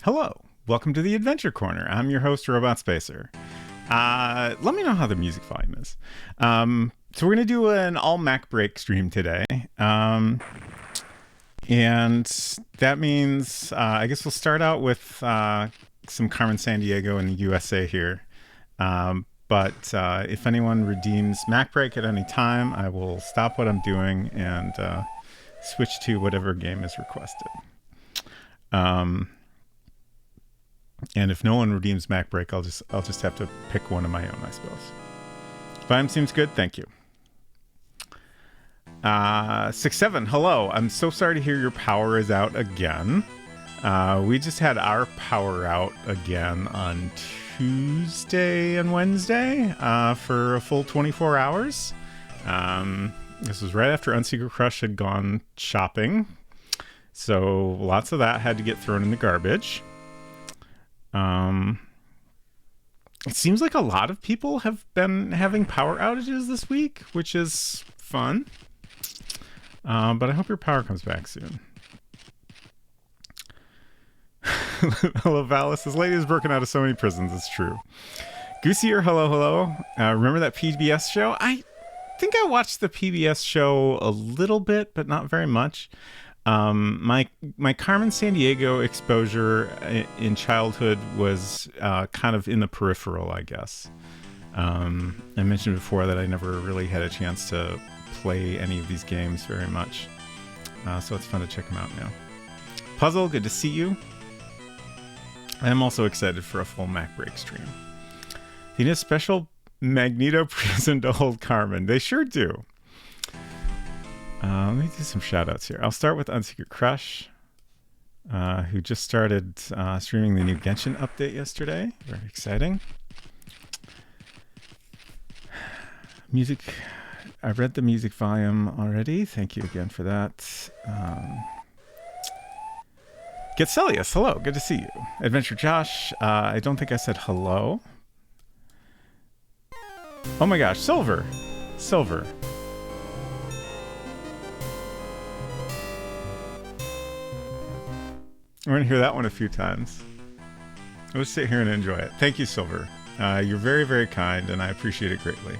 Hello, welcome to the Adventure Corner. I'm your host, Robot Spacer. Let me know how the music volume is. So we're going to do an all Mac break stream today. And that means, I guess we'll start out with some Carmen Sandiego in the USA here. But if anyone redeems Mac break at any time, I will stop what I'm doing and switch to whatever game is requested. And if no one redeems Mac break, I'll just have to pick one of my own, I suppose. Volume seems good. Thank you. 6-7, hello. I'm so sorry to hear your power is out again. We just had our power out again on Tuesday and Wednesday for a full 24 hours. This was right after Unsecret Crush had gone shopping. So lots of that had to get thrown in the garbage. It seems like a lot of people have been having power outages this week, which is fun. But I hope your power comes back soon. Hello, Valis. This lady is broken out of so many prisons. It's true. Goosey Ear, hello. Remember that PBS show? I think I watched the PBS show a little bit, but not very much. My Carmen Sandiego exposure in childhood was kind of in the peripheral, I guess. I mentioned before that I never really had a chance to play any of these games very much. So it's fun to check them out now. Puzzle, good to see you. I am also excited for a full Mac break stream. They need a special Magneto prison to hold Carmen. They sure do. Let me do some shout outs here. I'll start with Unsecret Crush, who just started streaming the new Genshin update yesterday. Very exciting. Music. I read the music volume already. Thank you again for that. Getselius, hello. Good to see you. Adventure Josh, I don't think I said hello. Oh my gosh, Silver. We're going to hear that one a few times. Let's sit here and enjoy it. Thank you, Silver. You're very, very kind, and I appreciate it greatly.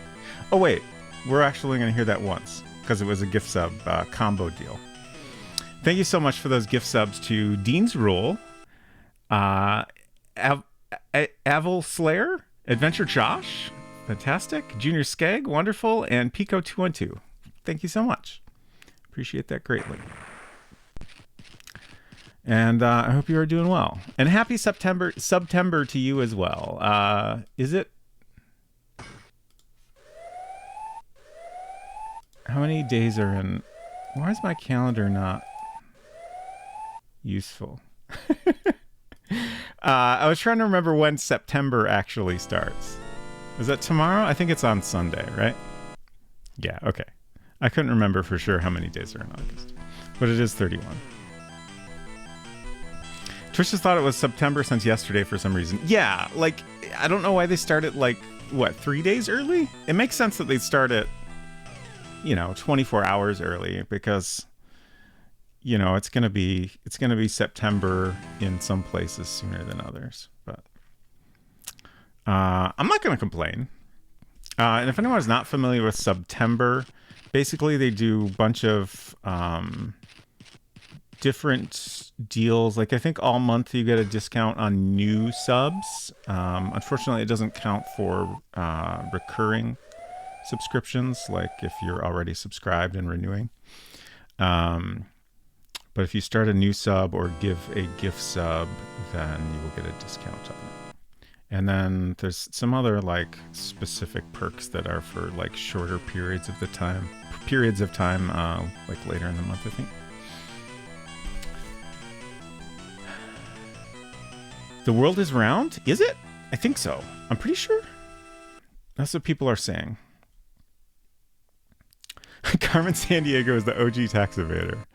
Oh, wait. We're actually going to hear that once, because it was a gift sub combo deal. Thank you so much for those gift subs to Dean's Rule, Avil Slayer, Adventure Josh, fantastic, Junior Skeg, wonderful, and Pico212. Thank you so much. Appreciate that greatly. And I hope you are doing well. And happy September to you as well. Is it? How many days are in? Why is my calendar not useful? I was trying to remember when September actually starts. Is that tomorrow? I think it's on Sunday, right? Yeah, okay. I couldn't remember for sure how many days are in August. But it is 31. Trish just thought it was September since yesterday for some reason. Yeah, like, I don't know why they started, 3 days early? It makes sense that they'd start at, 24 hours early because, it's going to be September in some places sooner than others. But I'm not going to complain. And if anyone is not familiar with September, basically they do a bunch of different deals. Like I think all month you get a discount on new subs. Unfortunately, it doesn't count for recurring subscriptions, like if you're already subscribed and renewing. But if you start a new sub or give a gift sub, then you will get a discount on it. And then there's some other specific perks that are for shorter periods of time, later in the month, I think. The world is round? Is it? I think so. I'm pretty sure. That's what people are saying. Carmen Sandiego is the OG tax evader.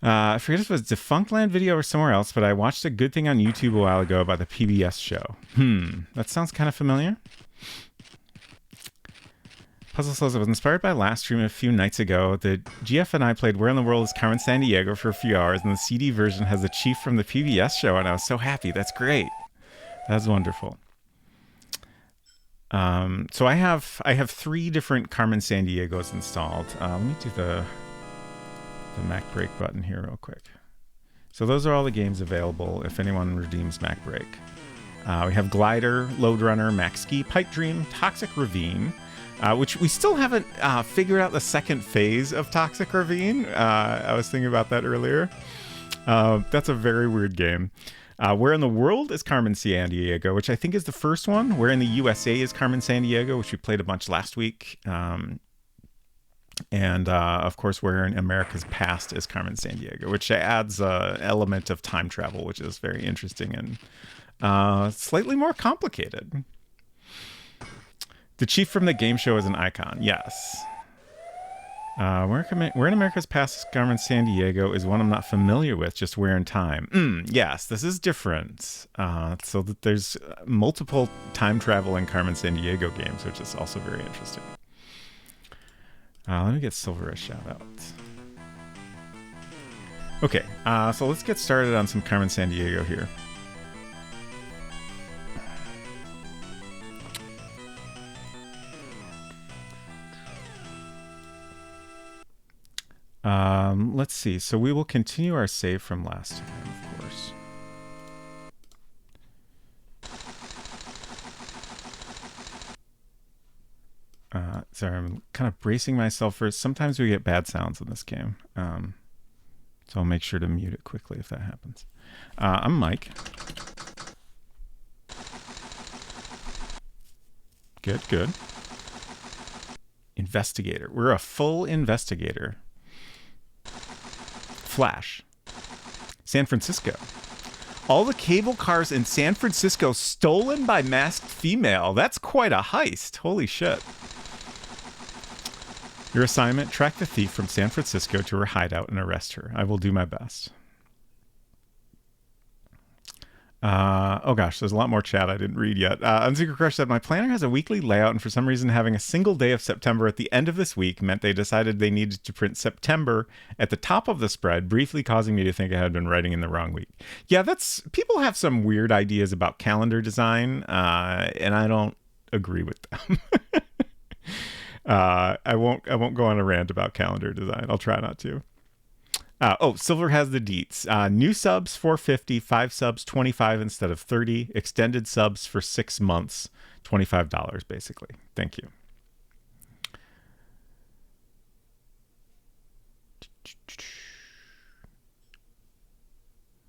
I forget if it was Defunctland video or somewhere else, but I watched a good thing on YouTube a while ago about the PBS show. That sounds kind of familiar. Puzzle says, I was inspired by last stream a few nights ago. The GF and I played Where in the World is Carmen Sandiego for a few hours, and the CD version has the chief from the PBS show, and I was so happy. That's great. That's wonderful. So I have 3 different Carmen Sandiegos installed. Let me do the Mac Break button here real quick. So those are all the games available if anyone redeems Mac Break. We have Glider, Load Runner, Max Ski, Pipe Dream, Toxic Ravine, which we still haven't figured out the second phase of Toxic Ravine. I was thinking about that earlier. That's a very weird game. Where in the World is Carmen Sandiego, which I think is the first one. Where in the USA is Carmen Sandiego, which we played a bunch last week. And of course, Where in America's Past is Carmen Sandiego, which adds an element of time travel, which is very interesting and slightly more complicated. The chief from the game show is an icon. Yes. Where in America's Past, Carmen Sandiego is one I'm not familiar with, just Where in Time. Yes, this is different. So that there's multiple time travel in Carmen Sandiego games, which is also very interesting. Let me get Silver a shout out. Okay, so let's get started on some Carmen Sandiego here. Let's see. So we will continue our save from last time, of course. Sorry, I'm kind of bracing myself for. Sometimes we get bad sounds in this game. So I'll make sure to mute it quickly if that happens. I'm Mike. Good, good. Investigator. We're a full investigator. Flash. San Francisco. All the cable cars in San Francisco stolen by masked female. That's quite a heist. Holy shit. Your assignment, track the thief from San Francisco to her hideout and arrest her. I will do my best. Oh gosh, there's a lot more chat I didn't read yet. Unsecret Crush said, my planner has a weekly layout, and for some reason having a single day of September at the end of this week meant they decided they needed to print September at the top of the spread, briefly causing me to think I had been writing in the wrong week. Yeah, people have some weird ideas about calendar design, and I don't agree with them. I won't go on a rant about calendar design. I'll try not to. Silver has the deets. New subs 450, 5 subs 25 instead of 30, extended subs for 6 months, $25 basically. Thank you.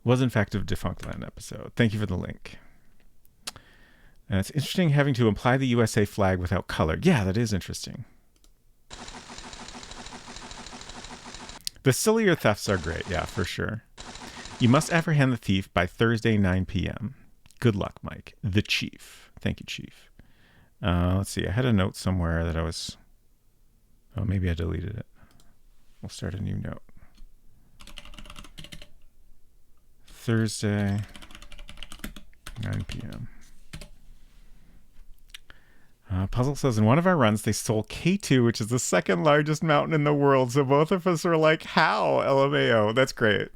Was in fact a Defunct Land episode. Thank you for the link. It's interesting having to imply the USA flag without color. Yeah, that is interesting. The sillier thefts are great, yeah, for sure. You must apprehend the thief by Thursday, 9 p.m. Good luck, Mike. The Chief. Thank you, Chief. Let's see. I had a note somewhere that I was... Oh, maybe I deleted it. We'll start a new note. Thursday, 9 p.m. Puzzle says, in one of our runs, they stole K2, which is the second largest mountain in the world. So both of us are like, how? LMAO. That's great.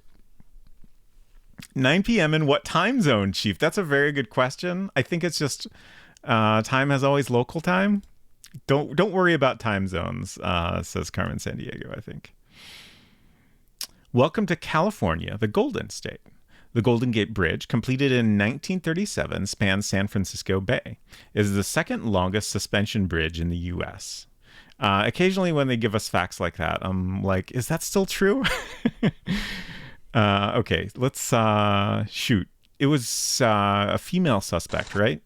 9 p.m. in what time zone, Chief? That's a very good question. I think it's just time has always local time. Don't worry about time zones, says Carmen Sandiego, I think. Welcome to California, the Golden State. The Golden Gate Bridge, completed in 1937, spans San Francisco Bay. It is the second longest suspension bridge in the U.S. Occasionally when they give us facts like that, I'm like, is that still true? Okay, let's shoot. It was a female suspect, right?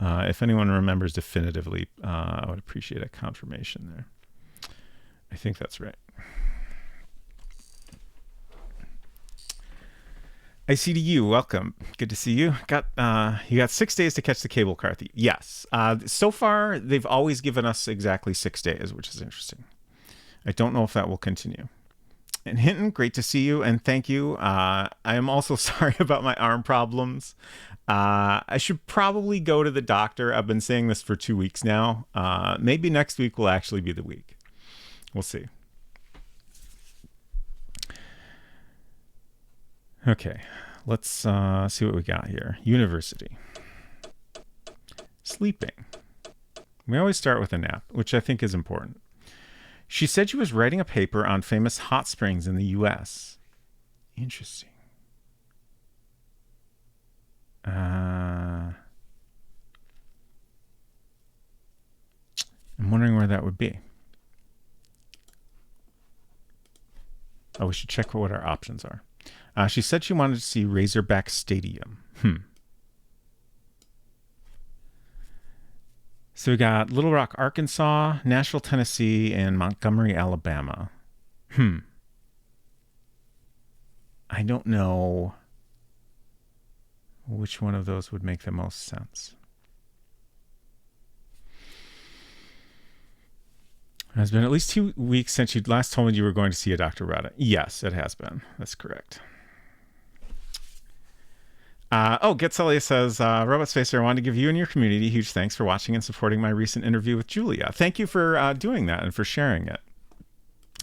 If anyone remembers definitively, I would appreciate a confirmation there. I think that's right. ICDU, welcome. Good to see you. You got 6 days to catch the cable car thief. Yes. So far, they've always given us exactly 6 days, which is interesting. I don't know if that will continue. And Hinton, great to see you and thank you. I am also sorry about my arm problems. I should probably go to the doctor. I've been saying this for 2 weeks now. Maybe next week will actually be the week. We'll see. Okay, let's see what we got here. University. Sleeping. We always start with a nap, which I think is important. She said she was writing a paper on famous hot springs in the U.S. Interesting. I'm wondering where that would be. Oh, we should check what our options are. She said she wanted to see Razorback Stadium. So we got Little Rock, Arkansas, Nashville, Tennessee, and Montgomery, Alabama. I don't know which one of those would make the most sense. It has been at least 2 weeks since you last told me you were going to see a Dr. Rada. Yes, it has been. That's correct. Getzelia says, Robot Spacer, I wanted to give you and your community huge thanks for watching and supporting my recent interview with Julia. Thank you for doing that and for sharing it.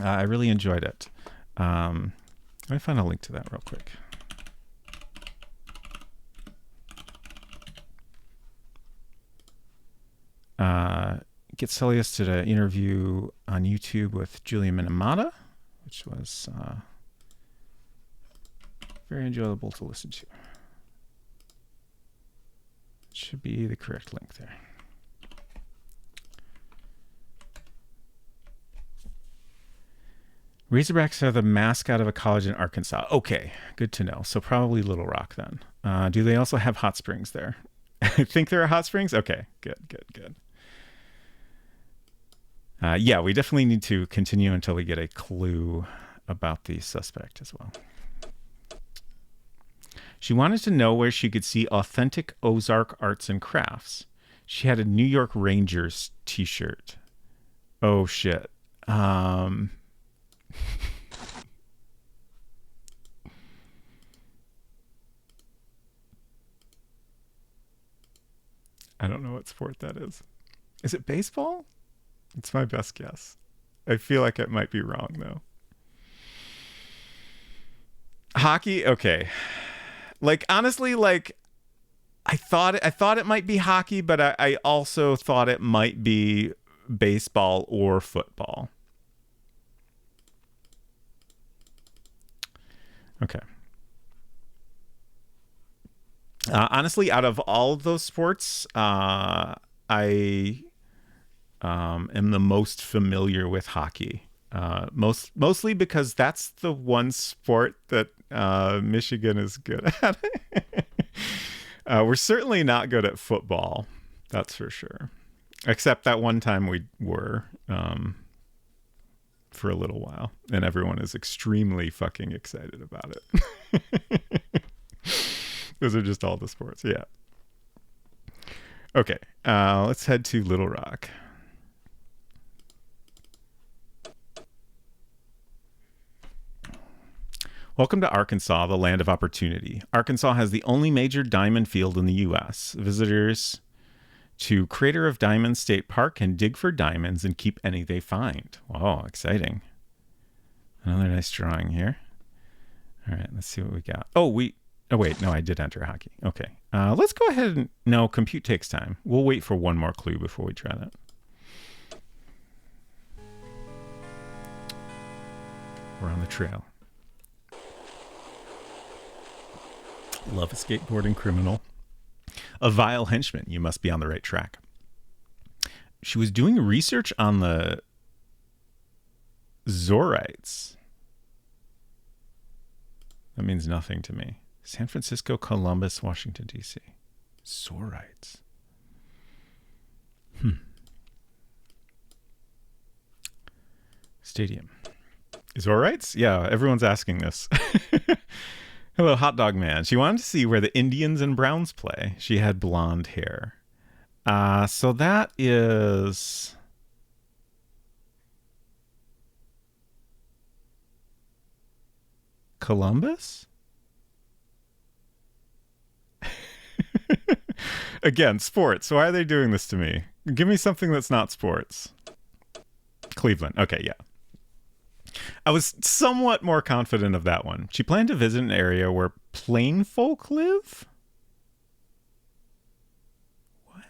I really enjoyed it. Let me find a link to that real quick. Getzelius did an interview on YouTube with Julia Minamata, which was very enjoyable to listen to. Should be the correct link there. Razorbacks are the mascot of a college in Arkansas. Okay, good to know. So probably Little Rock then. Do they also have hot springs there? I think there are hot springs? Okay, good. Yeah, we definitely need to continue until we get a clue about the suspect as well. She wanted to know where she could see authentic Ozark arts and crafts. She had a New York Rangers t-shirt. Oh, shit. I don't know what sport that is. Is it baseball? It's my best guess. I feel like it might be wrong, though. Hockey? Okay. Like, honestly, like, I thought it might be hockey, but I also thought it might be baseball or football. Okay. Honestly, out of all of those sports, I am the most familiar with hockey. Mostly because that's the one sport that Michigan is good at. We're certainly not good at football, that's for sure. Except that one time we were for a little while, and everyone is extremely fucking excited about it. Those are just all the sports, yeah. Okay, let's head to Little Rock. Welcome to Arkansas, the land of opportunity. Arkansas has the only major diamond field in the U.S. Visitors to Crater of Diamonds State Park can dig for diamonds and keep any they find. Wow, exciting. Another nice drawing here. All right, let's see what we got. Oh, wait, no, I did enter hockey. Okay, let's go ahead and... No, compute takes time. We'll wait for one more clue before we try that. We're on the trail. Love a skateboarding criminal. A vile henchman. You must be on the right track. She was doing research on the Zorites. That means nothing to me. San Francisco, Columbus, Washington, D.C. Zorites. Stadium. Zorites? Yeah, everyone's asking this. Hello, Hot Dog Man. She wanted to see where the Indians and Browns play. She had blonde hair. So that is... Columbus? Again, sports. Why are they doing this to me? Give me something that's not sports. Cleveland. Okay, yeah. I was somewhat more confident of that one. She planned to visit an area where plain folk live? What?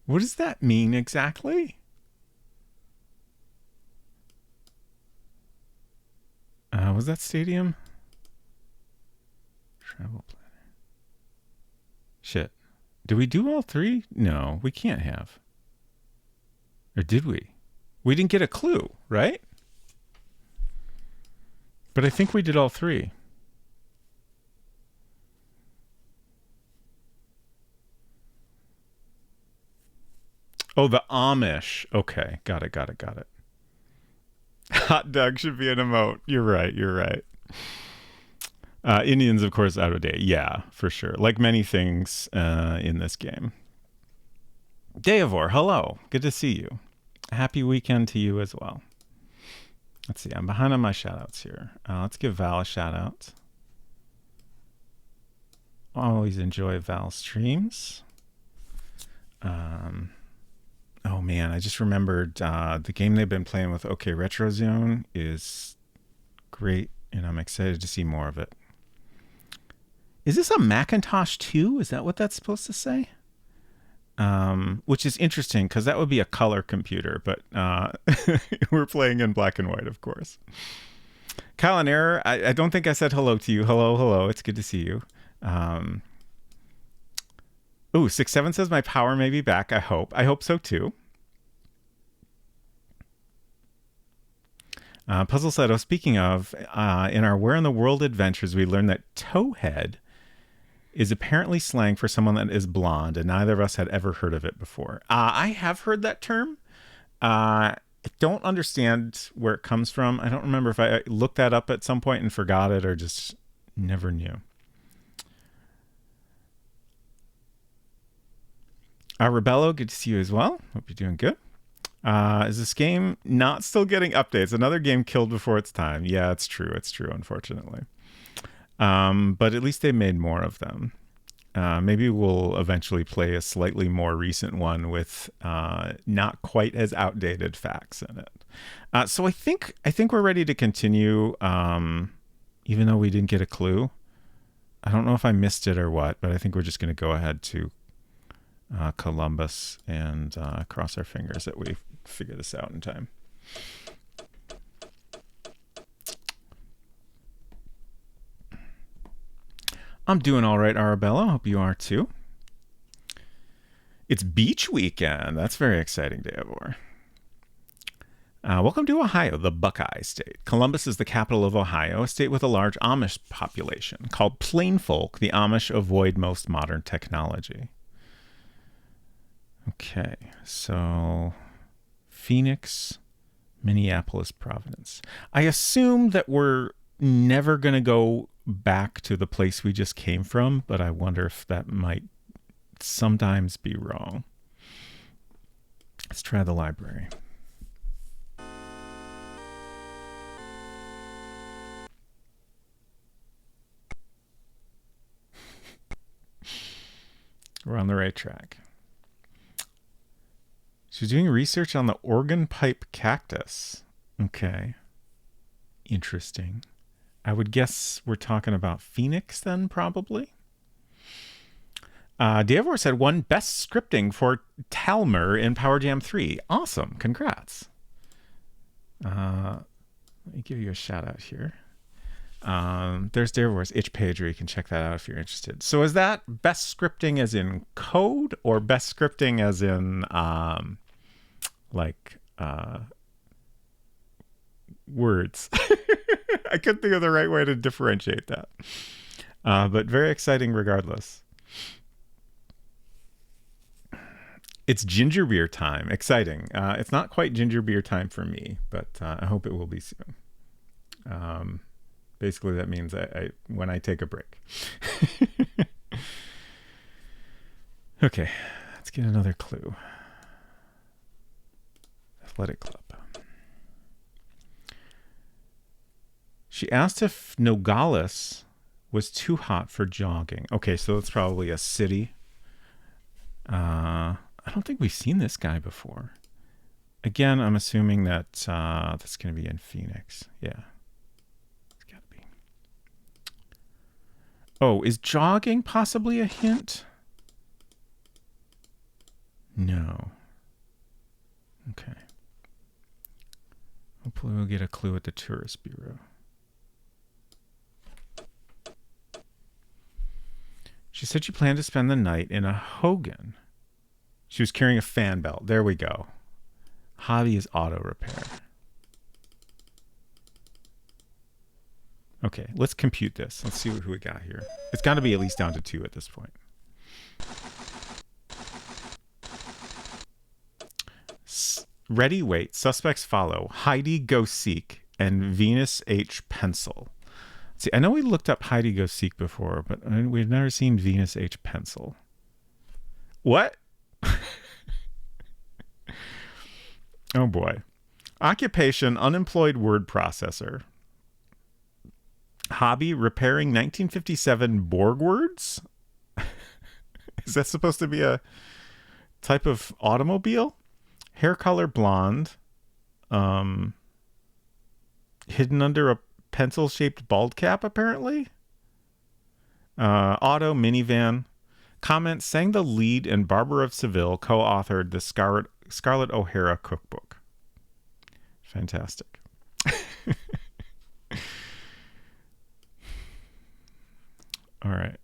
What does that mean exactly? Was that stadium? Travel planner. Shit. Did we do all three? No, we can't have. Or did we? We didn't get a clue, right? But I think we did all three. Oh, the Amish. Okay, got it. Hot dog should be an emote. You're right. Indians, of course, out of date. Yeah, for sure. Like many things in this game. Deavor, hello. Good to see you. Happy weekend to you as well. Let's see. I'm behind on my shout-outs here. Let's give Val a shout-out. Always enjoy Val streams. Oh, man. I just remembered the game they've been playing with OK Retro Zone is great, and I'm excited to see more of it. Is this a Macintosh 2? Is that what that's supposed to say? Which is interesting because that would be a color computer, but we're playing in black and white, of course. Kyle and Error, I don't think I said hello to you. Hello. It's good to see you. 67 says my power may be back. I hope so too. Puzzle said, speaking of, in our Where in the World adventures, we learned that towhead is apparently slang for someone that is blonde, and neither of us had ever heard of it before. I have heard that term. I don't understand where it comes from. I don't remember if I looked that up at some point and forgot it or just never knew. Rebello, good to see you as well. Hope you're doing good. Is this game not still getting updates? Another game killed before its time. Yeah, it's true, unfortunately. But at least they made more of them. Maybe we'll eventually play a slightly more recent one with not quite as outdated facts in it. So I think we're ready to continue, even though we didn't get a clue. I don't know if I missed it or what, but I think we're just going to go ahead to Columbus and cross our fingers that we figure this out in time. I'm doing all right, Arabella. Hope you are too. It's beach weekend. That's very exciting, Deavor. Welcome to Ohio, the Buckeye State. Columbus is the capital of Ohio, a state with a large Amish population. Called plain folk, the Amish avoid most modern technology. Okay, so Phoenix, Minneapolis, Providence. I assume that we're never going to go back to the place we just came from, but I wonder if that might sometimes be wrong. Let's try the library. We're on the right track. She's doing research on the organ pipe cactus. Okay. Interesting. I would guess we're talking about Phoenix then, probably. Deavor said won best scripting for Talmer in Power Jam 3. Awesome. Congrats. Let me give you a shout out here. There's Deavor's itch page where you can check that out if you're interested. So is that best scripting as in code or best scripting as in words? I couldn't think of the right way to differentiate that. But very exciting regardless. It's ginger beer time. Exciting. It's not quite ginger beer time for me, but I hope it will be soon. Basically, that means I when I take a break. Okay, let's get another clue. Athletic club. She asked if Nogales was too hot for jogging. Okay, so it's probably a city. I don't think we've seen this guy before. Again, I'm assuming that that's going to be in Phoenix. Yeah. It's got to be. Oh, is jogging possibly a hint? No. Okay. Hopefully we'll get a clue at the Tourist Bureau. She said she planned to spend the night in a Hogan. She was carrying a fan belt. There we go. Hobby is auto repair. Okay, let's compute this. Let's see who we got here. It's got to be at least down to 2 at this point. Ready, wait. Suspects follow. Heidi Go Seek and Venus H. Pencil. See, I know we looked up Heidi Go Seek before, but we've never seen Venus H. Pencil. What? Oh boy. Occupation, unemployed word processor. Hobby, repairing 1957 Borg words? Is that supposed to be a type of automobile? Hair color blonde. Hidden under a pencil-shaped bald cap, apparently. Auto, minivan. Comment, sang the lead in Barbara of Seville, co-authored the Scarlett O'Hara cookbook. Fantastic. All right.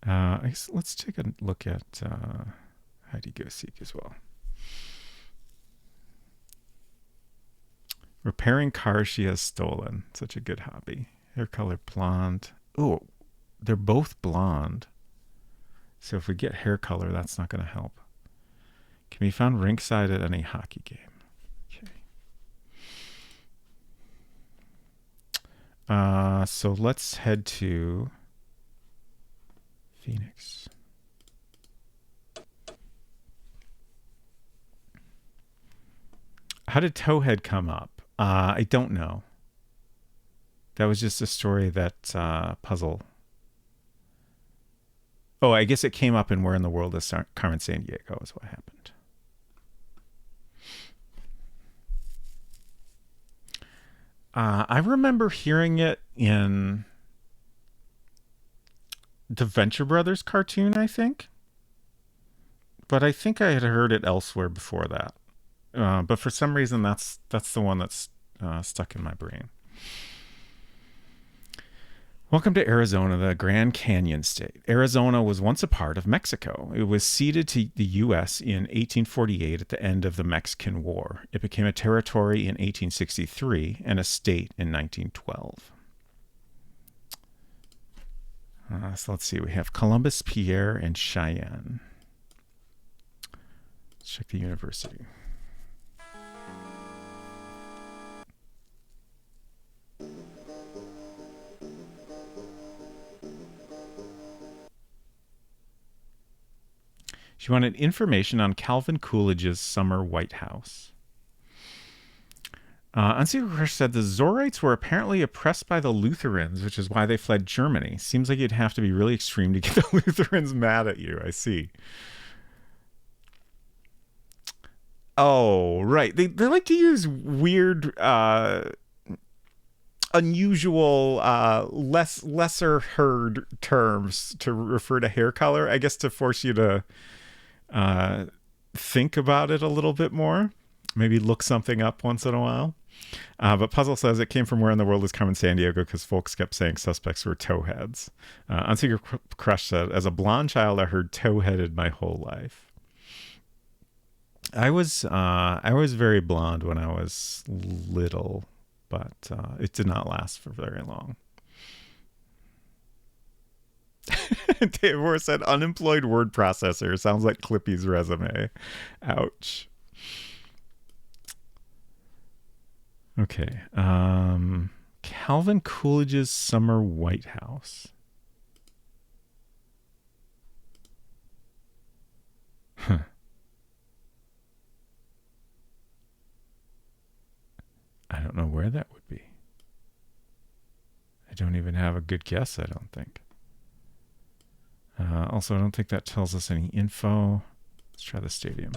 I guess let's take a look at Heidi Go Seek as well. Repairing cars she has stolen. Such a good hobby. Hair color blonde. Oh, they're both blonde. So if we get hair color, that's not going to help. Can be found ringside at any hockey game. Okay. So let's head to Phoenix. How did Towhead come up? I don't know. That was just a story that puzzle. Oh, I guess it came up in Where in the World is Carmen Sandiego is what happened. I remember hearing it in the Venture Brothers cartoon, I think. But I think I had heard it elsewhere before that. But for some reason, that's the one that's stuck in my brain. Welcome to Arizona, the Grand Canyon state. Arizona was once a part of Mexico. It was ceded to the U.S. in 1848 at the end of the Mexican War. It became a territory in 1863 and a state in 1912. So let's see. We have Columbus, Pierre, and Cheyenne. Let's check the university. She wanted information on Calvin Coolidge's summer White House. Unseen Crush said the Zorrites were apparently oppressed by the Lutherans, which is why they fled Germany. Seems like you'd have to be really extreme to get the Lutherans mad at you. I see. Oh, right. They like to use weird, unusual, lesser heard terms to refer to hair color, I guess, to force you to think about it a little bit more. Maybe look something up once in a while. But Puzzle says it came from Where in the World is Carmen Sandiego because folks kept saying suspects were towheads. Unseen Crush said, as a blonde child, I heard towheaded my whole life. I was very blonde when I was little, but it did not last for very long. Dave Moore said, unemployed word processor. Sounds like Clippy's resume. Ouch. Okay. Calvin Coolidge's summer White House. Huh. don't even have a good guess, I don't think. Also, I don't think that tells us any info. Let's try the stadium.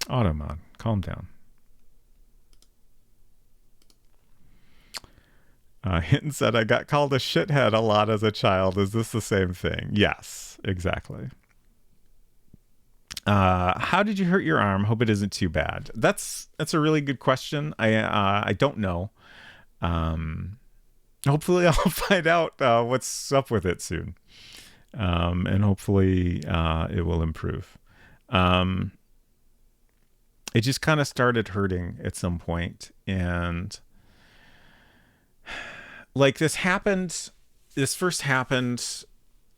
Automod, calm down. Hinton said, I got called a shithead a lot as a child. Is this the same thing? Yes, exactly. How did you hurt your arm? Hope it isn't too bad. That's a really good question. I don't know. Hopefully I'll find out what's up with it soon. And hopefully it will improve. It just kind of started hurting at some point, and like this first happened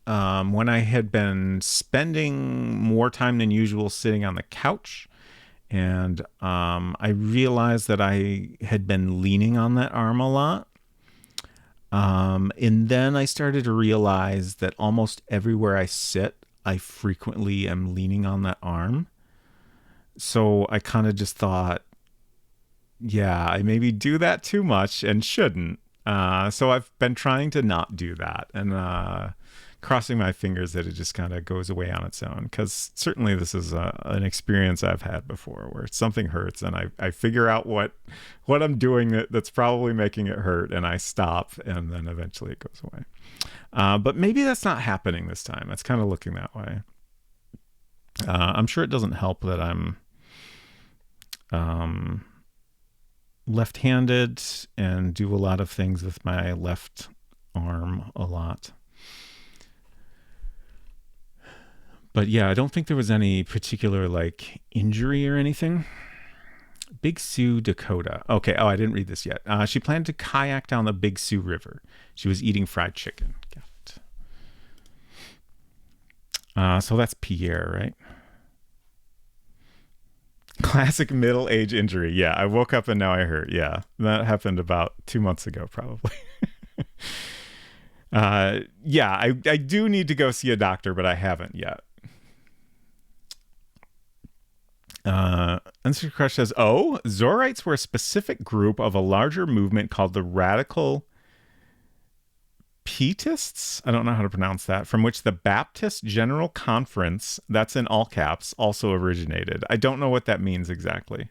when I had been spending more time than usual sitting on the couch, and I realized that I had been leaning on that arm a lot. And then I started to realize that almost everywhere I sit, I frequently am leaning on that arm. So I kind of just thought, yeah, I maybe do that too much and shouldn't. So I've been trying to not do that, and crossing my fingers that it just kind of goes away on its own. Because certainly this is an experience I've had before where something hurts and I figure out what I'm doing that's probably making it hurt, and I stop, and then eventually it goes away. But maybe that's not happening this time. It's kind of looking that way. I'm sure it doesn't help that I'm left-handed and do a lot of things with my left arm a lot. But yeah, I don't think there was any particular like injury or anything. Big Sioux, Dakota. Okay. Oh, I didn't read this yet. She planned to kayak down the Big Sioux River. She was eating fried chicken. Got it. So that's Pierre, right? Classic middle-age injury. Yeah, I woke up and now I hurt. Yeah, that happened about 2 months ago, probably. Yeah, I do need to go see a doctor, but I haven't yet. Answer Crush says, oh, Zorrites were a specific group of a larger movement called the Radical Pietists? I don't know how to pronounce that, from which the Baptist General Conference, that's in all caps, also originated. I don't know what that means exactly.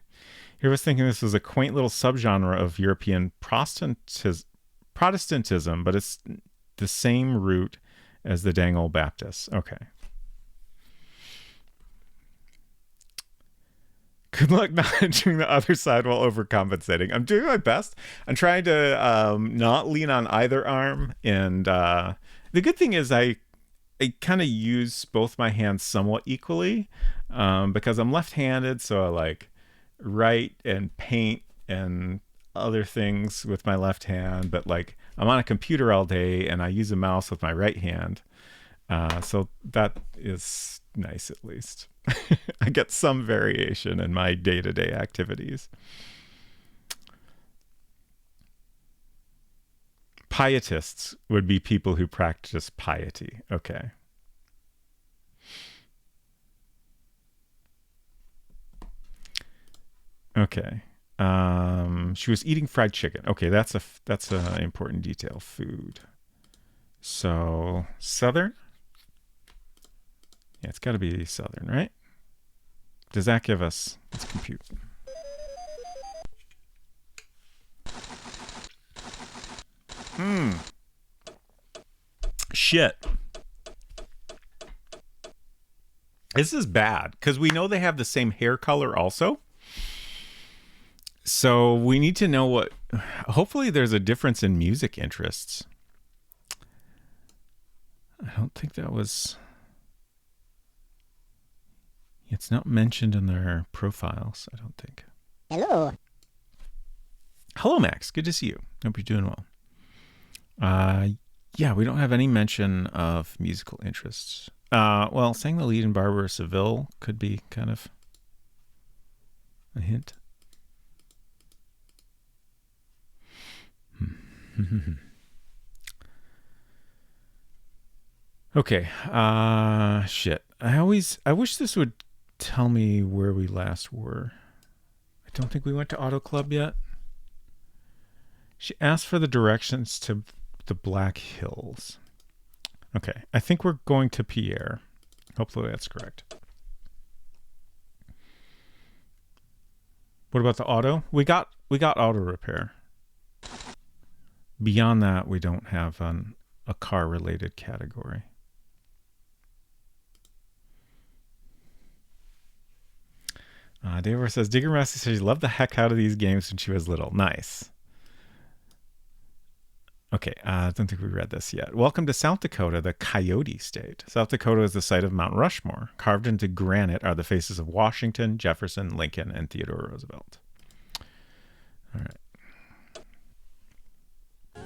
Here I was thinking this was a quaint little subgenre of European Protestantism, but it's the same root as the dang old Baptists. Okay. Good luck managing the other side while overcompensating. I'm doing my best. I'm trying to not lean on either arm. And the good thing is I kind of use both my hands somewhat equally because I'm left-handed. So I like write and paint and other things with my left hand. But like I'm on a computer all day and I use a mouse with my right hand. So that is nice at least. I get some variation in my day-to-day activities. Pietists would be people who practice piety. Okay. Okay. She was eating fried chicken. Okay, that's an important detail. Food. So, Southern? Yeah, it's got to be Southern, right? Does that give us... Let's compute. Shit. This is bad, because we know they have the same hair color also. So we need to know what... Hopefully there's a difference in music interests. I don't think that was... It's not mentioned in their profiles, I don't think. Hello. Hello, Max. Good to see you. Hope you're doing well. Yeah, we don't have any mention of musical interests. Well, sang the lead in Barbara Seville could be kind of a hint. Okay. Shit. I wish this would tell me where we last were. I don't think we went to Auto Club yet. She asked for the directions to the Black Hills. Okay, I think we're going to Pierre. Hopefully that's correct. What about the auto? We got auto repair. Beyond that, we don't have a car-related category. Dave says, Digger Rusty says she loved the heck out of these games when she was little. Nice. Okay, I don't think we read this yet. Welcome to South Dakota, the Coyote State. South Dakota is the site of Mount Rushmore. Carved into granite are the faces of Washington, Jefferson, Lincoln, and Theodore Roosevelt. All right.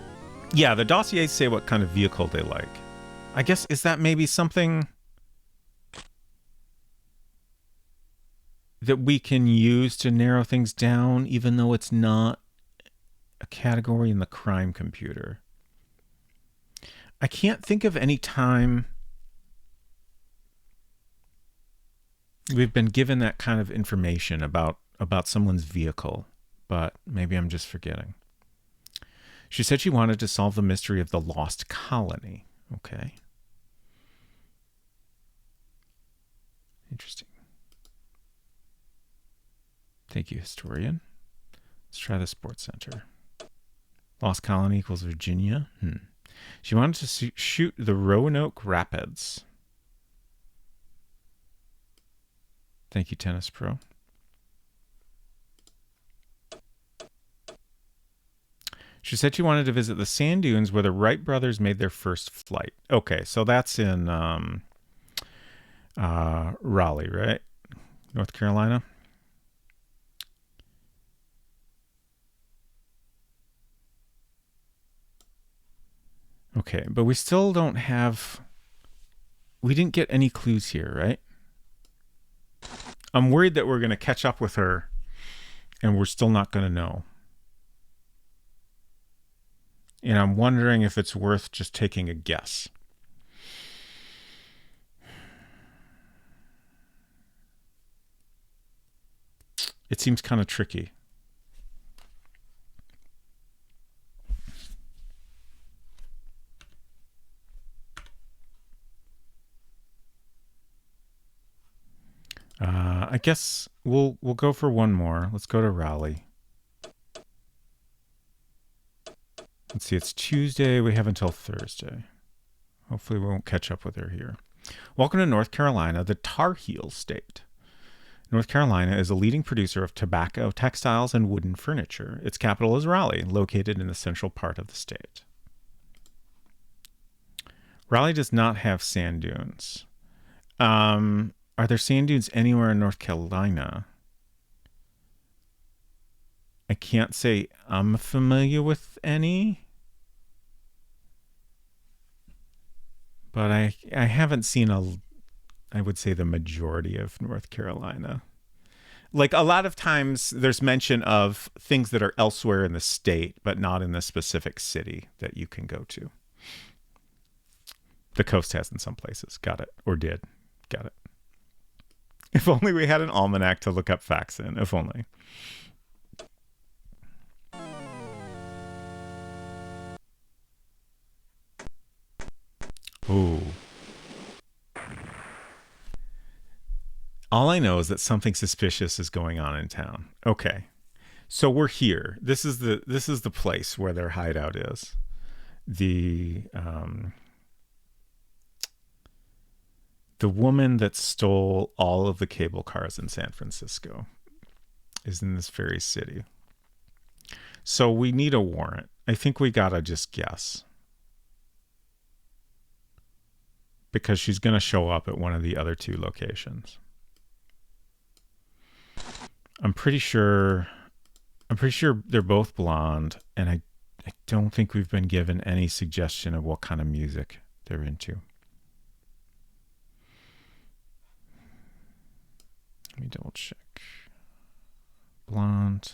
Yeah, the dossiers say what kind of vehicle they like. I guess, is that maybe something that we can use to narrow things down, even though it's not a category in the crime computer? I can't think of any time we've been given that kind of information about someone's vehicle, but maybe I'm just forgetting. She said she wanted to solve the mystery of the lost colony. Okay. Interesting. Thank you, historian. Let's try the Sports Center. Lost colony equals Virginia. She wanted to shoot the Roanoke Rapids. Thank you, Tennis Pro. She said she wanted to visit the sand dunes where the Wright brothers made their first flight. Okay, so that's in Raleigh, right? North Carolina. Okay, but we still don't have... We didn't get any clues here, right? I'm worried that we're going to catch up with her and we're still not going to know. And I'm wondering if it's worth just taking a guess. It seems kind of tricky. I guess we'll go for one more. Let's go to Raleigh. Let's see, it's Tuesday. We have until Thursday. Hopefully we won't catch up with her here. Welcome to North Carolina, the Tar Heel State. North Carolina is a leading producer of tobacco, textiles, and wooden furniture. Its capital is Raleigh, located in the central part of the state. Raleigh does not have sand dunes. Are there sand dunes anywhere in North Carolina? I can't say I'm familiar with any, but I haven't seen I would say the majority of North Carolina. Like a lot of times there's mention of things that are elsewhere in the state, but not in the specific city that you can go to. The coast has in some places. Got it. Or did. Got it. If only we had an almanac to look up facts in. If only. Ooh. All I know is that something suspicious is going on in town. Okay. So we're here. This is the place where their hideout is. The woman that stole all of the cable cars in San Francisco is in this very city. So we need a warrant. I think we gotta just guess. Because she's going to show up at one of the other two locations. I'm pretty sure they're both blonde, and I don't think we've been given any suggestion of what kind of music they're into. Let me double check. Blonde.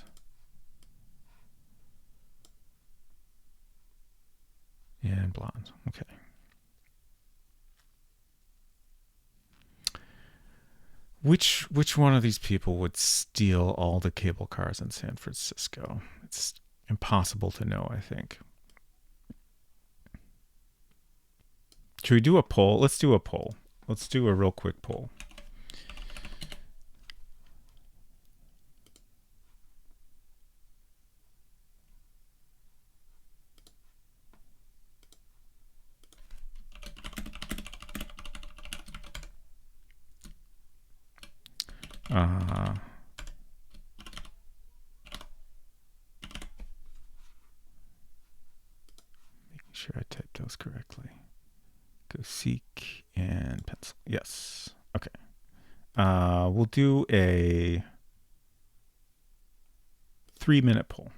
And blonde. Okay. Which one of these people would steal all the cable cars in San Francisco? It's impossible to know, I think. Should we do a poll? Let's do a poll. Let's do a real quick poll. Making sure I typed those correctly. Go seek and pencil. Yes. Okay. We'll do a 3-minute poll.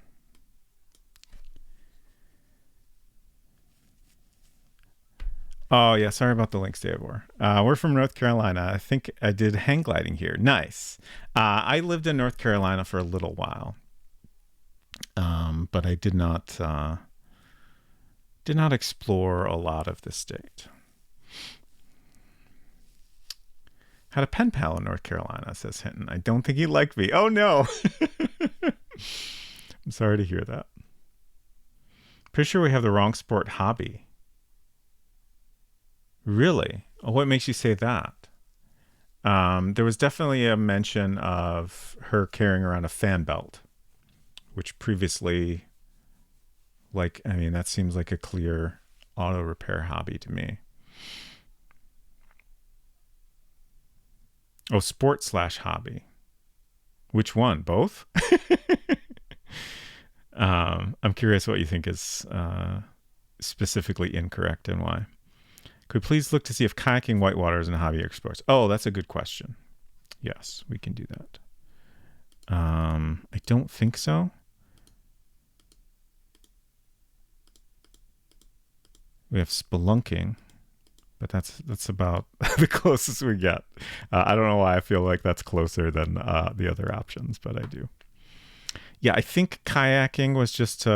Oh, yeah. Sorry about the links, Davor. We're from North Carolina. I think I did hang gliding here. Nice. I lived in North Carolina for a little while, but I did not explore a lot of the state. Had a pen pal in North Carolina, says Hinton. I don't think he liked me. Oh, no. I'm sorry to hear that. Pretty sure we have the wrong sport hobby. Really? Oh, what makes you say that? There was definitely a mention of her carrying around a fan belt, which previously, that seems like a clear auto repair hobby to me. Oh, sport/hobby. Which one? Both? I'm curious what you think is specifically incorrect and why. Could we please look to see if kayaking whitewater is a hobby or sports? Oh, that's a good question. Yes, we can do that. I don't think so. We have spelunking, but that's about the closest we get. I don't know why I feel like that's closer than the other options, but I do. Yeah, I think kayaking was just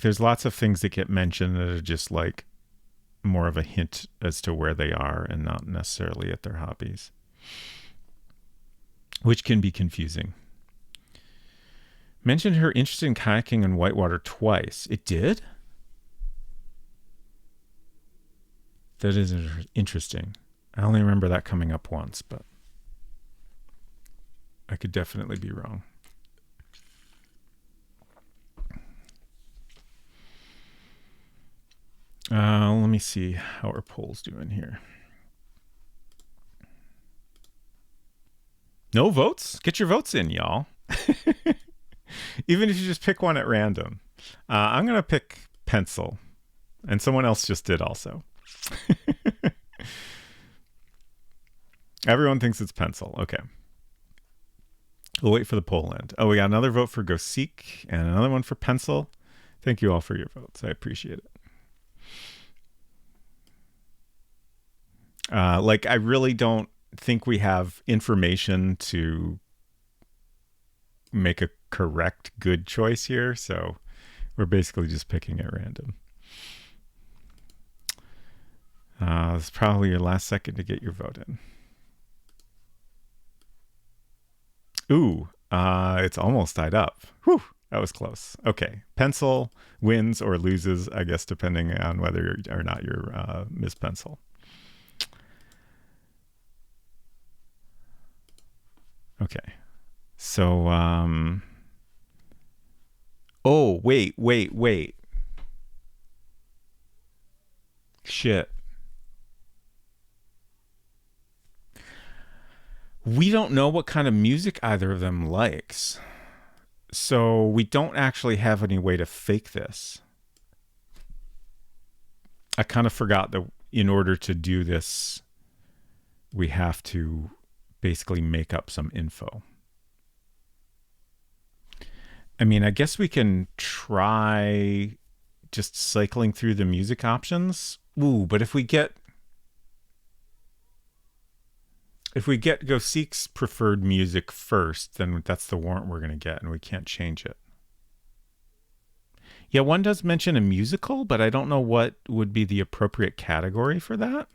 there's lots of things that get mentioned that are just like more of a hint as to where they are and not necessarily at their hobbies, which can be confusing. Mentioned her interest in kayaking and whitewater twice. It did? That is interesting. I only remember that coming up once, but I could definitely be wrong. Let me see how our poll's doing here. No votes? Get your votes in, y'all. Even if you just pick one at random. I'm going to pick pencil. And someone else just did also. Everyone thinks it's pencil. Okay. We'll wait for the poll end. Oh, we got another vote for Go Seek and another one for pencil. Thank you all for your votes. I appreciate it. I really don't think we have information to make a correct good choice here, so we're basically just picking at random. It's probably your last second to get your vote in. Ooh, it's almost tied up. Whew, that was close. Okay, pencil wins or loses, I guess, depending on whether or not you're Miss Pencil. Okay, so oh, wait. Shit. We don't know what kind of music either of them likes. So we don't actually have any way to fake this. I kind of forgot that in order to do this, we have to basically make up some info. I mean, I guess we can try just cycling through the music options. Ooh, but if we get Go Seek's preferred music first, then that's the warrant we're going to get, and we can't change it. Yeah, one does mention a musical, but I don't know what would be the appropriate category for that.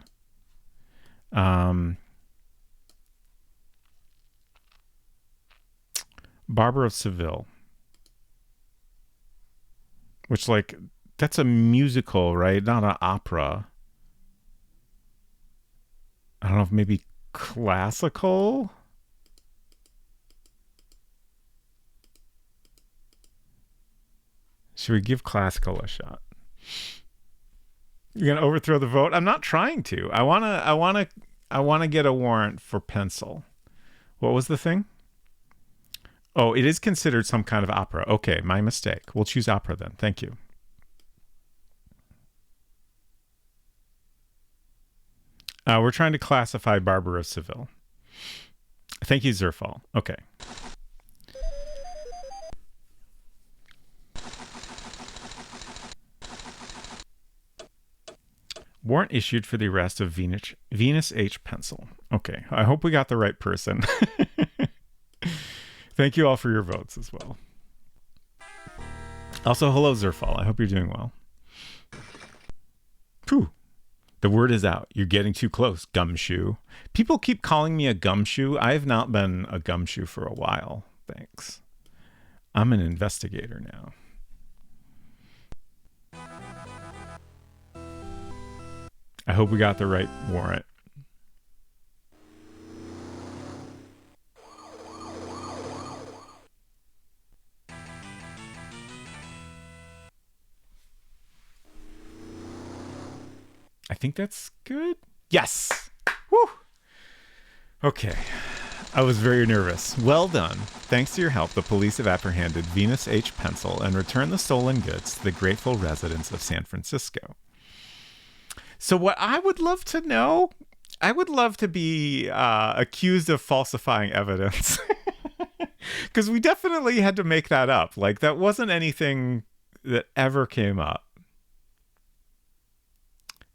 Barber of Seville. Which, like, that's a musical, right? Not an opera. I don't know if maybe classical? Should we give classical a shot? You're gonna overthrow the vote? I'm not trying to. I wanna get a warrant for pencil. What was the thing? Oh, it is considered some kind of opera. Okay, my mistake. We'll choose opera then. Thank you. We're trying to classify Barber of Seville. Thank you, Zerfall. Okay. Warrant issued for the arrest of Venus H. Pencil. Okay, I hope we got the right person. Thank you all for your votes as well. Also, hello, Zerfall. I hope you're doing well. Phew. The word is out. You're getting too close, gumshoe. People keep calling me a gumshoe. I have not been a gumshoe for a while. Thanks. I'm an investigator now. I hope we got the right warrant. I think that's good. Yes. Woo. Okay. I was very nervous. Well done. Thanks to your help, the police have apprehended Venus H. Pencil and returned the stolen goods to the grateful residents of San Francisco. So what I would love to know, I would love to be accused of falsifying evidence. Because we definitely had to make that up. Like, that wasn't anything that ever came up.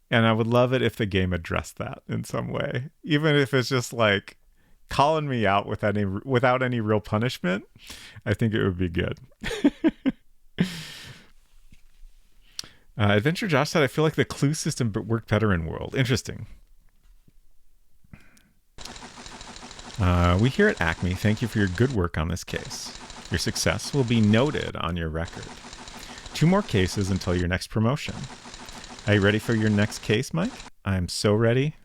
And I would love it if the game addressed that in some way. Even if it's just like calling me out without any real punishment, I think it would be good. Adventure Josh said, I feel like the clue system worked better in World. Interesting. We here at Acme thank you for your good work on this case. Your success will be noted on your record. 2 more cases until your next promotion. Are you ready for your next case, Mike? I'm so ready.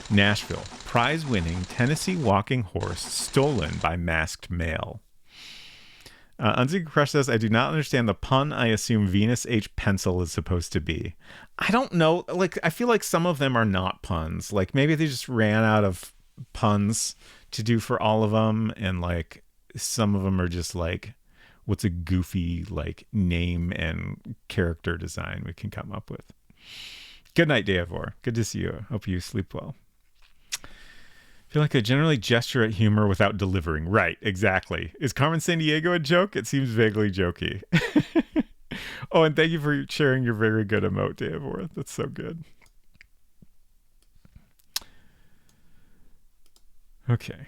Nashville. Prize-winning Tennessee walking horse stolen by masked male. Unziga Crush says, I do not understand the pun I assume Venus H. Pencil is supposed to be. I don't know. Like, I feel like some of them are not puns. Like, maybe they just ran out of puns to do for all of them. And, like, some of them are just, like, what's a goofy, like, name and character design we can come up with. Good night, Deavor. Good to see you. Hope you sleep well. I feel like I generally gesture at humor without delivering. Right, exactly. Is Carmen Sandiego a joke? It seems vaguely jokey. Oh, and thank you for sharing your very good emote, Deavor. That's so good. Okay.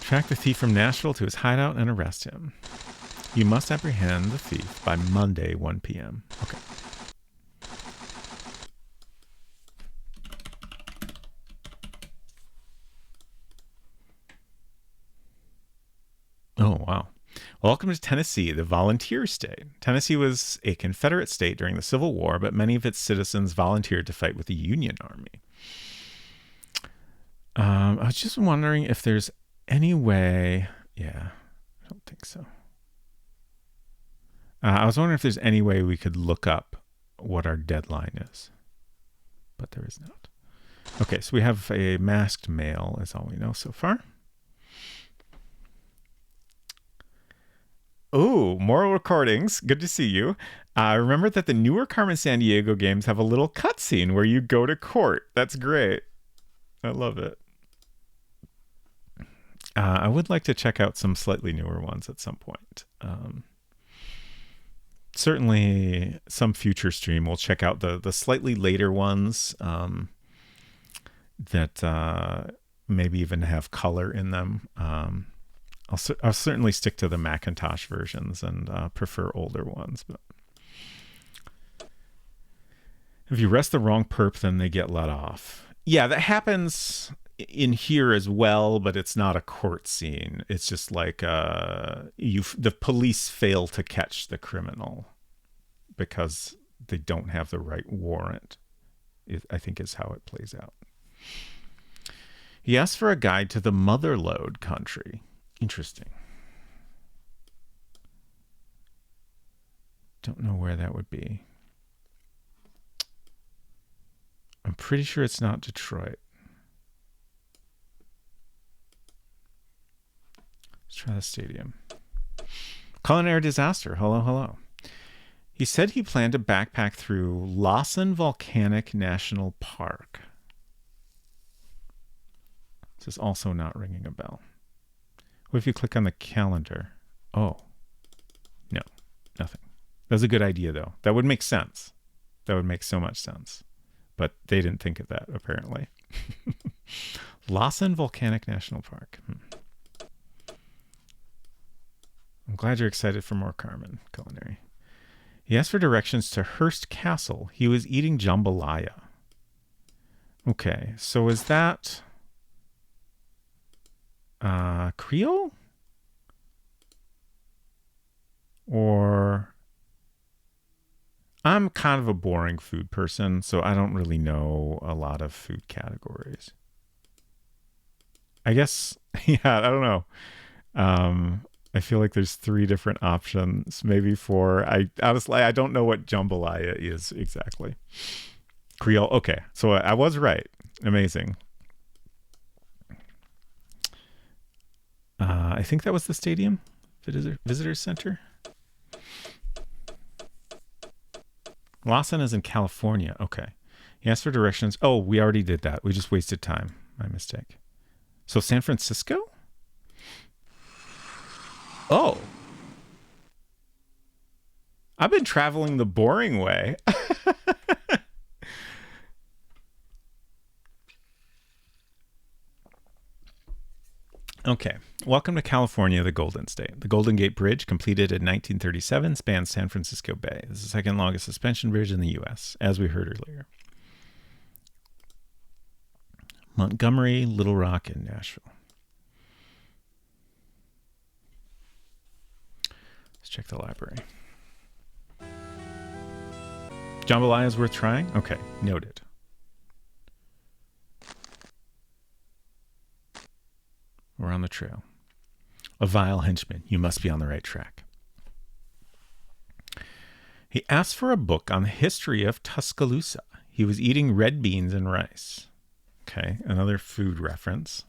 Track the thief from Nashville to his hideout and arrest him. You must apprehend the thief by Monday, 1 p.m. Okay. Oh, wow. Welcome to Tennessee, the volunteer state. Tennessee was a Confederate state during the Civil War, but many of its citizens volunteered to fight with the Union Army. I was just wondering if there's any way... Yeah, I don't think so. I was wondering if there's any way we could look up what our deadline is. But there is not. Okay, so we have a masked male, is all we know so far. Oh, more recordings. Good to see you. Remember that the newer Carmen Sandiego games have a little cutscene where you go to court. That's great. I love it. I would like to check out some slightly newer ones at some point. Certainly some future stream we'll check out the slightly later ones that maybe even have color in them. I'll certainly stick to the Macintosh versions and prefer older ones. But If you arrest the wrong perp, then they get let off. Yeah, that happens in here as well, but it's not a court scene. It's just like the police fail to catch the criminal because they don't have the right warrant. I think is how it plays out. He asked for a guide to the Motherlode country. Interesting. Don't know where that would be. I'm pretty sure it's not Detroit. Let's try the stadium. Culinary disaster. Hello, hello. He said he planned to backpack through Lawson Volcanic National Park. This is also not ringing a bell. What if you click on the calendar? Oh, no, nothing. That's a good idea, though. That would make sense. That would make so much sense. But they didn't think of that, apparently. Lawson Volcanic National Park. I'm glad you're excited for more Carmen Culinary. He asked for directions to Hearst Castle. He was eating jambalaya. Okay, so is that Creole? Or... I'm kind of a boring food person, so I don't really know a lot of food categories. I guess, yeah, I don't know. I feel like there's 3 different options, maybe 4. I honestly, I don't know what jambalaya is exactly. Creole, okay, so I was right. Amazing. I think that was the stadium, visitor center. Lawson is in California. Okay. He asked for directions. Oh, we already did that. We just wasted time. My mistake. So San Francisco? Oh. I've been traveling the boring way. Okay. Welcome to California, the Golden State. The Golden Gate Bridge, completed in 1937, spans San Francisco Bay. This is the second longest suspension bridge in the U.S., as we heard earlier. Montgomery, Little Rock, and Nashville. Let's check the library. Jambalaya is worth trying? Okay, noted. We're on the trail. A vile henchman. You must be on the right track. He asked for a book on the history of Tuscaloosa. He was eating red beans and rice. Okay, another food reference.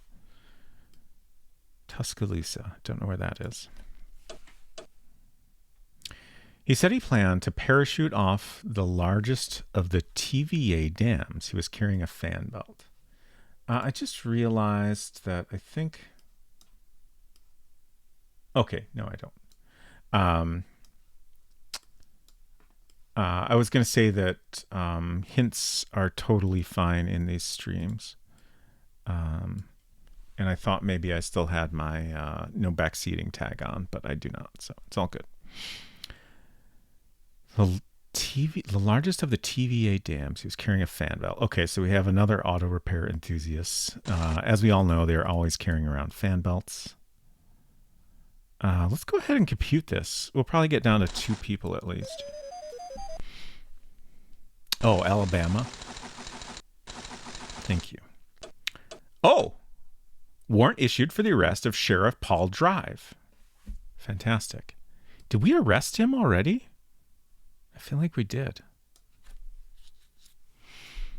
Tuscaloosa. Don't know where that is. He said he planned to parachute off the largest of the TVA dams. He was carrying a fan belt. I just realized that I think... Okay, no, I don't. I was going to say that hints are totally fine in these streams. And I thought maybe I still had my no backseating tag on, but I do not, so it's all good. The largest of the TVA dams. He was carrying a fan belt. Okay, so we have another auto repair enthusiast. As we all know, they're always carrying around fan belts. Let's go ahead and compute this. We'll probably get down to 2 people at least. Oh, Alabama. Thank you. Oh! Warrant issued for the arrest of Sheriff Paul Drive. Fantastic. Did we arrest him already? I feel like we did.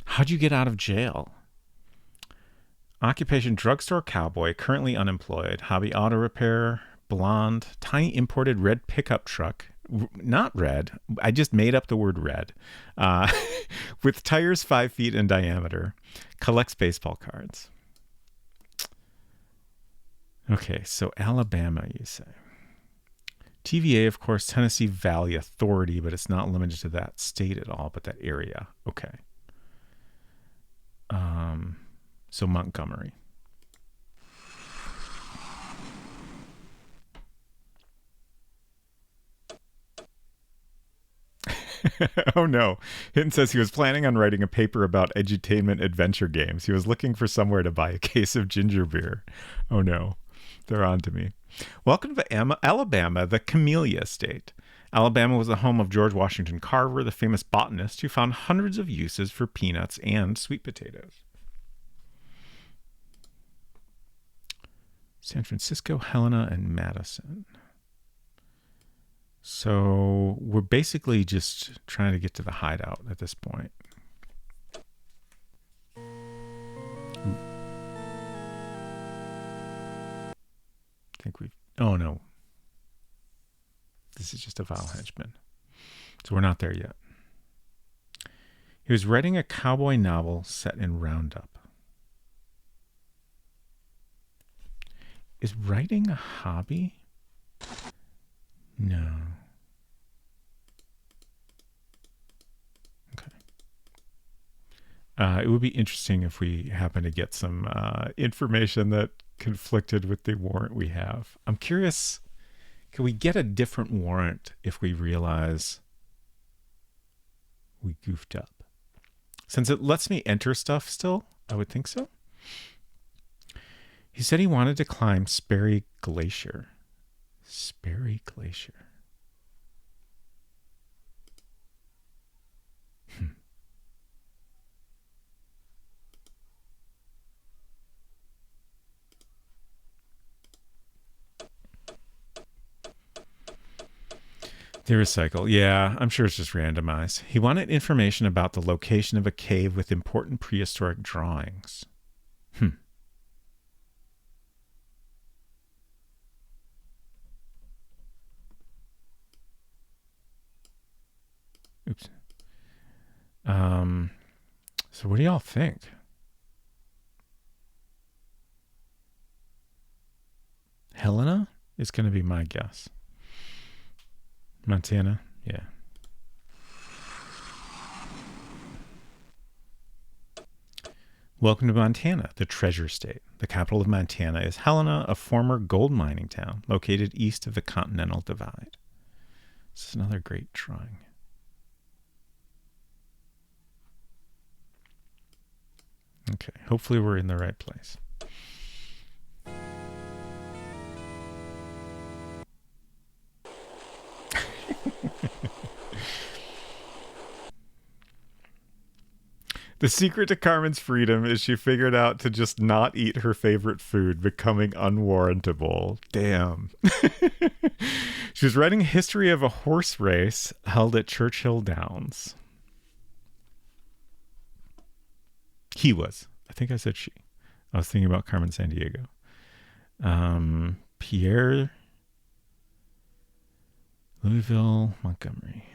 How'd you get out of jail? Occupation drugstore cowboy, currently unemployed. Hobby auto repair, blonde, tiny imported red pickup truck. Not red. I just made up the word red. With tires 5 feet in diameter. Collects baseball cards. Okay, so Alabama, you say. TVA, of course, Tennessee Valley Authority, but it's not limited to that state at all, but that area. Okay. So Montgomery. Oh no. Hinton says he was planning on writing a paper about edutainment adventure games. He was looking for somewhere to buy a case of ginger beer. Oh no. They're on to me. Welcome to Alabama, the Camellia State. Alabama was the home of George Washington Carver, the famous botanist who found hundreds of uses for peanuts and sweet potatoes. San Francisco, Helena, and Madison. So we're basically just trying to get to the hideout at this point. I think we've... Oh, no. This is just a vile henchman. So we're not there yet. He was writing a cowboy novel set in Roundup. Is writing a hobby? No. Okay. It would be interesting if we happen to get some information that conflicted with the warrant we have. I'm curious, can we get a different warrant if we realize we goofed up? Since it lets me enter stuff still, I would think so. He said he wanted to climb Sperry Glacier. Sperry Glacier. They recycle. Yeah, I'm sure it's just randomized. He wanted information about the location of a cave with important prehistoric drawings. Oops. So what do y'all think? Helena is going to be my guess. Montana? Yeah. Welcome to Montana, the treasure state. The capital of Montana is Helena, a former gold mining town located east of the Continental Divide. This is another great drawing. Okay, hopefully we're in the right place. The secret to Carmen's freedom is she figured out to just not eat her favorite food, becoming unwarrantable. Damn. She was writing a history of a horse race held at Churchill Downs. He was. I think I said she. I was thinking about Carmen Sandiego. Pierre, Louisville, Montgomery.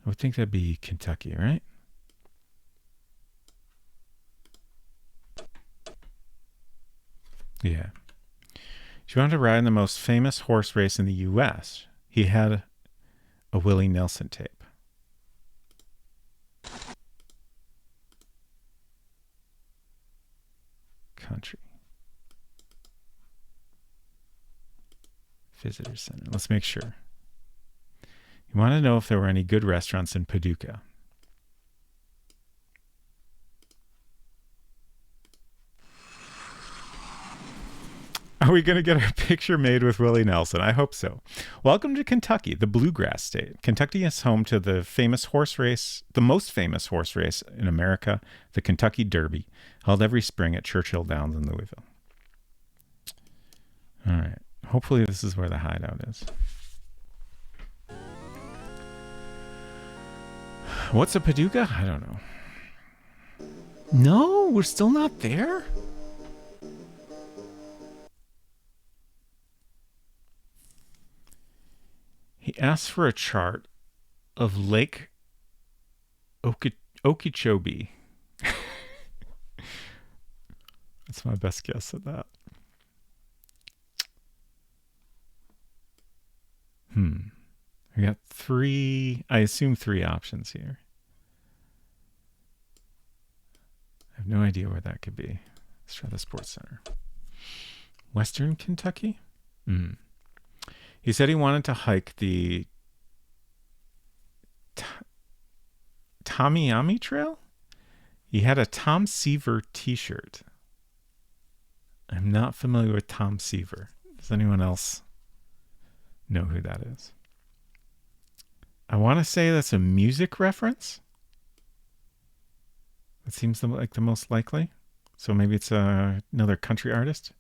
I would think that'd be Kentucky, right? Yeah. She wanted to ride in the most famous horse race in the U.S. He had a Willie Nelson tape. Country. Visitor Center. Let's make sure. You want to know if there were any good restaurants in Paducah. Are we going to get our picture made with Willie Nelson? I hope so. Welcome to Kentucky, the bluegrass state. Kentucky is home to the famous horse race, the most famous horse race in America, the Kentucky Derby, held every spring at Churchill Downs in Louisville. All right. Hopefully this is where the hideout is. What's a Paducah? I don't know. No, we're still not there? He asks for a chart of Lake Okeechobee. That's my best guess at that. We got I assume three options here. I have no idea where that could be. Let's try the Sports Center. Western Kentucky? He said he wanted to hike the Tomiyami Trail. He had a Tom Seaver t-shirt. I'm not familiar with Tom Seaver. Does anyone else know who that is? I want to say that's a music reference. That seems like the most likely. So maybe it's another country artist.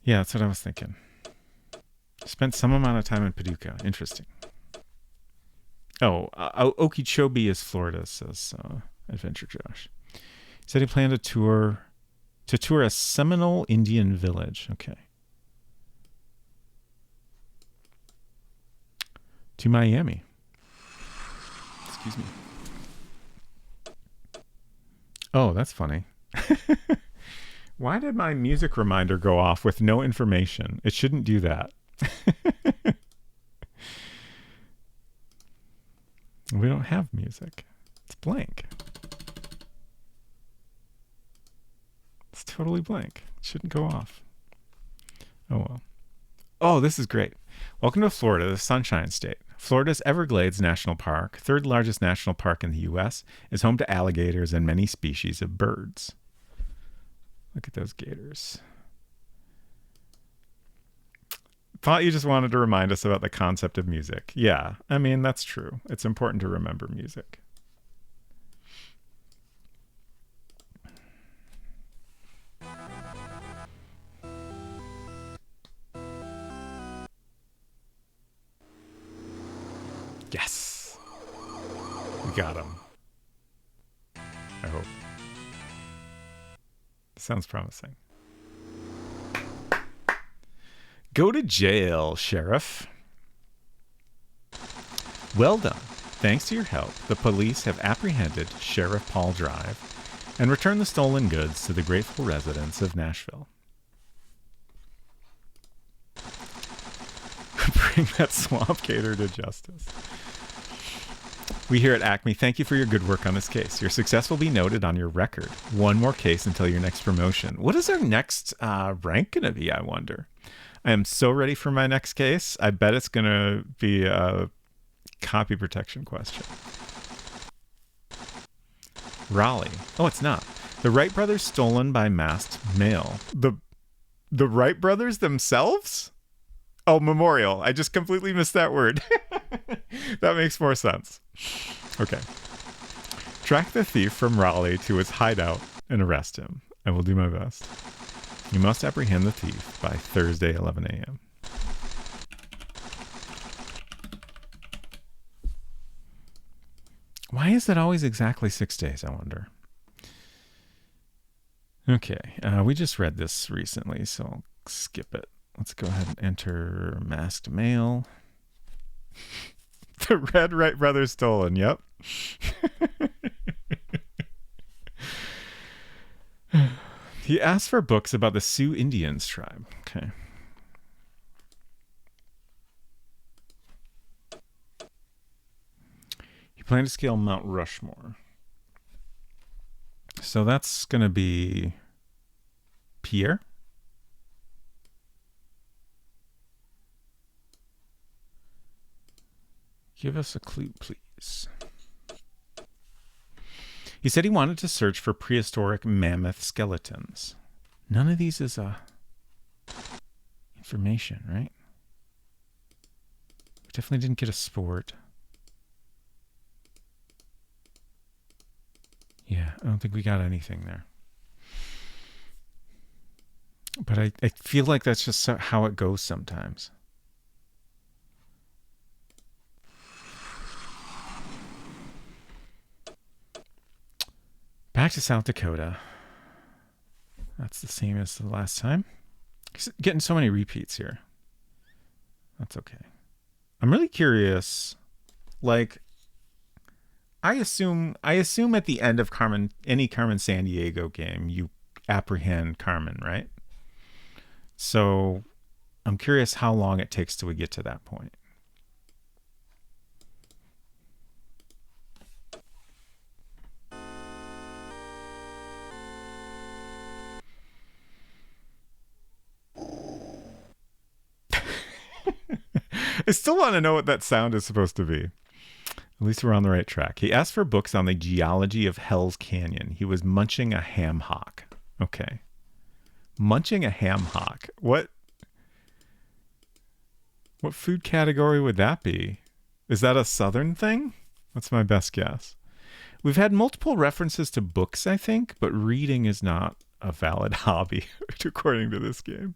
Yeah, that's what I was thinking. Spent some amount of time in Paducah. Interesting. Oh, Okeechobee is Florida, says Adventure Josh. He said he planned to tour a Seminole Indian village. Okay. To Miami. Excuse me. Oh, that's funny. Why did my music reminder go off with no information? It shouldn't do that. We don't have music. It's blank. It's totally blank. It shouldn't go off. Oh, well. Oh, this is great. Welcome to Florida, the Sunshine State. Florida's Everglades National Park, third largest national park in the U.S., is home to alligators and many species of birds. Look at those gators. Thought you just wanted to remind us about the concept of music. Yeah, I mean, that's true. It's important to remember music. Yes. We got him. I hope. Sounds promising. Go to jail, Sheriff. Well done. Thanks to your help, the police have apprehended Sheriff Paul Drive and returned the stolen goods to the grateful residents of Nashville. Bring that swamp gator to justice. We here at Acme thank you for your good work on this case. Your success will be noted on your record. One more case until your next promotion. What is our next rank going to be, I wonder? I am so ready for my next case. I bet it's going to be a copy protection question. Raleigh. Oh, it's not. The Wright brothers stolen by masked male. The Wright brothers themselves? Oh, memorial. I just completely missed that word. That makes more sense. Okay. Track the thief from Raleigh to his hideout and arrest him. I will do my best. You must apprehend the thief by Thursday, 11 a.m. Why is it always exactly 6 days, I wonder? Okay, we just read this recently, so I'll skip it. Let's go ahead and enter masked male. The Red Wright brothers stolen, yep. He asked for books about the Sioux Indians tribe. Okay. He planned to scale Mount Rushmore. So that's going to be Pierre. Give us a clue, please. He said he wanted to search for prehistoric mammoth skeletons. None of these is information, right? We definitely didn't get a sport. Yeah, I don't think we got anything there. But I feel like that's just how it goes sometimes. Back to South Dakota. That's the same as the last time. Getting so many repeats here. That's okay. I'm really curious. Like, I assume at the end of any Carmen Sandiego game, you apprehend Carmen, right? So I'm curious how long it takes till we get to that point. I still want to know what that sound is supposed to be. At least we're on the right track. He asked for books on the geology of Hell's Canyon. He was munching a ham hock. Okay. Munching a ham hock. What food category would that be? Is that a Southern thing? That's my best guess. We've had multiple references to books, I think, but reading is not a valid hobby, according to this game.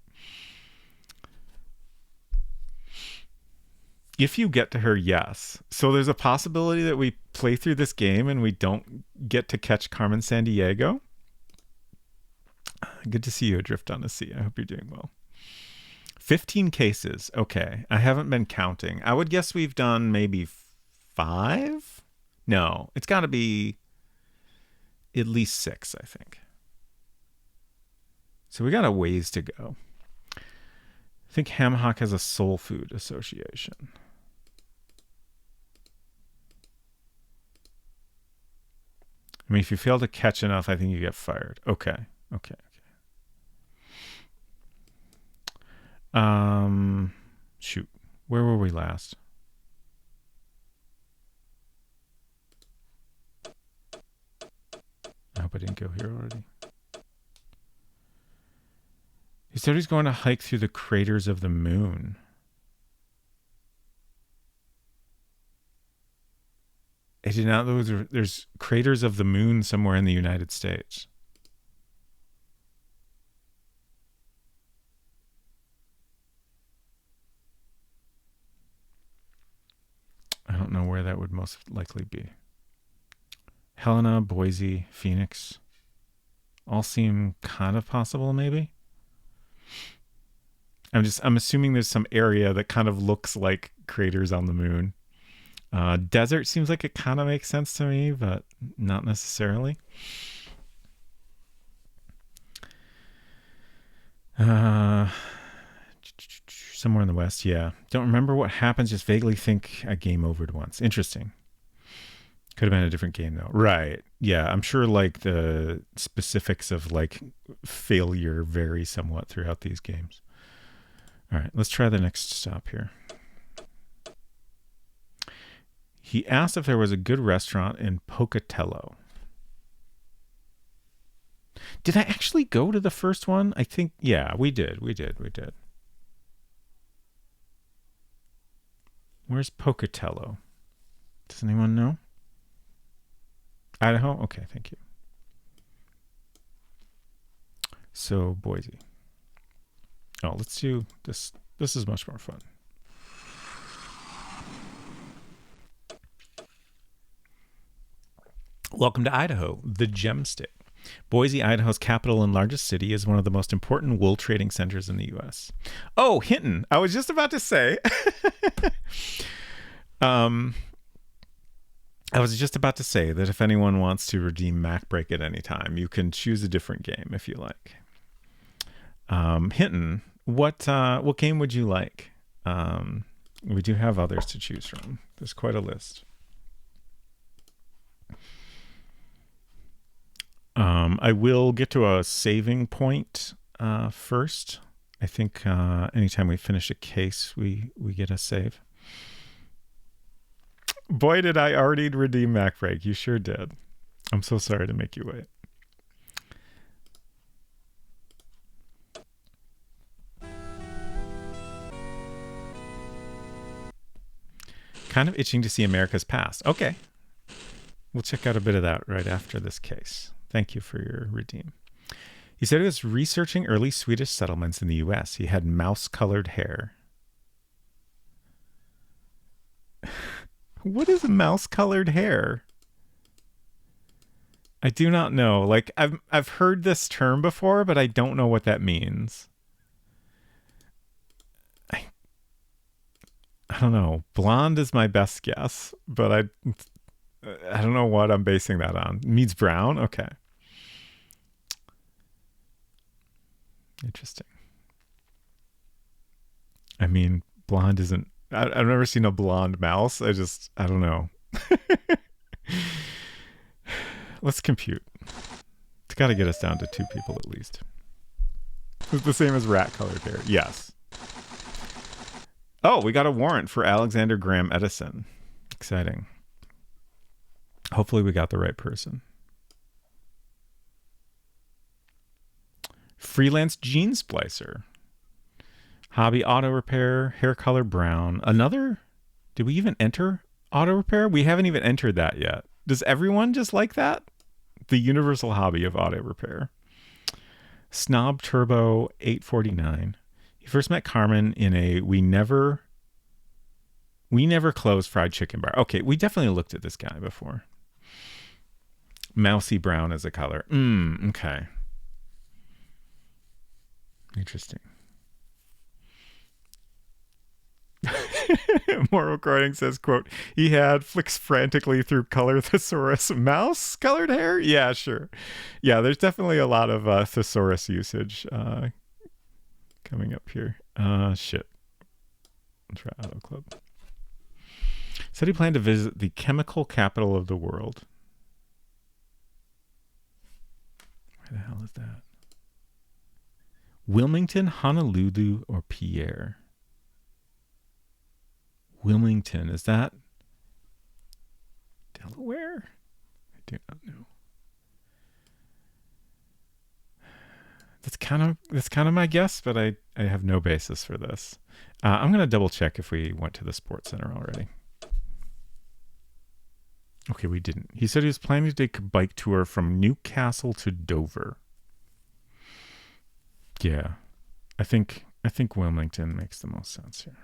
If you get to her, yes. So there's a possibility that we play through this game and we don't get to catch Carmen Sandiego. Good to see you adrift on the sea. I hope you're doing well. 15 cases. Okay. I haven't been counting. I would guess we've done maybe 5? No, it's got to be at least 6, I think. So we got a ways to go. I think ham hock has a soul food association. I mean, if you fail to catch enough, I think you get fired. Okay. Shoot. Where were we last? I hope I didn't go here already. He said he's going to hike through the craters of the moon. I did not know there's craters of the moon somewhere in the United States. I don't know where that would most likely be. Helena, Boise, Phoenix. All seem kind of possible, maybe. I'm assuming there's some area that kind of looks like craters on the moon. Desert seems like it kind of makes sense to me, but not necessarily. Somewhere in the West, yeah. Don't remember what happens, just vaguely think a game overed once. Interesting. Could have been a different game, though. Right. Yeah, I'm sure like the specifics of like failure vary somewhat throughout these games. All right, let's try the next stop here. He asked if there was a good restaurant in Pocatello. Did I actually go to the first one? I think, yeah, we did. Where's Pocatello? Does anyone know? Idaho? Okay, thank you. So, Boise. Oh, let's do this. This is much more fun. Welcome to Idaho, the gem state. Boise, Idaho's capital and largest city, is one of the most important wool trading centers in the U.S. Oh, Hinton. I was just about to say. I was just about to say that if anyone wants to redeem MacBreak at any time, you can choose a different game if you like. Hinton, what game would you like? We do have others to choose from. There's quite a list. I will get to a saving point first. I think anytime we finish a case, we get a save. Boy, did I already redeem MacBreak. You sure did. I'm so sorry to make you wait. Kind of itching to see America's Past. Okay. We'll check out a bit of that right after this case. Thank you for your redeem. He said he was researching early Swedish settlements in the U.S. He had mouse-colored hair. What is mouse-colored hair? I do not know. Like, I've heard this term before, but I don't know what that means. I don't know. Blonde is my best guess, but I don't know what I'm basing that on. Means brown? Okay. Interesting. I mean, blonde isn't... I've never seen a blonde mouse. I don't know. Let's compute. It's got to get us down to 2 people at least. It's the same as rat-colored hair. Yes. Oh, we got a warrant for Alexander Graham Edison. Exciting. Hopefully we got the right person. Freelance gene splicer. Hobby auto repair, hair color brown. Another? Did we even enter auto repair? We haven't even entered that yet. Does everyone just like that? The universal hobby of auto repair. Snob Turbo 849. He first met Carmen in a we never closed fried chicken bar. Okay, we definitely looked at this guy before. Mousy brown as a color. Okay. Interesting. More recording says, quote, he had flicks frantically through color thesaurus mouse colored hair. Yeah, sure. Yeah, there's definitely a lot of thesaurus usage coming up here. Shit. Let's try Auto Club. Said he planned to visit the chemical capital of the world. Where the hell is that? Wilmington, Honolulu, or Pierre? Wilmington, is that Delaware? I do not know. That's kind of my guess, but I have no basis for this. I'm gonna double check if we went to the sports center already. Okay, we didn't. He said he was planning to take a bike tour from Newcastle to Dover. Yeah, I think Wilmington makes the most sense here.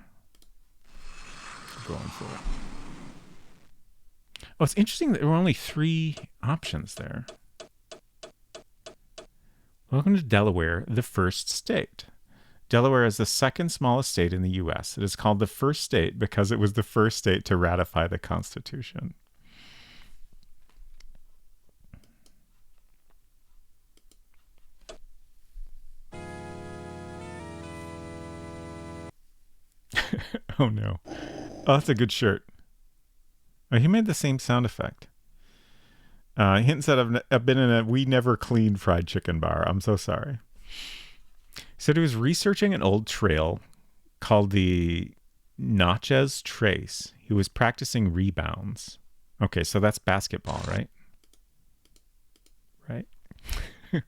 Going for it. Oh, it's interesting that there were only 3 options there. Welcome to Delaware, the first state. Delaware is the second smallest state in the U.S. It is called the first state because it was the first state to ratify the Constitution. Oh no. Oh, that's a good shirt. Oh, he made the same sound effect. Hint said, I've been in a we never cleaned fried chicken bar. I'm so sorry. He said he was researching an old trail called the Natchez Trace. He was practicing rebounds. Okay, so that's basketball, right? Right? Do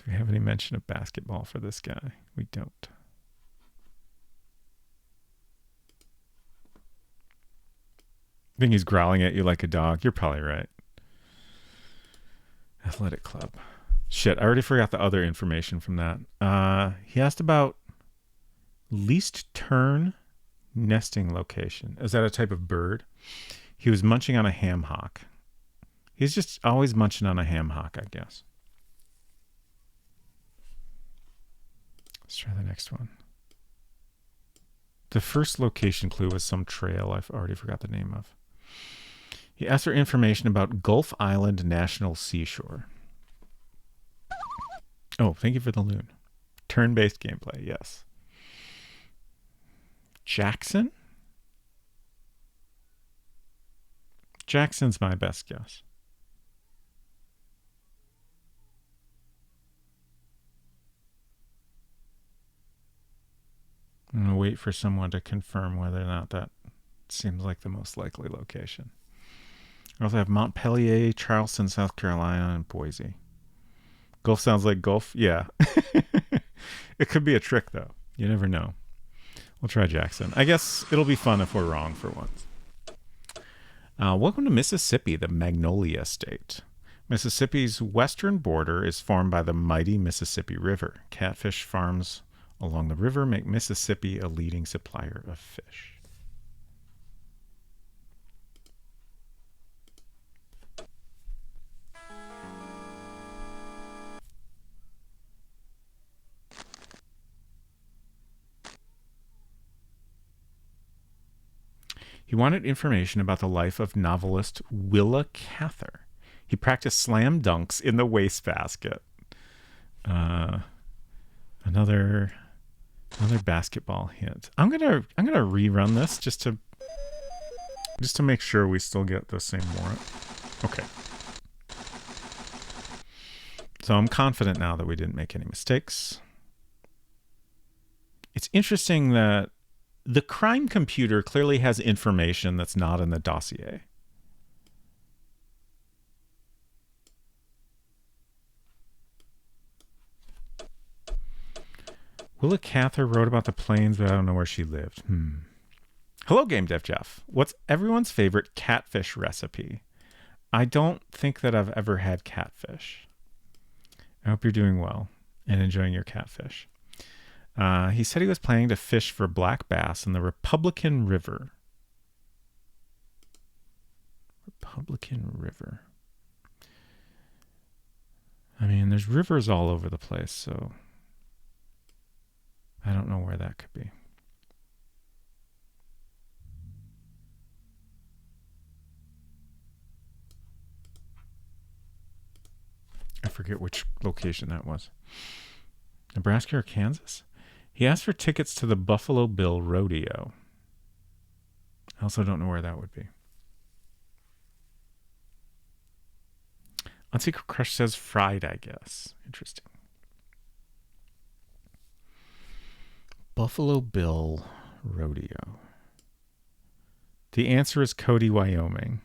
we have any mention of basketball for this guy? We don't. I think he's growling at you like a dog. You're probably right. Athletic club. Shit, I already forgot the other information from that. He asked about least turn nesting location. Is that a type of bird? He was munching on a ham hock. He's just always munching on a ham hock, I guess. Let's try the next one. The first location clue was some trail I've already forgot the name of. He asked for information about Gulf Island National Seashore. Oh, thank you for the loon. Turn-based gameplay, yes. Jackson? Jackson's my best guess. I'm going to wait for someone to confirm whether or not that seems like the most likely location. I also have Montpelier, Charleston, South Carolina, and Boise. Gulf sounds like Gulf? Yeah. It could be a trick, though. You never know. We'll try Jackson. I guess it'll be fun if we're wrong for once. Welcome to Mississippi, the Magnolia State. Mississippi's western border is formed by the mighty Mississippi River. Catfish farms along the river make Mississippi a leading supplier of fish. He wanted information about the life of novelist Willa Cather. He practiced slam dunks in the wastebasket. Another basketball hint. I'm gonna rerun this just to make sure we still get the same warrant. Okay. So I'm confident now that we didn't make any mistakes. It's interesting that the crime computer clearly has information that's not in the dossier. Willa Cather wrote about the planes, but I don't know where she lived. Hello, Game Dev Jeff. What's everyone's favorite catfish recipe? I don't think that I've ever had catfish. I hope you're doing well and enjoying your catfish. He said he was planning to fish for black bass in the Republican River. Republican River. I mean, there's rivers all over the place, so I don't know where that could be. I forget which location that was. Nebraska or Kansas? He asked for tickets to the Buffalo Bill Rodeo. I also don't know where that would be. Unsecret Crush says fried, I guess. Interesting. Buffalo Bill Rodeo. The answer is Cody, Wyoming.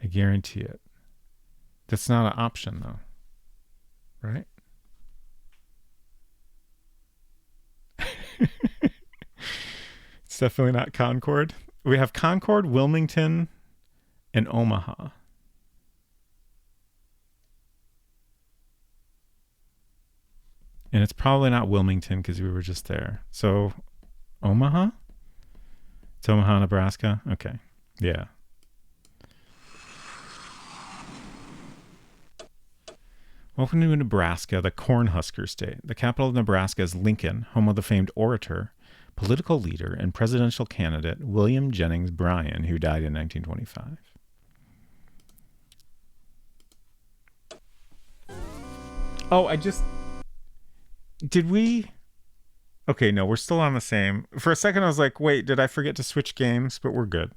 I guarantee it. That's not an option, though. Right? It's definitely not Concord. We have Concord, Wilmington, and Omaha. And it's probably not Wilmington because we were just there. So, Omaha? It's Omaha, Nebraska? Okay. Yeah. Welcome to Nebraska, the Cornhusker State. The capital of Nebraska is Lincoln, home of the famed orator, political leader, and presidential candidate William Jennings Bryan, who died in 1925. Oh, did we? Okay, no, we're still on the same. For a second, I was like, wait, did I forget to switch games? But we're good.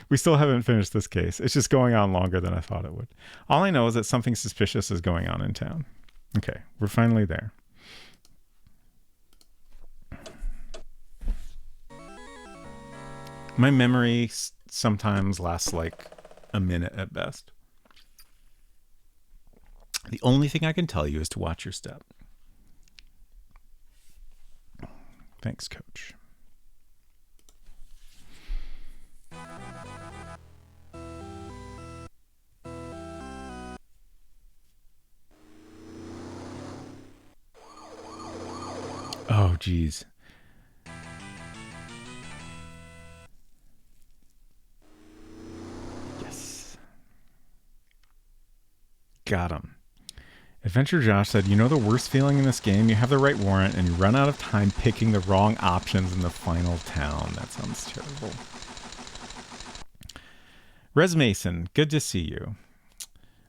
We still haven't finished this case. It's just going on longer than I thought it would. All I know is that something suspicious is going on in town. Okay, we're finally there. My memory sometimes lasts like a minute at best. The only thing I can tell you is to watch your step. Thanks, Coach. Oh, geez. Yes. Got him. Adventure Josh said, you know the worst feeling in this game? You have the right warrant and you run out of time picking the wrong options in the final town. That sounds terrible. Res Mason, good to see you.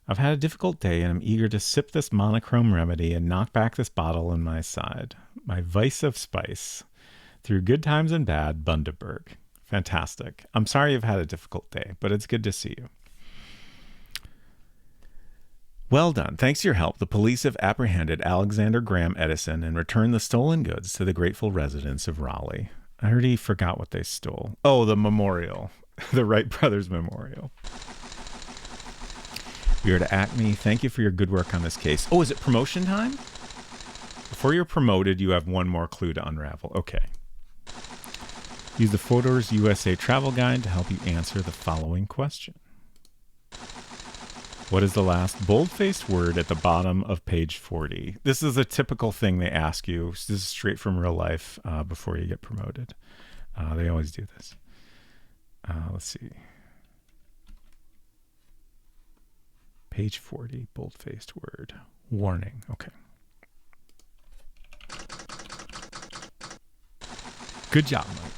I've had a difficult day and I'm eager to sip this monochrome remedy and knock back this bottle in my side. My vice of spice. Through good times and bad, Bundaberg. Fantastic. I'm sorry you've had a difficult day, but it's good to see you. Well done. Thanks to your help, the police have apprehended Alexander Graham Edison and returned the stolen goods to the grateful residents of Raleigh. I already forgot what they stole. Oh, the memorial. The Wright Brothers Memorial. We are to Acme. Thank you for your good work on this case. Oh, is it promotion time? Before you're promoted, you have one more clue to unravel. Okay. Use the Photos USA travel guide to help you answer the following question. What is the last bold-faced word at the bottom of page 40? This is a typical thing they ask you. This is straight from real life before you get promoted. They always do this. Let's see. Page 40, bold-faced word. Warning. Okay. Good job, Mike.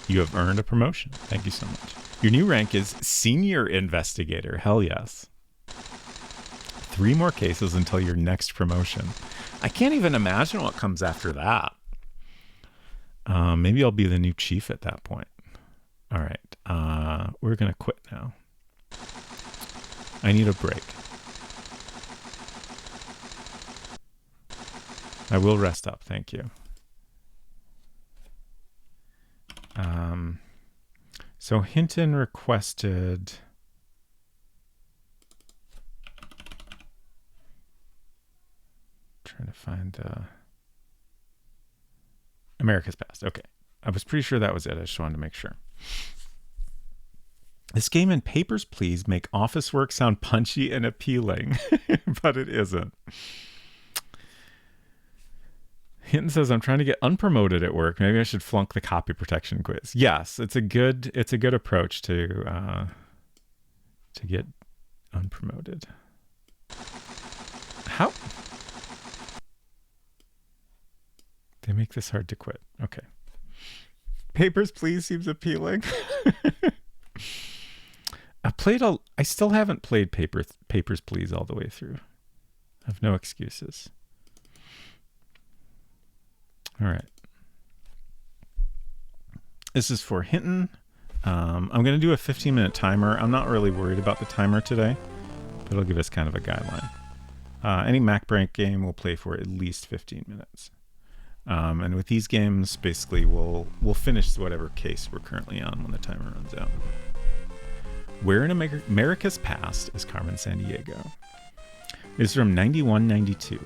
You have earned a promotion. Thank you so much. Your new rank is Senior Investigator. Hell yes. 3 more cases until your next promotion. I can't even imagine what comes after that. Maybe I'll be the new chief at that point. All right. We're going to quit now. I need a break. I will rest up. Thank you. So Hinton requested... Trying to find America's Past. Okay. I was pretty sure that was it. I just wanted to make sure. This game and Papers, Please make office work sound punchy and appealing, but it isn't. Hinton says, I'm trying to get unpromoted at work. Maybe I should flunk the copy protection quiz. Yes, it's a good approach to get unpromoted. How? They make this hard to quit. Okay. Papers, Please seems appealing. I still haven't played Papers, Please all the way through. I have no excuses. All right. This is for Hinton. I'm going to do a 15-minute timer. I'm not really worried about the timer today, but it'll give us kind of a guideline. Any Mac Break game will play for at least 15 minutes. And with these games, basically, we'll finish whatever case we're currently on when the timer runs out. Where in America's Past is Carmen Sandiego? It's from 91-92.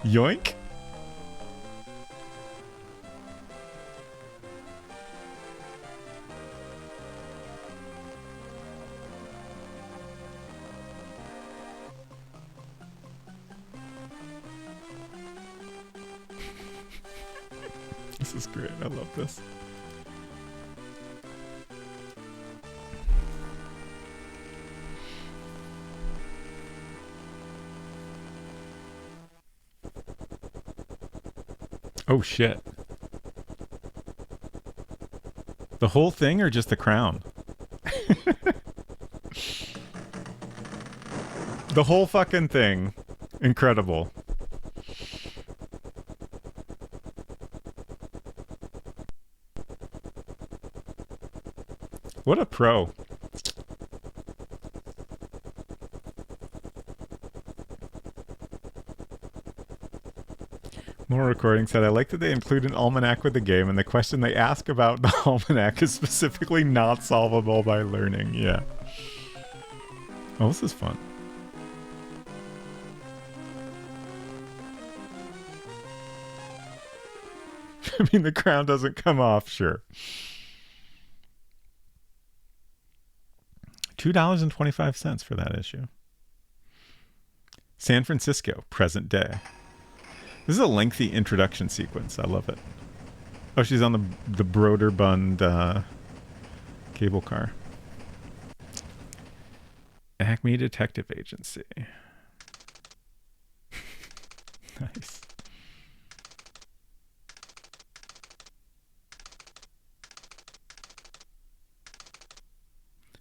Yoink. This is great. I love this. Oh shit. The whole thing or just the crown? The whole fucking thing. Incredible. What a pro. More recording said, I like that they include an almanac with the game, and the question they ask about the almanac is specifically not solvable by learning. Yeah. Oh, this is fun. I mean, the crown doesn't come off, sure. $2.25 for that issue. San Francisco, present day. This is a lengthy introduction sequence. I love it. Oh, she's on the Broderbund cable car. Acme Detective Agency. Nice.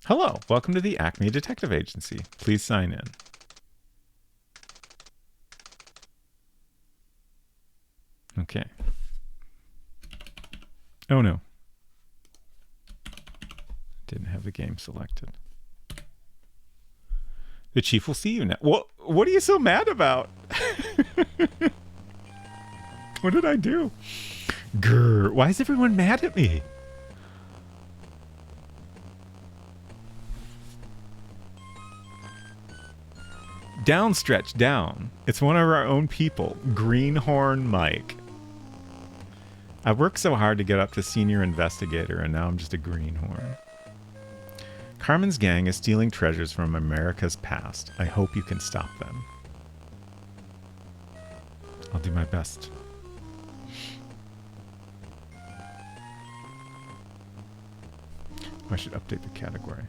Hello, welcome to the Acme Detective Agency. Please sign in. Okay. Oh no. Didn't have the game selected. The chief will see you now. What are you so mad about? What did I do? Grr, why is everyone mad at me? Down, Stretch, down. It's one of our own people, Greenhorn Mike. I worked so hard to get up to senior investigator, and now I'm just a greenhorn. Carmen's gang is stealing treasures from America's past. I hope you can stop them. I'll do my best. I should update the category.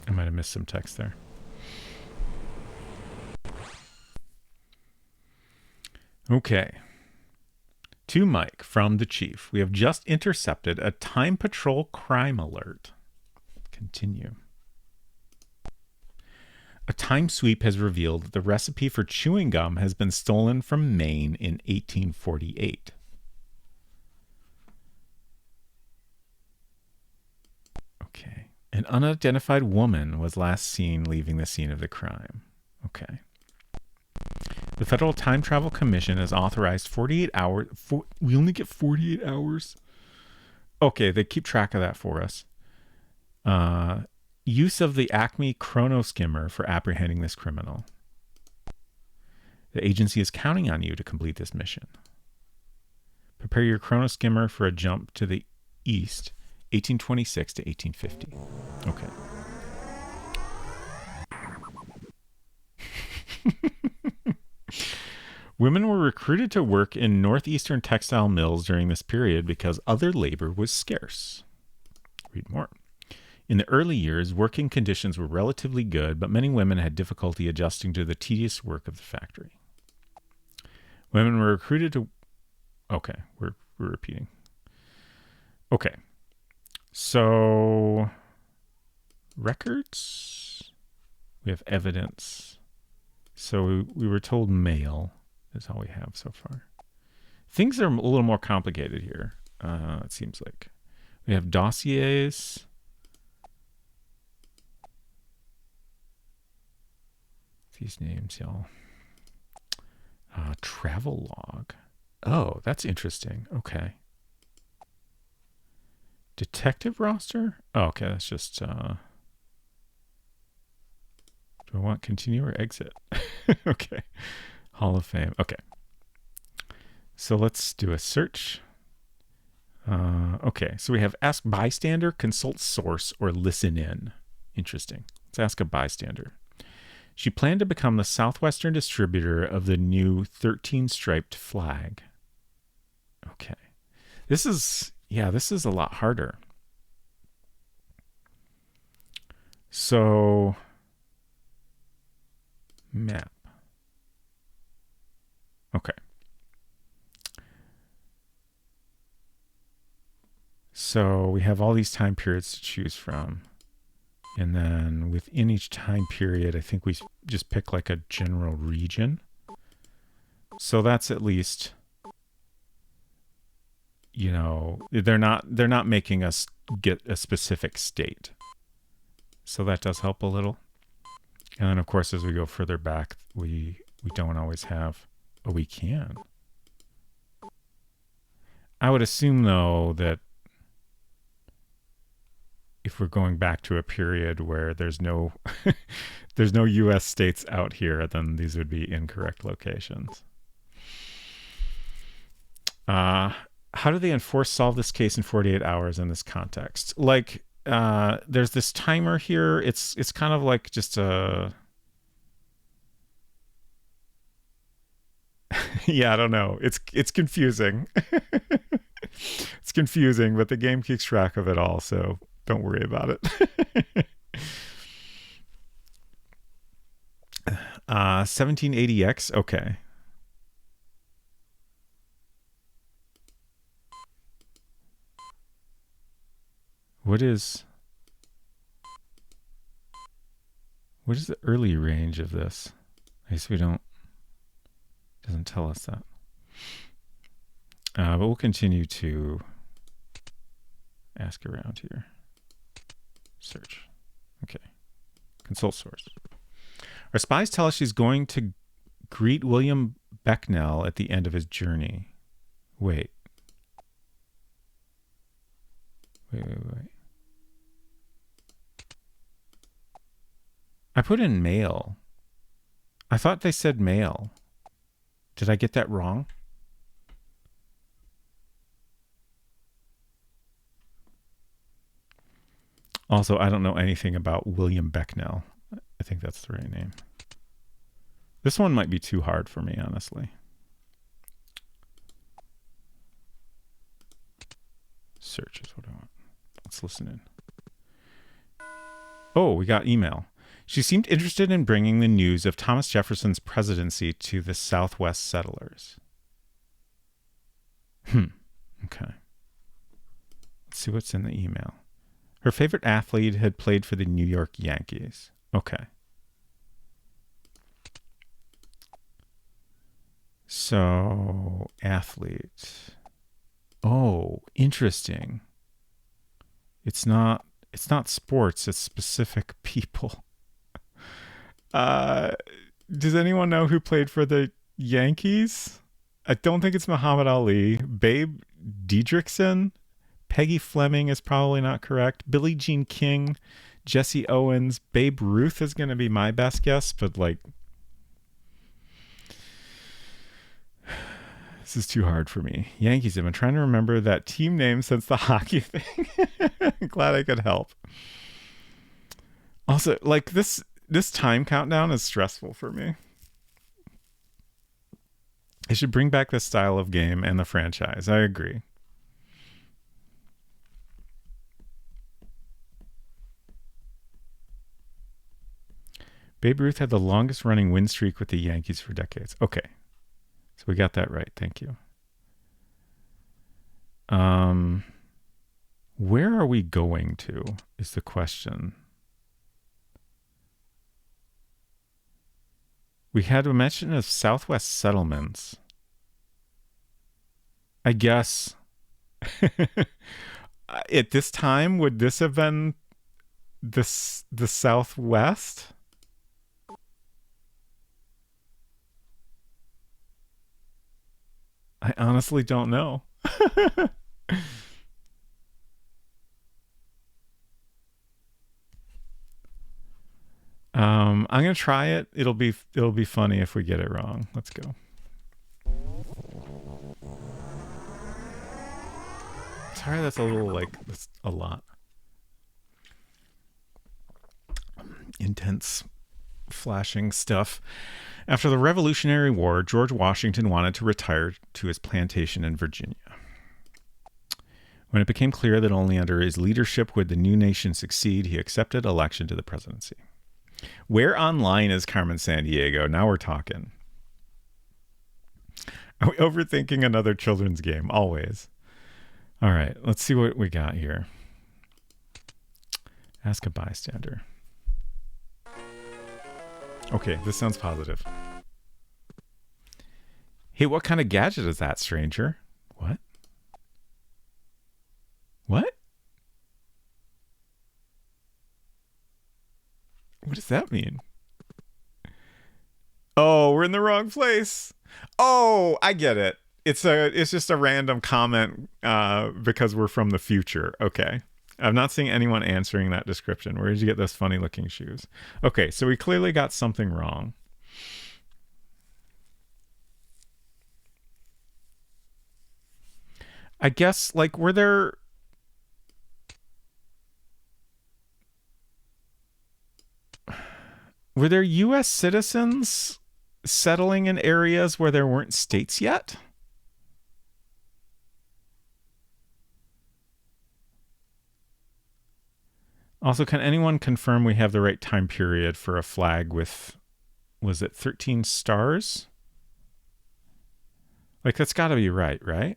I might have missed some text there. Okay. To Mike from the chief. We have just intercepted a Time Patrol crime alert. Continue. A time sweep has revealed that the recipe for chewing gum has been stolen from Maine in 1848. Okay. An unidentified woman was last seen leaving the scene of the crime. Okay. The Federal Time Travel Commission has authorized 48 hours. We only get 48 hours? Okay, they keep track of that for us. Use of the Acme Chrono Skimmer for apprehending this criminal. The agency is counting on you to complete this mission. Prepare your Chrono Skimmer for a jump to the east, 1826 to 1850. Okay. Women were recruited to work in northeastern textile mills during this period because other labor was scarce. Read more. In the early years, working conditions were relatively good, but many women had difficulty adjusting to the tedious work of the factory. Women were recruited to... Okay, we're repeating. Okay. So, records? We have evidence. So we were told male is all we have so far. Things are a little more complicated here, it seems like. We have dossiers. These names, y'all. Travel log. Oh, that's interesting. Okay. Detective roster? Oh, okay, that's just... do I want continue or exit? Okay. Hall of Fame. Okay. So let's do a search. Okay, so we have ask bystander, consult source, or listen in. Interesting. Let's ask a bystander. She planned to become the Southwestern distributor of the new 13-striped flag. Okay. This is a lot harder. So, map. Okay. So we have all these time periods to choose from. And then within each time period, I think we just pick like a general region. So that's at least, you know, they're not making us get a specific state. So that does help a little. And then of course, as we go further back, we don't always have, oh, we can. I would assume though that if we're going back to a period where there's no there's no US states out here, then these would be incorrect locations. How do they solve this case in 48 hours in this context? Like, there's this timer here. It's kind of like just a... Yeah, I don't know. It's confusing. It's confusing, but the game keeps track of it all, so don't worry about it. 1780X, okay. What is the early range of this? I guess doesn't tell us that. But we'll continue to ask around here. Search. Okay. Consult source. Our spies tell us she's going to greet William Becknell at the end of his journey. Wait. I put in male. I thought they said male. Did I get that wrong? Also, I don't know anything about William Becknell. I think that's the right name. This one might be too hard for me, honestly. Search is what I want. Let's listen in. Oh, we got email. She seemed interested in bringing the news of Thomas Jefferson's presidency to the Southwest settlers. Okay. Let's see what's in the email. Her favorite athlete had played for the New York Yankees. Okay. So, athlete. Oh, interesting. It's not sports, it's specific people. Uh does anyone know who played for the Yankees? I don't think it's Muhammad Ali. Babe Diedrichson? Peggy Fleming is probably not correct. Billie Jean King, Jesse Owens, Babe Ruth is going to be my best guess, but like this is too hard for me. Yankees. I've been trying to remember that team name since the hockey thing. Glad I could help. Also, like this time countdown is stressful for me. They should bring back this style of game and the franchise. I agree. Babe Ruth had the longest running win streak with the Yankees for decades. Okay. So we got that right. Thank you. Where are we going to is the question. We had a mention of Southwest settlements. I guess at this time, would this have been the Southwest? I honestly don't know. I'm gonna try it. It'll be funny if we get it wrong. Let's go. Sorry, that's a little that's a lot. Intense flashing stuff. After the Revolutionary War, George Washington wanted to retire to his plantation in Virginia. When it became clear that only under his leadership would the new nation succeed, he accepted election to the presidency. Where online is Carmen Sandiego? Now we're talking. Are we overthinking another children's game? Always. All right, let's see what we got here. Ask a bystander. Okay, this sounds positive. Hey, what kind of gadget is that, stranger? What? What? What does that mean? Oh, we're in the wrong place. Oh, I get it. It's just a random comment because we're from the future. Okay. I'm not seeing anyone answering that description. Where did you get those funny looking shoes? Okay, so we clearly got something wrong. I guess, like, were there US citizens settling in areas where there weren't states yet? Also, can anyone confirm we have the right time period for a flag with, was it 13 stars? Like, that's got to be right?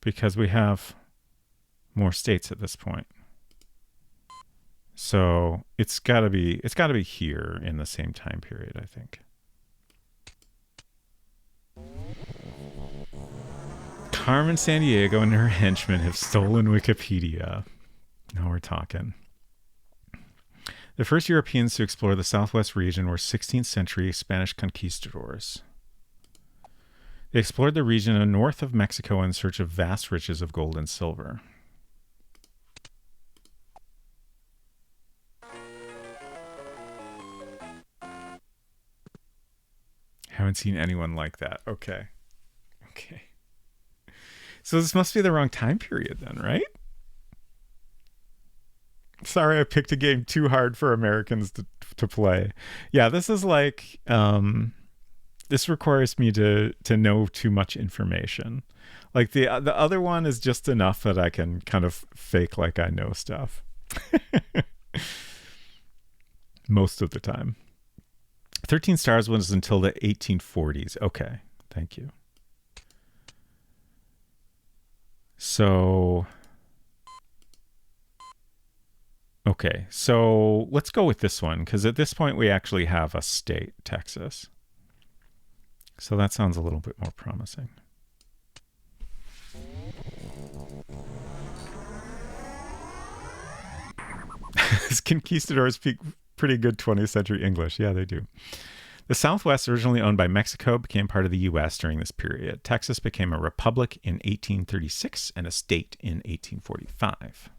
Because we have more states at this point. So it's got to be here in the same time period, I think. Carmen Sandiego and her henchmen have stolen Wikipedia. Now we're talking. The first Europeans to explore the southwest region were 16th century Spanish conquistadors. They explored the region north of Mexico in search of vast riches of gold and silver. Haven't seen anyone like that. Okay. So this must be the wrong time period then, right? Sorry, I picked a game too hard for Americans to play. Yeah, this is like this requires me to know too much information. Like the other one is just enough that I can kind of fake like I know stuff. Most of the time. 13 stars was until the 1840s. Okay, thank you. So okay, so let's go with this one because at this point we actually have a state, Texas. So that sounds a little bit more promising. Conquistadors speak pretty good 20th century English. Yeah, they do. The Southwest, originally owned by Mexico, became part of the U.S. during this period. Texas became a republic in 1836 and a state in 1845.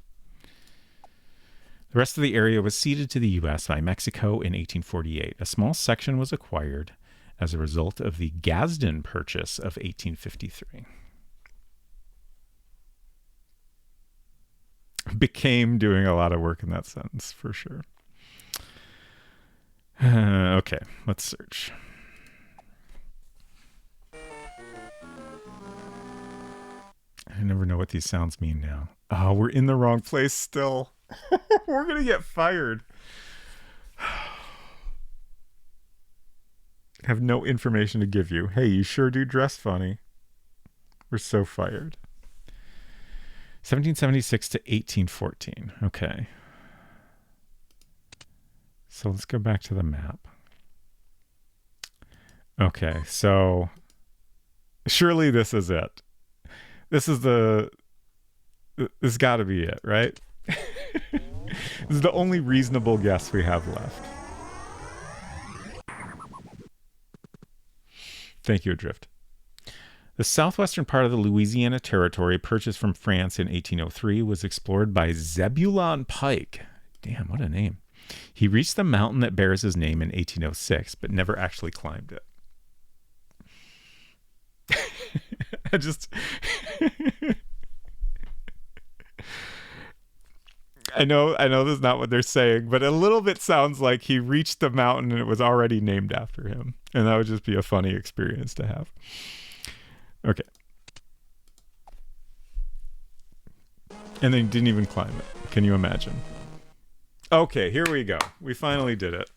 The rest of the area was ceded to the U.S. by Mexico in 1848. A small section was acquired as a result of the Gadsden Purchase of 1853. Became doing a lot of work in that sentence, for sure. Okay, let's search. I never know what these sounds mean now. Oh, we're in the wrong place still. We're going to get fired. Have no information to give you. Hey, you sure do dress funny. We're so fired. 1776 to 1814. Okay. So let's go back to the map. Okay, so surely this is it. This is this got to be it, right? This is the only reasonable guess we have left. Thank you, Adrift. The southwestern part of the Louisiana Territory, purchased from France in 1803, was explored by Zebulon Pike. Damn, what a name. He reached the mountain that bears his name in 1806, but never actually climbed it. I know this is not what they're saying, but a little bit sounds like he reached the mountain and it was already named after him. And that would just be a funny experience to have. Okay. And they didn't even climb it. Can you imagine? Okay, here we go. We finally did it.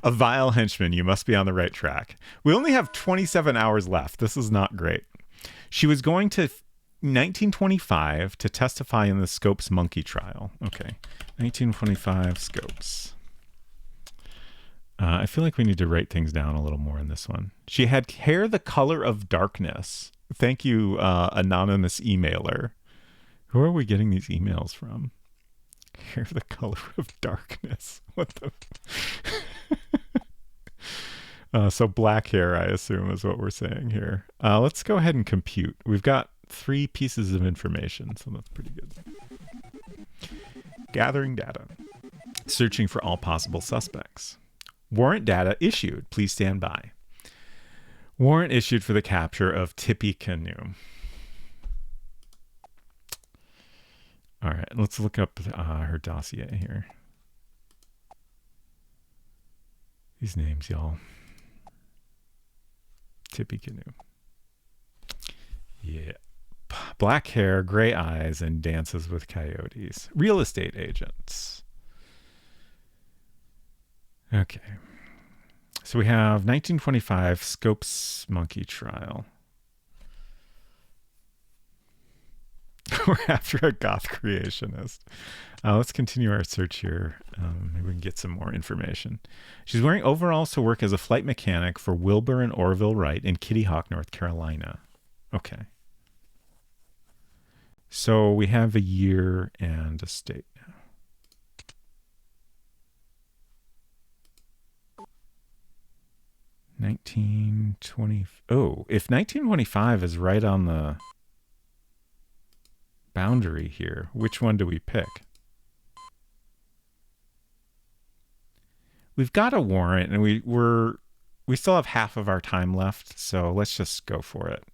A vile henchman, you must be on the right track. We only have 27 hours left. This is not great. She was going to 1925 to testify in the Scopes monkey trial. Okay, 1925 Scopes. I feel like we need to write things down a little more in this one. She had hair the color of darkness. Thank you, anonymous emailer. Who are we getting these emails from? Hair the color of darkness. What the... So black hair, I assume, is what we're saying here. Let's go ahead and compute. We've got 3 pieces of information, so that's pretty good. Gathering data. Searching for all possible suspects. Warrant data issued. Please stand by. Warrant issued for the capture of Tippy Canoe. All right, let's look up her dossier here. These names, y'all. Tippy Canoe. Yeah. Black hair, gray eyes, and dances with coyotes. Real estate agents. Okay. So we have 1925 Scopes monkey trial. We're after a goth creationist. Let's continue our search here. Maybe we can get some more information. She's wearing overalls to work as a flight mechanic for Wilbur and Orville Wright in Kitty Hawk, North Carolina. Okay. So we have a year and a state now. If 1925 is right on the boundary here, which one do we pick? We've got a warrant, and we still have half of our time left, so let's just go for it.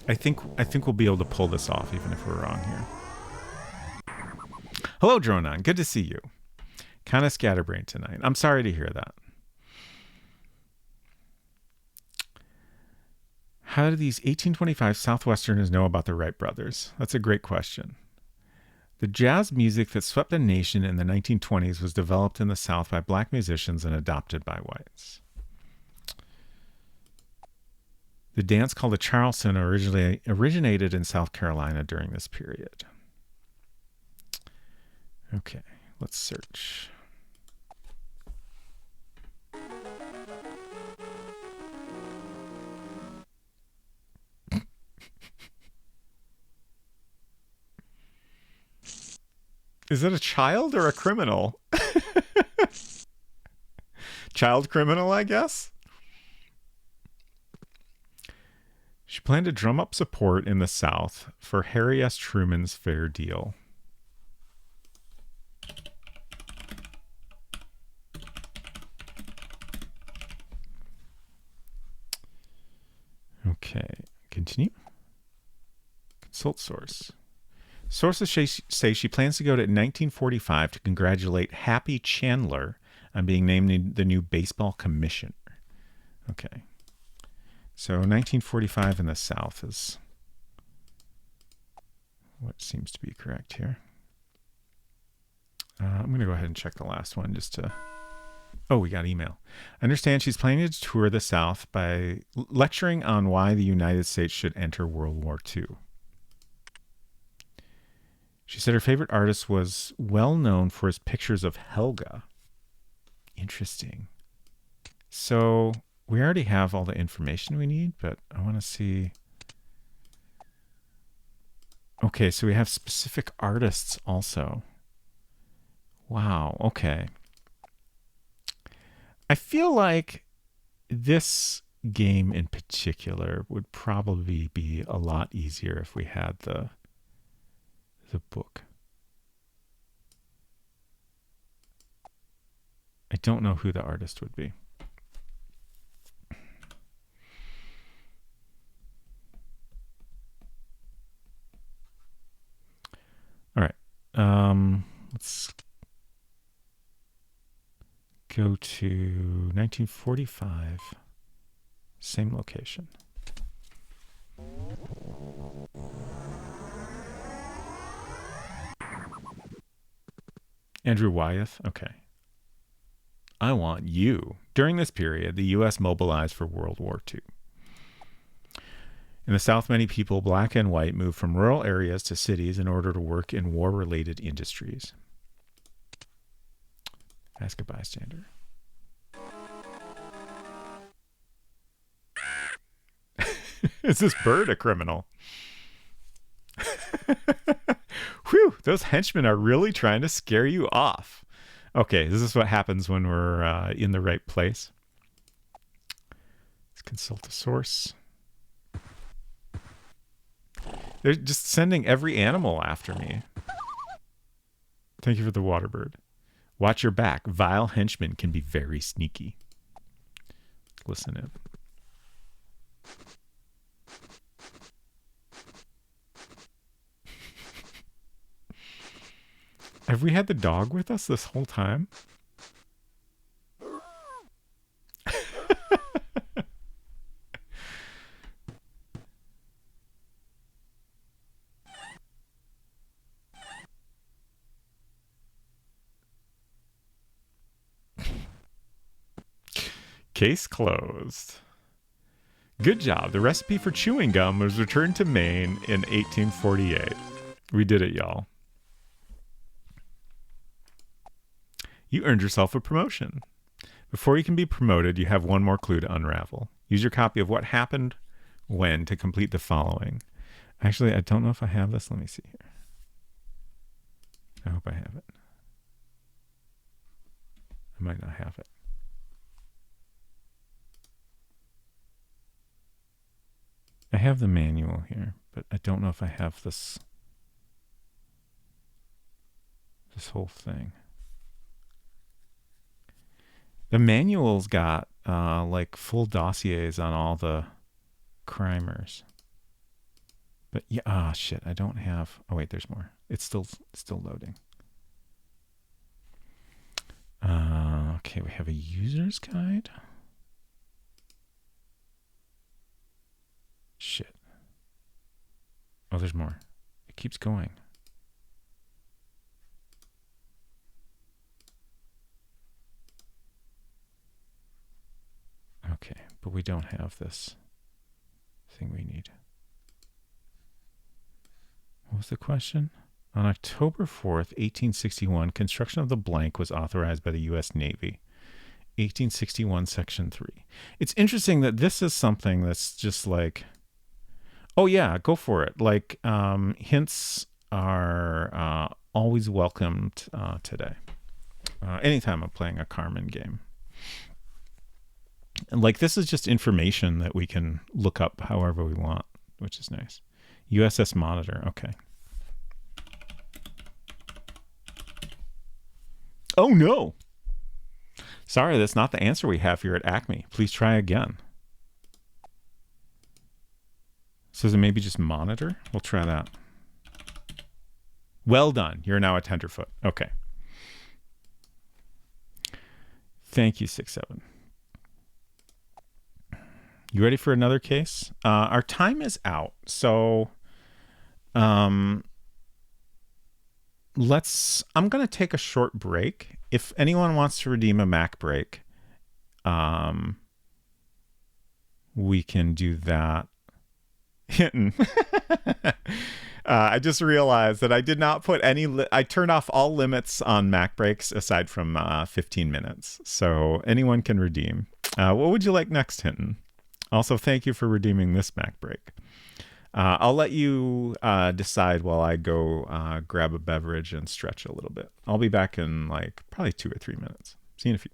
I think we'll be able to pull this off, even if we're wrong here. Hello, Dronon. Good to see you. Kind of scatterbrained tonight. I'm sorry to hear that. How do these 1825 Southwesterners know about the Wright brothers? That's a great question. The jazz music that swept the nation in the 1920s was developed in the South by black musicians and adopted by whites. The dance called the Charleston originated in South Carolina during this period. Okay, let's search. Is it a child or a criminal? Child criminal, I guess? She planned to drum up support in the South for Harry S. Truman's Fair Deal. Okay, continue. Consult source. Sources say she plans to go to 1945 to congratulate Happy Chandler on being named the new baseball commissioner. Okay. So 1945 in the South is what seems to be correct here. I'm going to go ahead and check the last one just to... Oh, we got email. I understand she's planning to tour the South by lecturing on why the United States should enter World War II. She said her favorite artist was well known for his pictures of Helga. Interesting. So we already have all the information we need, but I want to see. Okay, so we have specific artists also. Wow, okay. I feel like this game in particular would probably be a lot easier if we had the book. I don't know who the artist would be. All right. Let's go to 1945. Same location. Andrew Wyeth? Okay. I want you. During this period, the U.S. mobilized for World War II. In the South, many people, black and white, moved from rural areas to cities in order to work in war-related industries. Ask a bystander. Is this bird a criminal? Whew, those henchmen are really trying to scare you off. Okay, this is what happens when we're in the right place. Let's consult a source. They're just sending every animal after me. Thank you for the water bird. Watch your back. Vile henchmen can be very sneaky. Listen in. Have we had the dog with us this whole time? Case closed. Good job. The recipe for chewing gum was returned to Maine in 1848. We did it, y'all. You earned yourself a promotion. Before you can be promoted, you have one more clue to unravel. Use your copy of What Happened When to complete the following. Actually, I don't know if I have this. Let me see here. I hope I have it. I might not have it. I have the manual here, but I don't know if I have this whole thing. The manual's got like full dossiers on all the crimers. But yeah, shit, I don't have. Oh wait, there's more. It's still loading. Okay, we have a user's guide. Shit. Oh, there's more. It keeps going. Okay, but we don't have this thing we need. What was the question? On October 4th, 1861, construction of the blank was authorized by the U.S. Navy. 1861, Section 3. It's interesting that this is something that's just like, oh, yeah, go for it. Like, hints are always welcomed today. Anytime I'm playing a Carmen game. And like, this is just information that we can look up however we want, which is nice. USS Monitor. Okay. Oh, no. Sorry, that's not the answer we have here at Acme. Please try again. So is it maybe just monitor? We'll try that. Well done. You're now a tenderfoot. Okay. Thank you, 6-7. You ready for another case? Our time is out, so I'm going to take a short break. If anyone wants to redeem a Mac break, we can do that. Hinton. I just realized that I did not put any. I turned off all limits on Mac breaks aside from 15 minutes. So anyone can redeem. What would you like next, Hinton? Also, thank you for redeeming this Mac break. I'll let you decide while I go grab a beverage and stretch a little bit. I'll be back in like probably 2 or 3 minutes. See you in a few.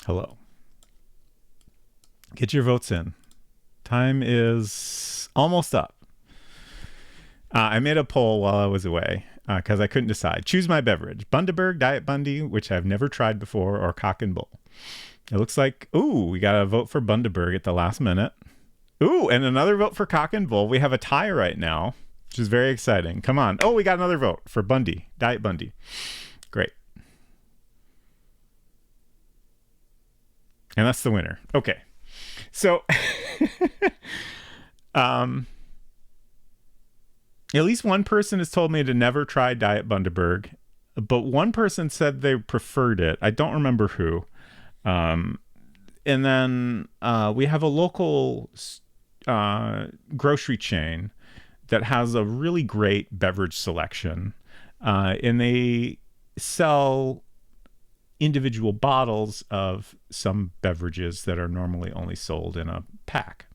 Hello. Get your votes in. Time is almost up. I made a poll while I was away because I couldn't decide. Choose my beverage. Bundaberg, Diet Bundy, which I've never tried before, or Cock and Bull. It looks like, we got a vote for Bundaberg at the last minute. And another vote for Cock and Bull. We have a tie right now, which is very exciting. Come on. We got another vote for Bundy, Diet Bundy. Great. And that's the winner. Okay. So, at least one person has told me to never try Diet Bundaberg, but one person said they preferred it. I don't remember who. And then we have a local grocery chain that has a really great beverage selection, and they sell individual bottles of some beverages that are normally only sold in a pack.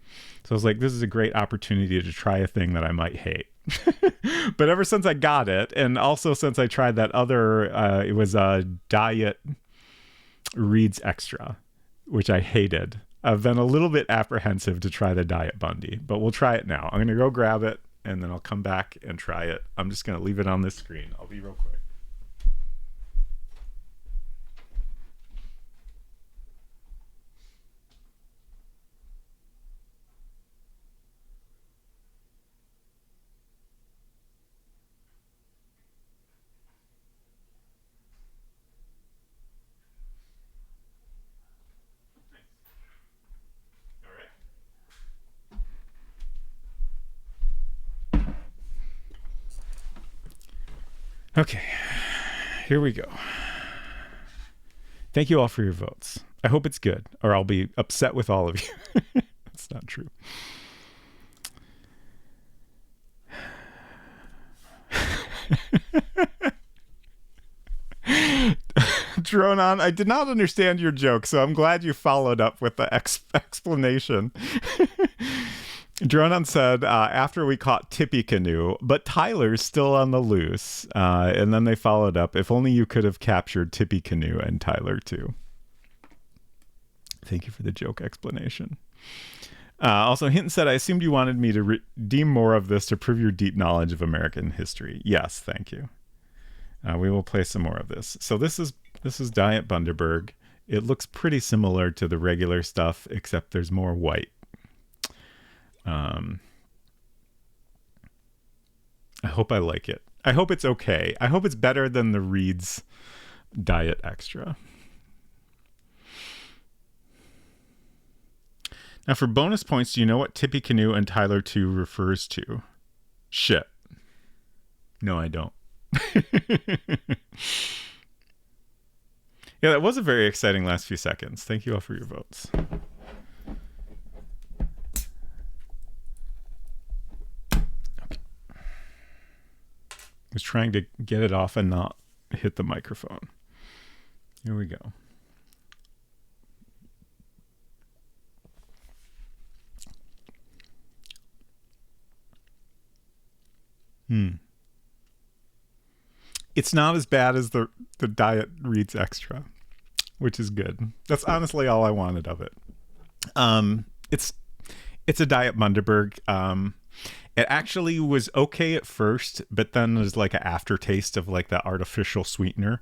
So I was like, this is a great opportunity to try a thing that I might hate. But ever since I got it, and also since I tried that other, it was a Diet Reed's Extra, which I hated, I've been a little bit apprehensive to try the Diet Bundy, but we'll try it now. I'm going to go grab it, and then I'll come back and try it. I'm just going to leave it on this screen. I'll be real quick. Okay, here we go. Thank you all for your votes. I hope it's good, or I'll be upset with all of you. That's not true. Drone on, I did not understand your joke, so I'm glad you followed up with the explanation. Dronan said, after we caught Tippy Canoe, but Tyler's still on the loose. And then they followed up, if only you could have captured Tippy Canoe and Tyler too. Thank you for the joke explanation. Also, Hinton said, I assumed you wanted me to redeem more of this to prove your deep knowledge of American history. Yes, thank you. We will play some more of this. So this is Diet Bundaberg. It looks pretty similar to the regular stuff, except there's more white. I hope I like it. I hope it's okay. I hope it's better than the Reed's Diet Extra. Now for bonus points, do you know what Tippy Canoe and Tyler 2 refers to? Shit. No, I don't. Yeah, that was a very exciting last few seconds. Thank you all for your votes. Was trying to get it off and not hit the microphone. Here we go. It's not as bad as the Diet Reed's Extra, which is good. That's honestly all I wanted of it. It's a Diet Bundaberg. It actually was okay at first, but then there's like an aftertaste of like the artificial sweetener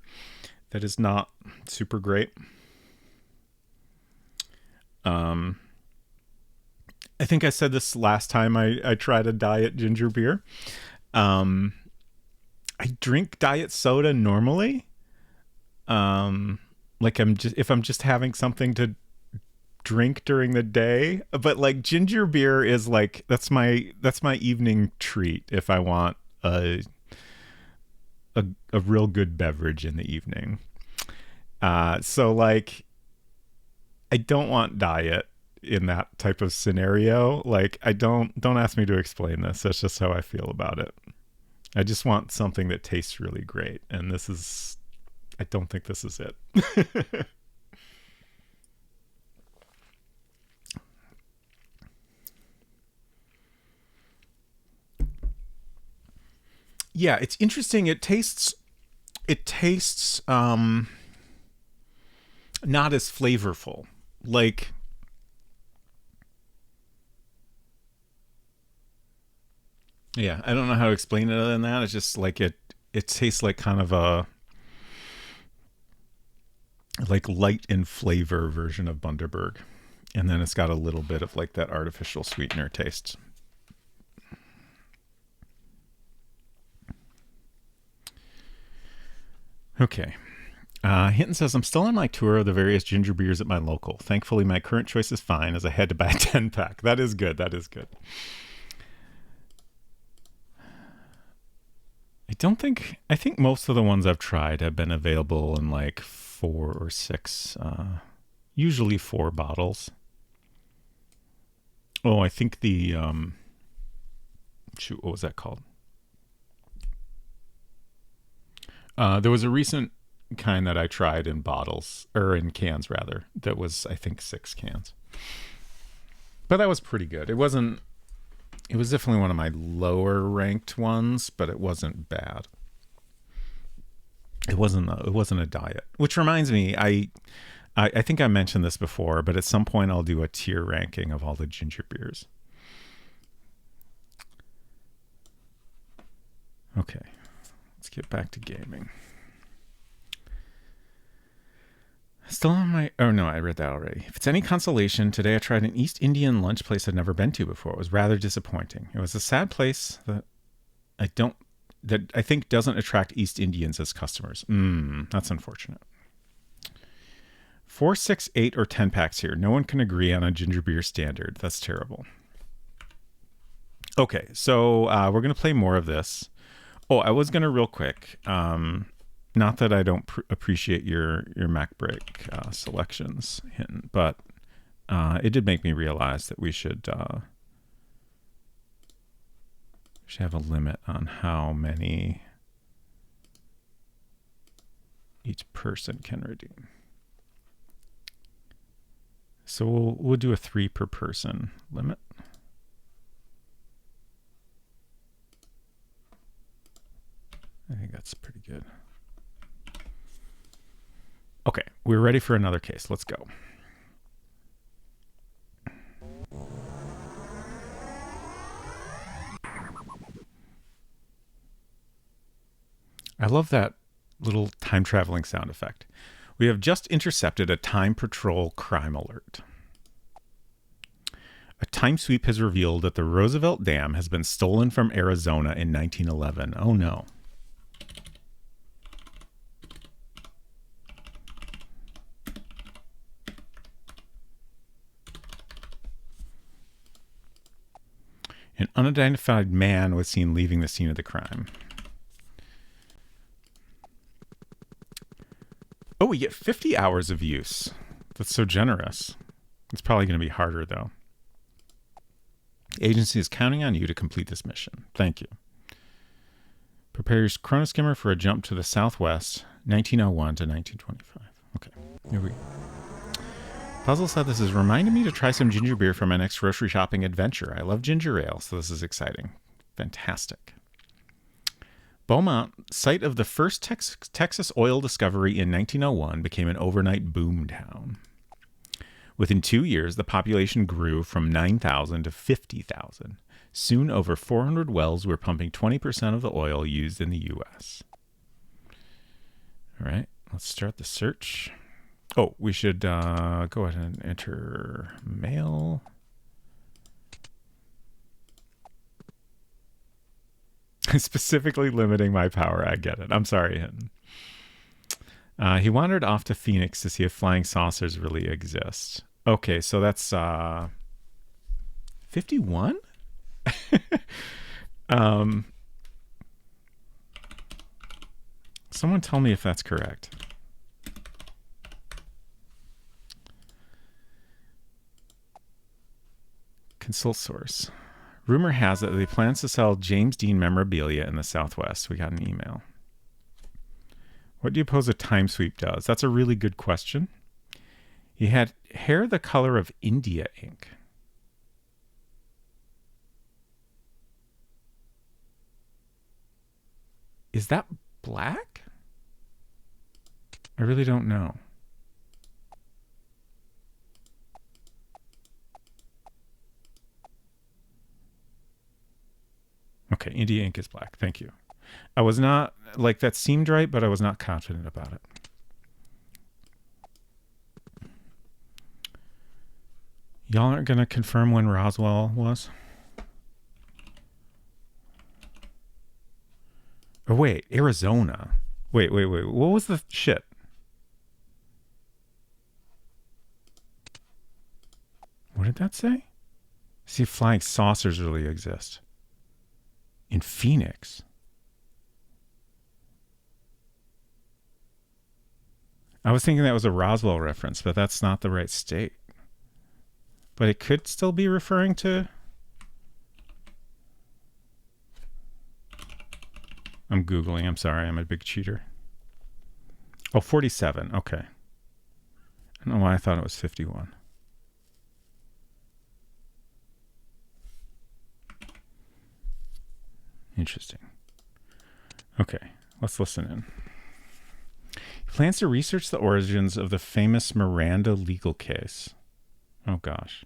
that is not super great. I think I said this last time I tried a diet ginger beer. I drink diet soda normally. Like if I'm just having something to drink during the day, but like ginger beer is like that's my evening treat if I want a real good beverage in the evening. So like I don't want diet in that type of scenario. Like I don't ask me to explain this. That's just how I feel about it. I just want something that tastes really great, and I don't think this is it. Yeah, it's interesting. It tastes not as flavorful. Like, yeah, I don't know how to explain it other than that. It's just like it tastes like kind of a like light in flavor version of Bundaberg. And then it's got a little bit of like that artificial sweetener taste. Okay. Hinton says, I'm still on my tour of the various ginger beers at my local. Thankfully, my current choice is fine as I had to buy a 10-pack. That is good. That is good. I think most of the ones I've tried have been available in like 4 or 6, usually 4 bottles. Oh, I think shoot, what was that called? There was a recent kind that I tried in bottles, or in cans rather, that was, I think, 6 cans. But that was pretty good. It was definitely one of my lower ranked ones, but it wasn't bad. It wasn't a diet. Which reminds me, I think I mentioned this before, but at some point I'll do a tier ranking of all the ginger beers. Okay, let's get back to gaming. Still on my... Oh, no, I read that already. If it's any consolation, today I tried an East Indian lunch place I'd never been to before. It was rather disappointing. It was a sad place that I think doesn't attract East Indians as customers. That's unfortunate. 4, 6, 8, or 10 packs here. No one can agree on a ginger beer standard. That's terrible. Okay, so we're going to play more of this. Oh, I was going to real quick... not that I don't appreciate your MacBreak selections, Hinton, but it did make me realize that we should have a limit on how many each person can redeem. So we'll do a 3 per person limit. I think that's pretty good. Okay, we're ready for another case. Let's go. I love that little time traveling sound effect. We have just intercepted a time patrol crime alert. A time sweep has revealed that the Roosevelt Dam has been stolen from Arizona in 1911. Oh no. An unidentified man was seen leaving the scene of the crime. Oh, we get 50 hours of use. That's so generous. It's probably going to be harder, though. The agency is counting on you to complete this mission. Thank you. Prepare your chronoskimmer for a jump to the southwest, 1901 to 1925. Okay, here we go. Puzzle said this is reminding me to try some ginger beer for my next grocery shopping adventure. I love ginger ale, so this is exciting. Fantastic. Beaumont, site of the first Texas oil discovery in 1901, became an overnight boom town. Within 2 years, the population grew from 9,000 to 50,000. Soon, over 400 wells were pumping 20% of the oil used in the U.S. All right, let's start the search. Oh, we should go ahead and enter mail. Specifically limiting my power. I get it. I'm sorry, Hinton. He wandered off to Phoenix to see if flying saucers really exist. Okay, so that's 51? Someone tell me if that's correct. Consult source. Rumor has it that he plans to sell James Dean memorabilia in the Southwest. We got an email. What do you suppose a time sweep does? That's a really good question. He had hair the color of India ink. Is that black? I really don't know. Okay, India ink is black. Thank you. I was not, like, that seemed right, but I was not confident about it. Y'all aren't going to confirm when Roswell was? Oh, wait, Arizona. Wait. What was the shit? What did that say? See if flying saucers really exist. In Phoenix. I was thinking that was a Roswell reference, but that's not the right state. But it could still be referring to... I'm Googling. I'm sorry. I'm a big cheater. Oh, 47. Okay. I don't know why I thought it was 51. Interesting. Okay. Let's listen in. He plans to research the origins of the famous Miranda legal case. Oh, gosh.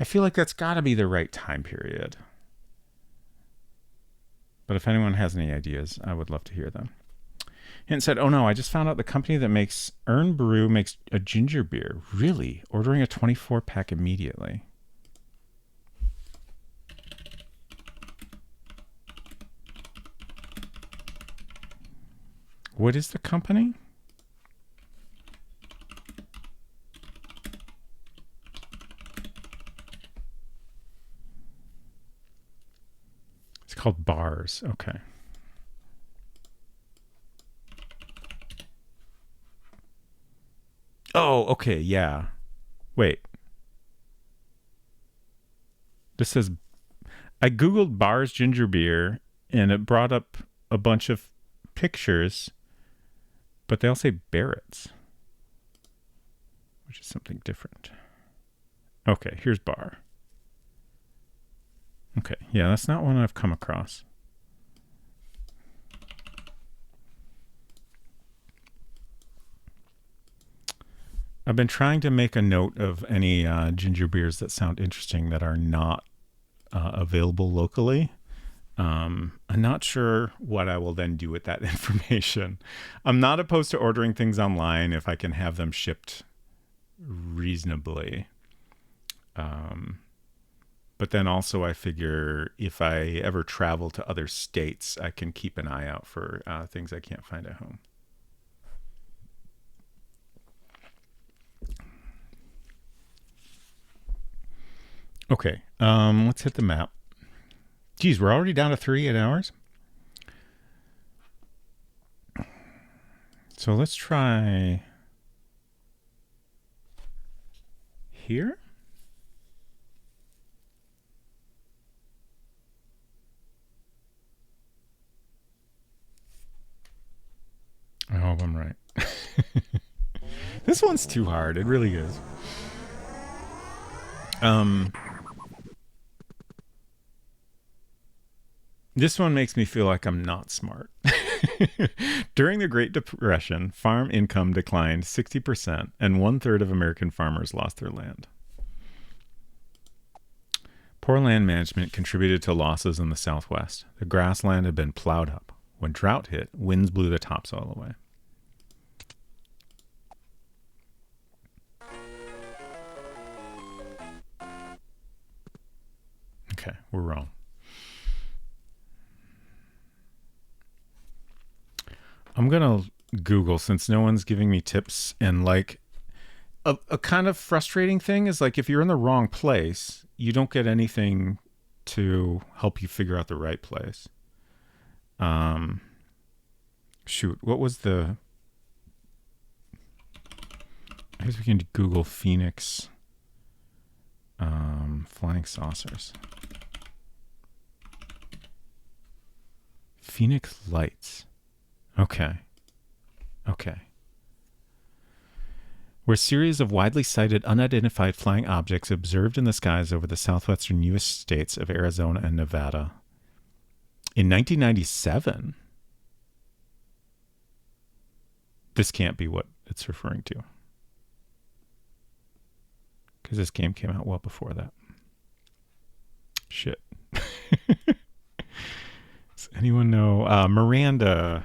I feel like that's got to be the right time period. But if anyone has any ideas, I would love to hear them. Hint said, oh no, I just found out the company that makes Earn Brew makes a ginger beer. Really? Ordering a 24-pack immediately. What is the company? It's called Bars. Okay. Oh, okay. Yeah. Wait. This says, I Googled Bars ginger beer and it brought up a bunch of pictures, but they all say Barrett's, which is something different. Okay, here's Bar. Okay, yeah, that's not one I've come across. I've been trying to make a note of any ginger beers that sound interesting that are not available locally. I'm not sure what I will then do with that information. I'm not opposed to ordering things online if I can have them shipped reasonably. But then also I figure if I ever travel to other states, I can keep an eye out for things I can't find at home. Okay, let's hit the map. Geez, we're already down to 38 hours. So let's try here. I hope I'm right. This one's too hard. It really is. This one makes me feel like I'm not smart. During the Great Depression, farm income declined 60%, and 1/3 of American farmers lost their land. Poor land management contributed to losses in the Southwest. The grassland had been plowed up. When drought hit, winds blew the topsoil away. Okay, we're wrong. I'm going to Google since no one's giving me tips. And like a kind of frustrating thing is like if you're in the wrong place, you don't get anything to help you figure out the right place. Shoot, what was the... I guess we can Google Phoenix flying saucers. Phoenix lights. Okay. Were a series of widely sighted unidentified flying objects observed in the skies over the southwestern U.S. states of Arizona and Nevada. In 1997? This can't be what it's referring to. because this game came out well before that. Shit. Does anyone know? Miranda.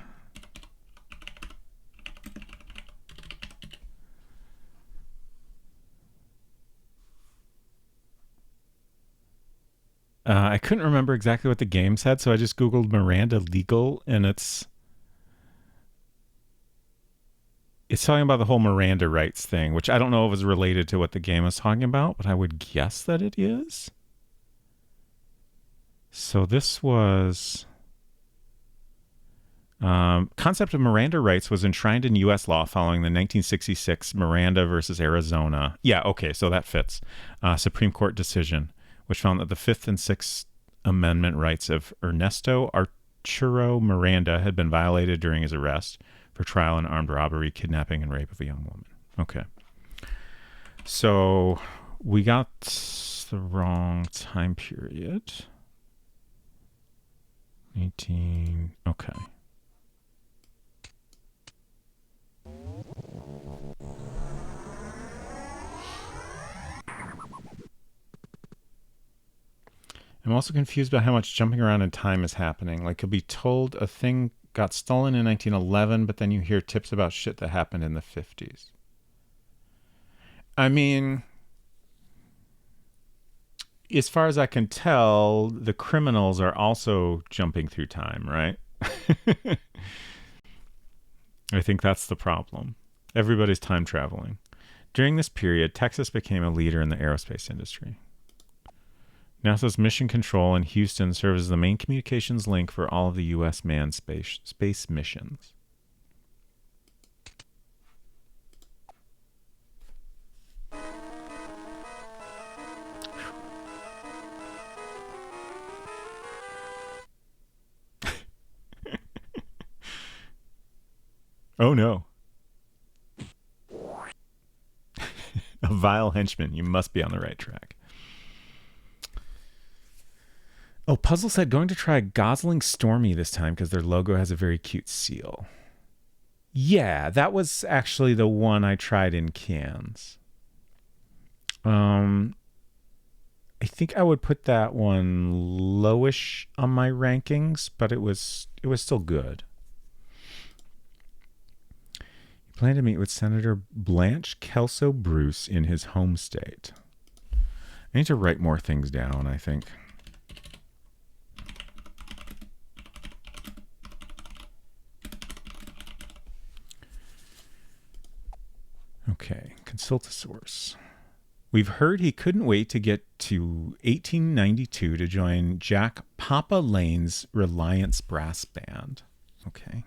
I couldn't remember exactly what the game said, so I just Googled Miranda legal, and it's talking about the whole Miranda rights thing, which I don't know if it's related to what the game is talking about, but I would guess that it is. So this was... concept of Miranda rights was enshrined in U.S. law following the 1966 Miranda versus Arizona. Yeah, okay, so that fits. Supreme Court decision, which found that the Fifth and Sixth Amendment rights of Ernesto Arturo Miranda had been violated during his arrest for trial in armed robbery, kidnapping, and rape of a young woman. Okay. So we got the wrong time period. 18. Okay. I'm also confused about how much jumping around in time is happening. Like, you'll be told a thing got stolen in 1911, but then you hear tips about shit that happened in the 50s. I mean, as far as I can tell, the criminals are also jumping through time, right? I think that's the problem. Everybody's time traveling. During this period, Texas became a leader in the aerospace industry. NASA's Mission Control in Houston serves as the main communications link for all of the U.S. manned space missions. Oh no. A vile henchman. You must be on the right track. Oh, Puzzle said going to try Gosling Stormy this time because their logo has a very cute seal. Yeah, that was actually the one I tried in cans. I think I would put that one lowish on my rankings, but it was still good. He planned to meet with Senator Blanche Kelso Bruce in his home state. I need to write more things down, I think. Okay, consult a source. We've heard he couldn't wait to get to 1892 to join Jack Papa Lane's Reliance Brass Band. Okay.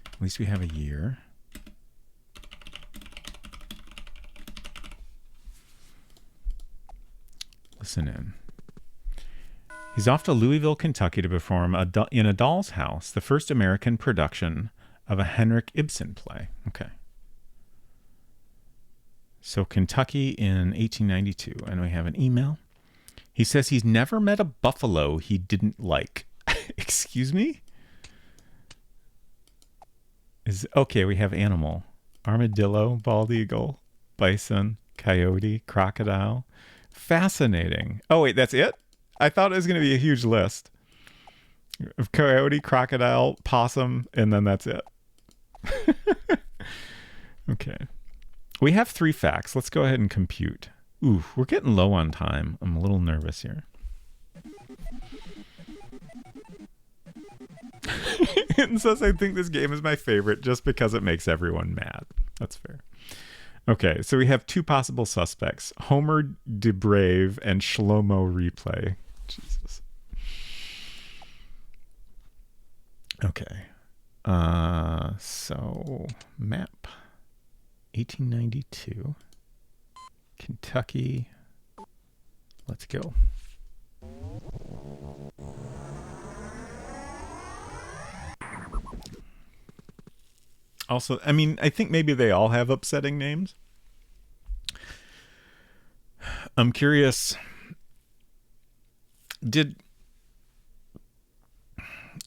At least we have a year. Listen in. He's off to Louisville, Kentucky to perform in A Doll's House, the first American production of a Henrik Ibsen play. Okay. So Kentucky in 1892, and we have an email. He says he's never met a buffalo he didn't like. Excuse me? Okay, we have animal. Armadillo, bald eagle, bison, coyote, crocodile. Fascinating. Oh, wait, that's it? I thought it was going to be a huge list. Of coyote, crocodile, possum, and then that's it. Okay. We have 3 facts. Let's go ahead and compute. Ooh, we're getting low on time. I'm a little nervous here. It says I think this game is my favorite just because it makes everyone mad. That's fair. Okay, so we have 2 possible suspects. Homer DeBrave and Shlomo Replay. Jesus. Okay. So, map. 1892. Kentucky. Let's go. Also, I mean, I think maybe they all have upsetting names. I'm curious.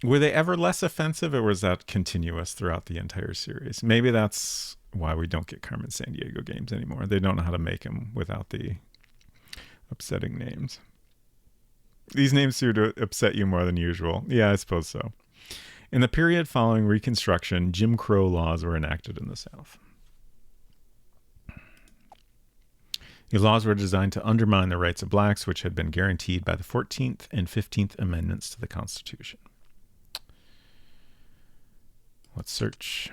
Were they ever less offensive, or was that continuous throughout the entire series? Maybe that's why we don't get Carmen Sandiego games anymore. They don't know how to make them without the upsetting names. These names seem to upset you more than usual. Yeah, I suppose so. In the period following Reconstruction, Jim Crow laws were enacted in the South. These laws were designed to undermine the rights of blacks, which had been guaranteed by the 14th and 15th Amendments to the Constitution. Let's search.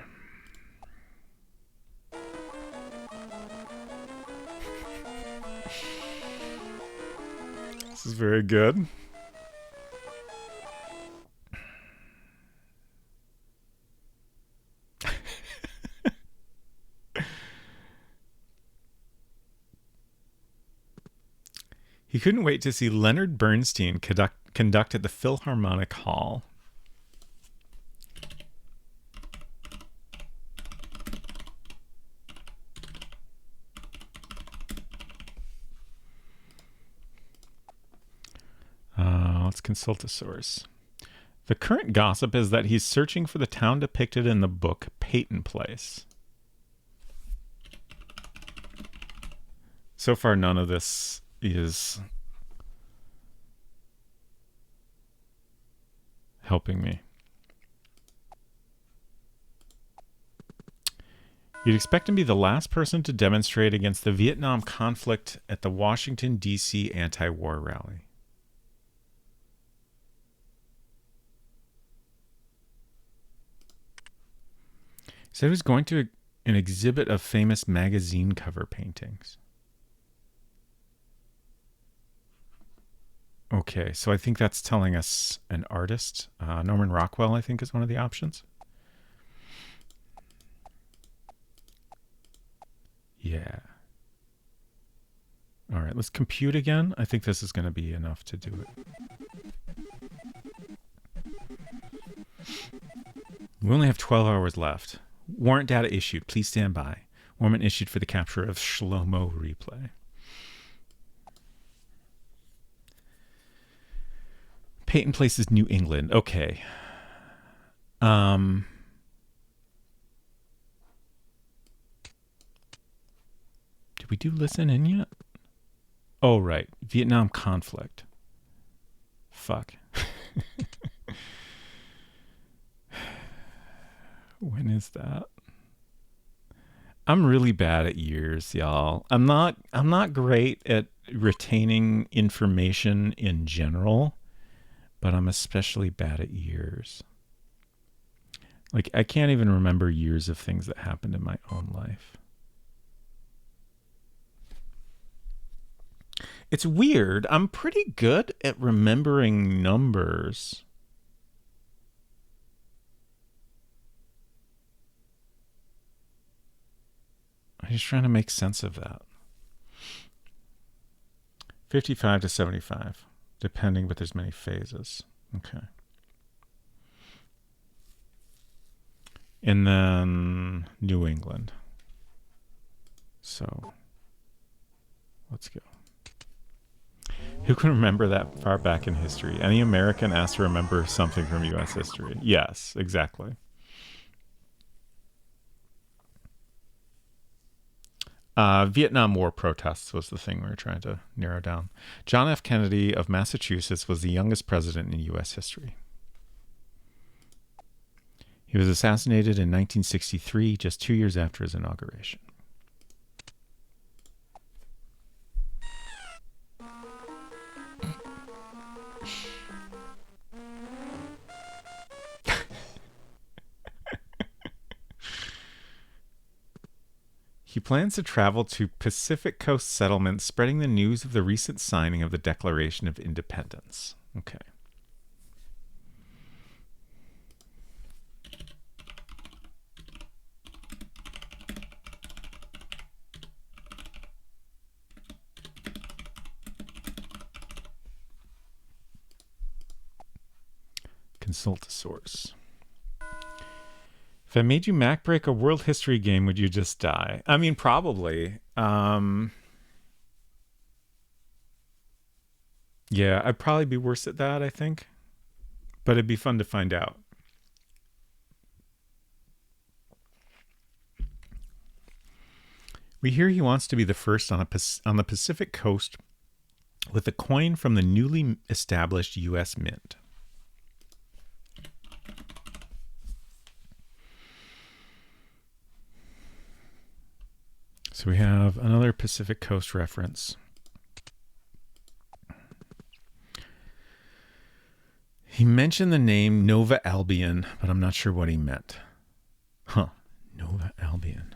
This is very good. He couldn't wait to see Leonard Bernstein conduct at the Philharmonic Hall. Let's consult a source. The current gossip is that he's searching for the town depicted in the book Peyton Place. So far, none of this is helping me. You'd expect him to be the last person to demonstrate against the Vietnam conflict at the Washington, D.C. anti-war rally. He said he was going to an exhibit of famous magazine cover paintings. Okay, so I think that's telling us an artist. Norman Rockwell, I think, is one of the options. Yeah. All right, let's compute again. I think this is going to be enough to do it. We only have 12 hours left. Warrant data issued. Please stand by. Warrant issued for the capture of Shlomo Replay. Peyton Place is New England. Okay. Did we do listen in yet? Oh, right. Vietnam conflict. Fuck. When is that? I'm really bad at years, y'all. I'm not great at retaining information in general, but I'm especially bad at years. Like, I can't even remember years of things that happened in my own life. It's weird. I'm pretty good at remembering numbers. I'm just trying to make sense of that. 55 to 75, depending, but there's many phases. Okay. And then New England. So let's go. Who can remember that far back in history? Any American asked to remember something from U.S. history? Yes, exactly. Vietnam War protests was the thing we were trying to narrow down. John F. Kennedy of Massachusetts was the youngest president in U.S. history. He was assassinated in 1963, just 2 years after his inauguration. He plans to travel to Pacific Coast settlements, spreading the news of the recent signing of the Declaration of Independence. Okay. Consult a source. If I made you Mac break a world history game, would you just die? I mean, probably. Yeah, I'd probably be worse at that, I think. but it'd be fun to find out. We hear he wants to be the first on the Pacific coast with a coin from the newly established U.S. Mint. So we have another Pacific Coast reference. He mentioned the name Nova Albion, but I'm not sure what he meant. Huh. Nova Albion.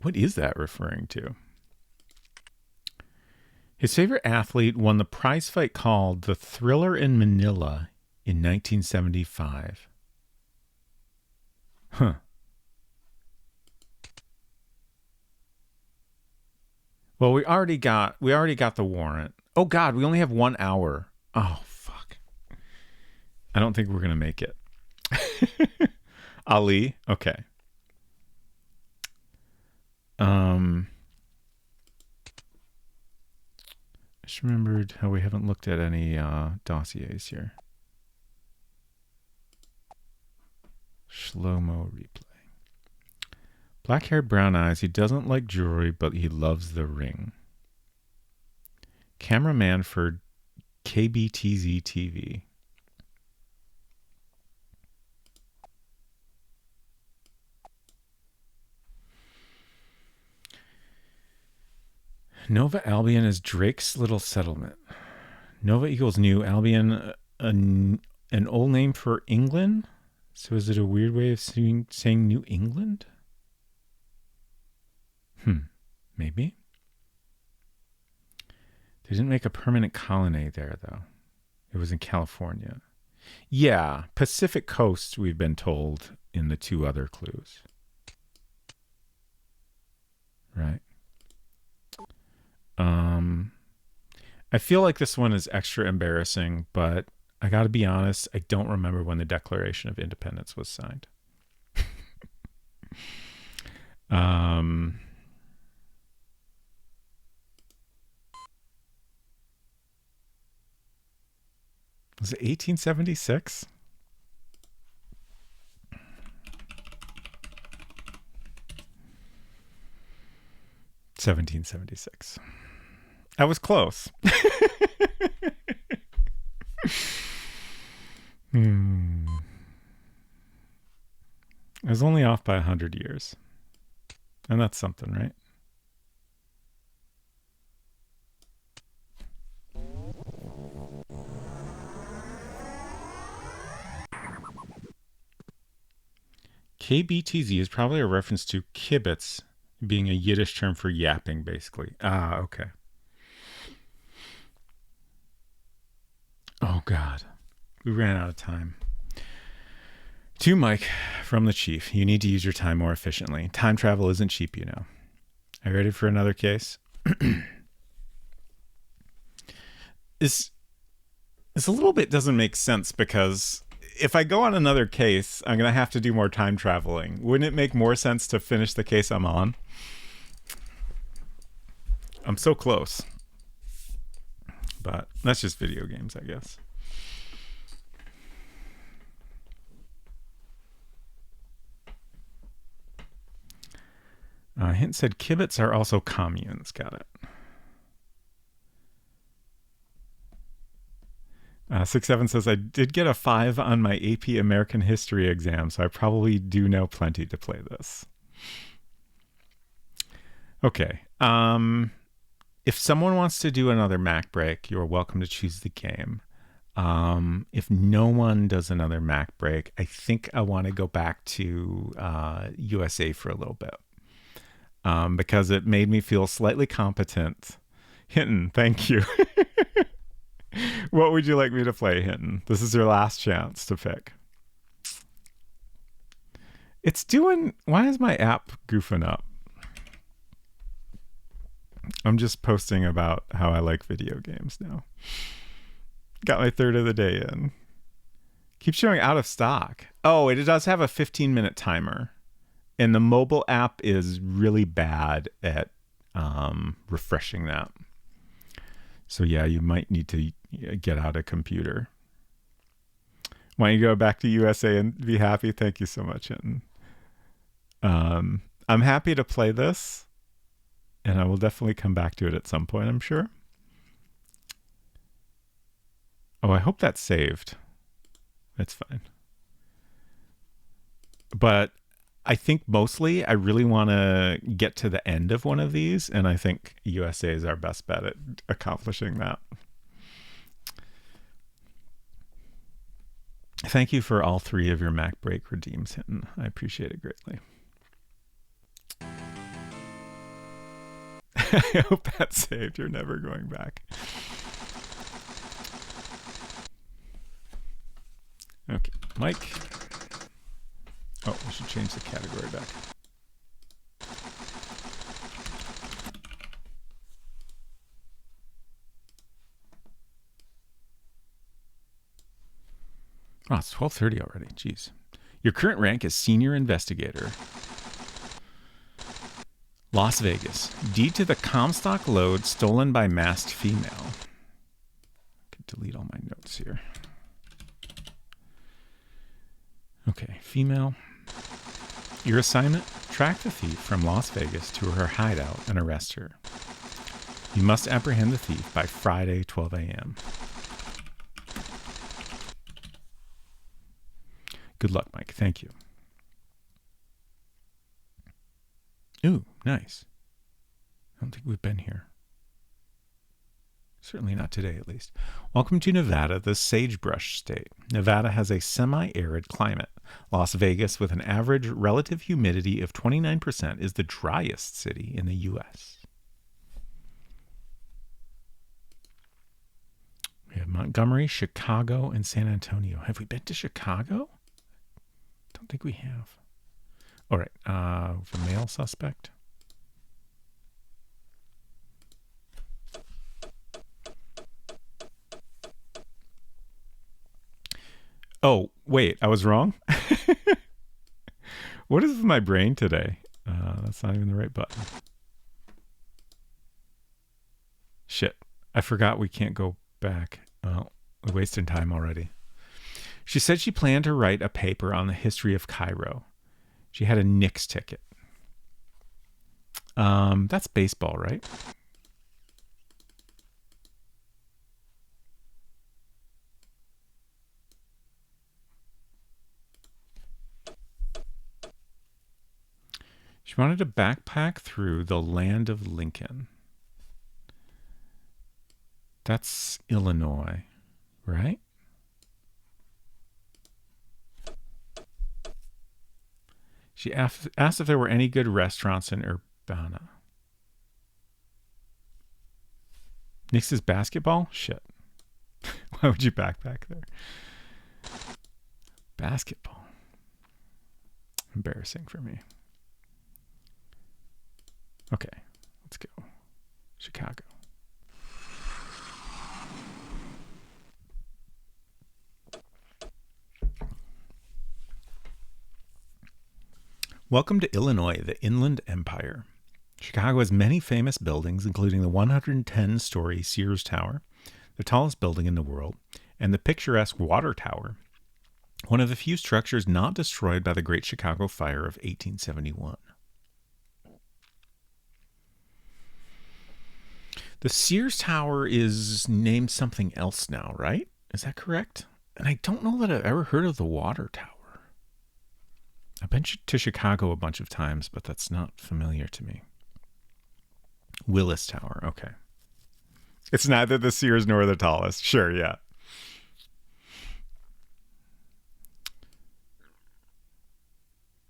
What is that referring to? His favorite athlete won the prize fight called The Thriller in Manila in 1975. Huh. Well, we already got the warrant. Oh God, we only have 1 hour. Oh fuck. I don't think we're gonna make it. Ali, okay. I just remembered how we haven't looked at any dossiers here. Shlomo replay. Black hair, brown eyes. He doesn't like jewelry, but he loves the ring. Cameraman for KBTZ TV. Nova Albion is Drake's little settlement. Nova equals new. Albion, an old name for England? So is it a weird way of saying New England? Maybe. They didn't make a permanent colony there, though. It was in California. Yeah, Pacific Coast, we've been told in the 2 other clues. Right. I feel like this one is extra embarrassing, but I gotta be honest, I don't remember when the Declaration of Independence was signed. Was it 1876? $1776. I was close. I was only off by 100 years. And that's something, right? KBTZ is probably a reference to kibbutz, being a Yiddish term for yapping, basically. Ah, okay. Oh, God. We ran out of time. To Mike from the Chief, you need to use your time more efficiently. Time travel isn't cheap, you know. Are you ready for another case? This a little bit doesn't make sense because if I go on another case, I'm going to have to do more time traveling. Wouldn't it make more sense to finish the case I'm on? I'm so close. But that's just video games, I guess. Hint said kibbutz are also communes. Got it. 67 says, I did get a 5 on my AP American History exam, so I probably do know plenty to play this. Okay. If someone wants to do another Mac break, you're welcome to choose the game. If no one does another Mac break, I think I want to go back to USA for a little bit. Because it made me feel slightly competent. Hinton, thank you. What would you like me to play, Hinton? This is your last chance to pick. It's doing... Why is my app goofing up? I'm just posting about how I like video games now. Got my third of the day in. Keeps showing out of stock. Oh, it does have a 15-minute timer. And the mobile app is really bad at refreshing that. So yeah, you might need to get out a computer. Why don't you go back to USA and be happy? Thank you so much, Hinton. I'm happy to play this, and I will definitely come back to it at some point, I'm sure. Oh, I hope that's saved. It's fine. But I think mostly I really want to get to the end of one of these, and I think USA is our best bet at accomplishing that. Thank you for all 3 of your Mac Break redeems, Hinton. I appreciate it greatly. I hope that's saved. You're never going back. Okay, Mike. Oh, we should change the category back. Oh, it's 12:30 already. Jeez. Your current rank is Senior Investigator. Las Vegas. Deed to the Comstock load stolen by masked female. I could delete all my notes here. Okay, female. Your assignment? Track the thief from Las Vegas to her hideout and arrest her. You must apprehend the thief by Friday, 12 a.m. Good luck, Mike. Thank you. Ooh, nice. I don't think we've been here. Certainly not today, at least. Welcome to Nevada, the sagebrush state. Nevada has a semi-arid climate. Las Vegas, with an average relative humidity of 29%, is the driest city in the U.S. We have Montgomery, Chicago, and San Antonio. Have we been to Chicago? Don't think we have. All right, the male suspect. Oh, wait, I was wrong. What is with my brain today? That's not even the right button. Shit, I forgot we can't go back. Well, we're wasting time already. She said she planned to write a paper on the history of Cairo. She had a Knicks ticket. That's baseball, right? She wanted to backpack through the land of Lincoln. That's Illinois, right? She asked if there were any good restaurants in Urbana. Knicks is basketball? Shit. Why would you backpack there? Basketball. Embarrassing for me. Okay, let's go. Chicago. Welcome to Illinois, the Inland Empire. Chicago has many famous buildings, including the 110-story Sears Tower, the tallest building in the world, and the picturesque Water Tower, one of the few structures not destroyed by the Great Chicago Fire of 1871. The Sears Tower is named something else now, right? Is that correct? And I don't know that I've ever heard of the Water Tower. I've been to Chicago a bunch of times, but that's not familiar to me. Willis Tower, okay. It's neither the Sears nor the tallest. Sure, yeah.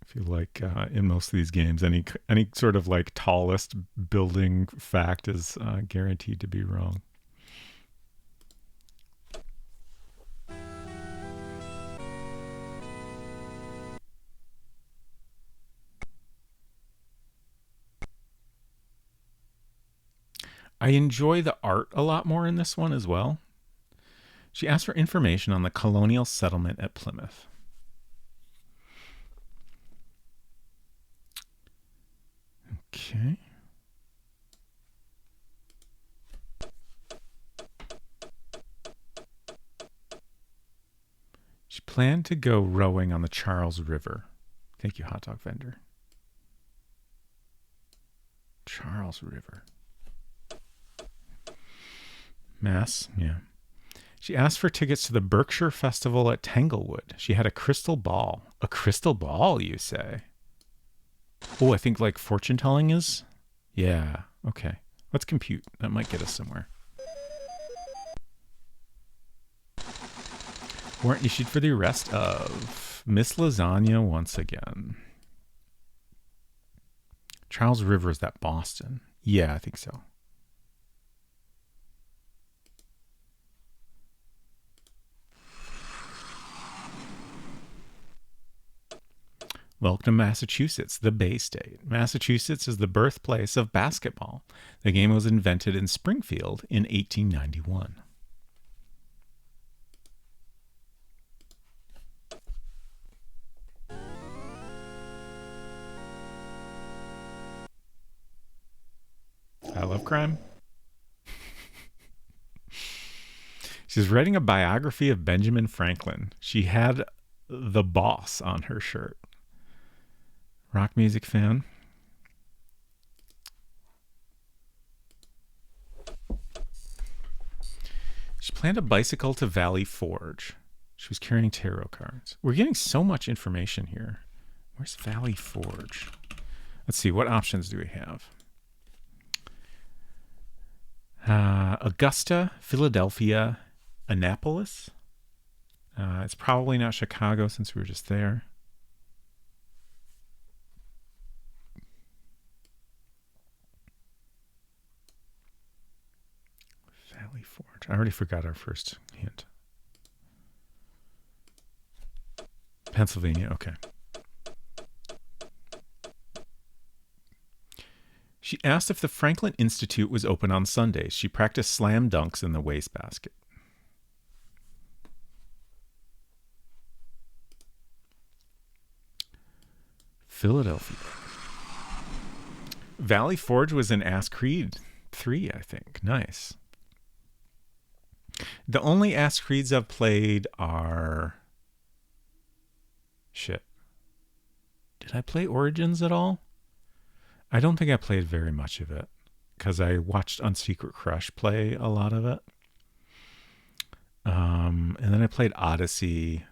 I feel like in most of these games, any sort of like tallest building fact is guaranteed to be wrong. I enjoy the art a lot more in this one as well. She asked for information on the colonial settlement at Plymouth. Okay. She planned to go rowing on the Charles River. Thank you, hot dog vendor. Charles River. Mass, yeah. She asked for tickets to the Berkshire Festival at Tanglewood. She had a crystal ball. A crystal ball, you say? Oh, I think like fortune telling is? Yeah, okay. Let's compute. That might get us somewhere. Warrant issued for the arrest of Miss Lasagna once again. Charles River, is that Boston? Yeah, I think so. Welcome to Massachusetts, the Bay State. Massachusetts is the birthplace of basketball. The game was invented in Springfield in 1891. I love crime. She's writing a biography of Benjamin Franklin. She had the boss on her shirt. Rock music fan. She planned a bicycle to Valley Forge. She was carrying tarot cards. We're getting so much information here. Where's Valley Forge? Let's see, what options do we have? Augusta, Philadelphia, Annapolis. It's probably not Chicago since we were just there. Valley Forge. I already forgot our first hint. Pennsylvania, okay. She asked if the Franklin Institute was open on Sundays. She practiced slam dunks in the wastebasket. Philadelphia. Valley Forge was in Ask Creed 3, I think. Nice. The only Ask Creeds I've played are... Shit. Did I play Origins at all? I don't think I played very much of it because I watched Unsecret Crush play a lot of it. And then I played Odyssey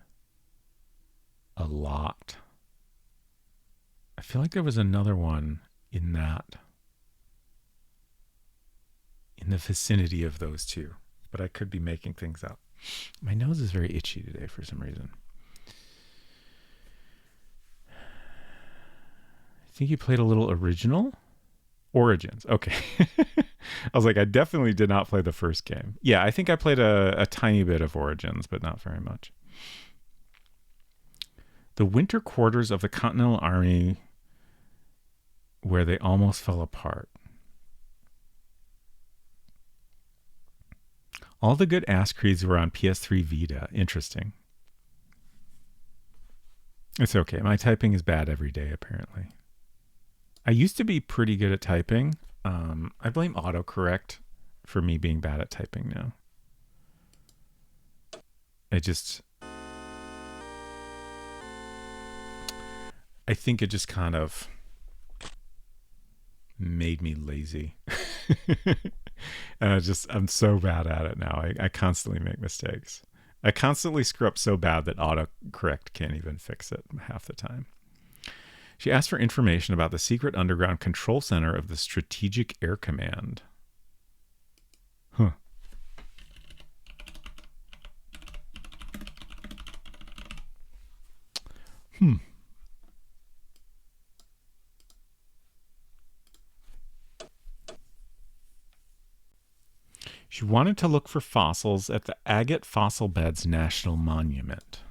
a lot. I feel like there was another one in that, in the vicinity of those two, but I could be making things up. My nose is very itchy today for some reason. I think you played a little original? Origins. Okay. I was like, I definitely did not play the first game. Yeah, I think I played a tiny bit of Origins, but not very much. The winter quarters of the Continental Army where they almost fell apart. All the good Ask Creeds were on PS3 Vita. Interesting. It's okay. My typing is bad every day, apparently. I used to be pretty good at typing. I blame autocorrect for me being bad at typing now. I think it just kind of made me lazy. And I'm so bad at it now. I constantly make mistakes. I constantly screw up so bad that autocorrect can't even fix it half the time. She asked for information about the secret underground control center of the Strategic Air Command. Huh. She wanted to look for fossils at the Agate Fossil Beds National Monument.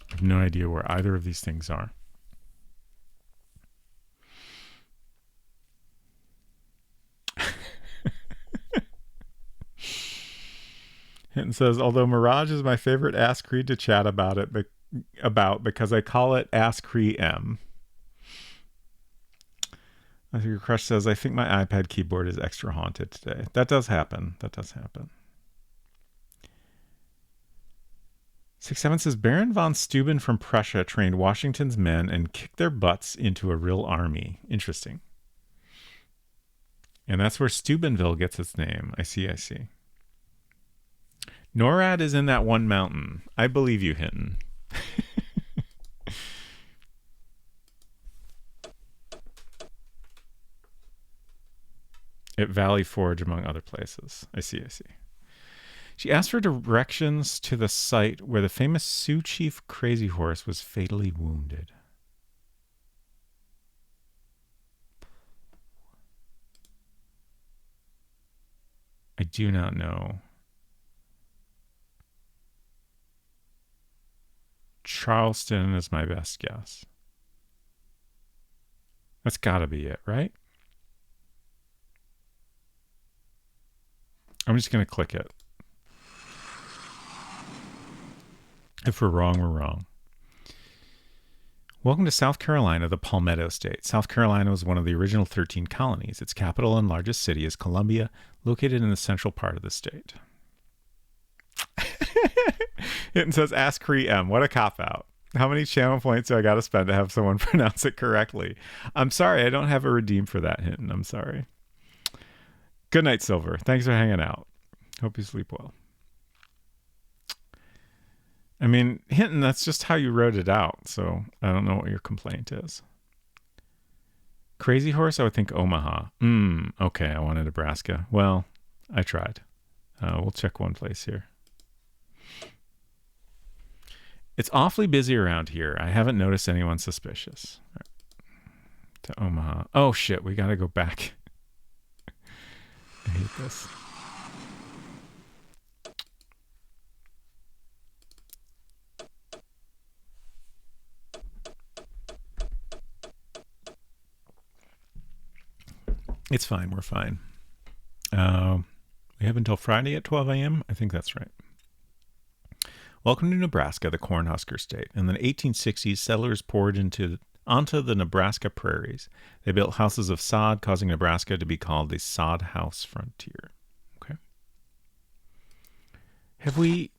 I have no idea where either of these things are. Hinton says, although Mirage is my favorite Ask Creed to chat about because I call it Ask Cree M. I think your crush says, I think my iPad keyboard is extra haunted today. That does happen. 6-7 says Baron von Steuben from Prussia trained Washington's men and kicked their butts into a real army. Interesting. And that's where Steubenville gets its name. I see. NORAD is in that one mountain. I believe you, Hinton. At Valley Forge, among other places. I see. She asked for directions to the site where the famous Sioux chief Crazy Horse was fatally wounded. I do not know. Charleston is my best guess. That's gotta be it, right? I'm just gonna click it. If we're wrong, we're wrong. Welcome to South Carolina, the Palmetto State. South Carolina was one of the original 13 colonies. Its capital and largest city is Columbia, located in the central part of the state. It says, ask Cree M. What a cop-out. How many channel points do I got to spend to have someone pronounce it correctly? I'm sorry, I don't have a redeem for that, Hinton. I'm sorry. Good night, Silver. Thanks for hanging out. Hope you sleep well. I mean, Hinton, that's just how you wrote it out, so I don't know what your complaint is. Crazy Horse, I would think Omaha. Okay, I wanted Nebraska. Well, I tried. We'll check one place here. It's awfully busy around here. I haven't noticed anyone suspicious. Right. To Omaha. Oh, shit, we gotta go back. I hate this. It's fine. We're fine. We have until Friday at 12 a.m. I think that's right. Welcome to Nebraska, the Cornhusker State. In the 1860s, settlers poured onto the Nebraska prairies. They built houses of sod, causing Nebraska to be called the Sod House Frontier. Okay. Have we...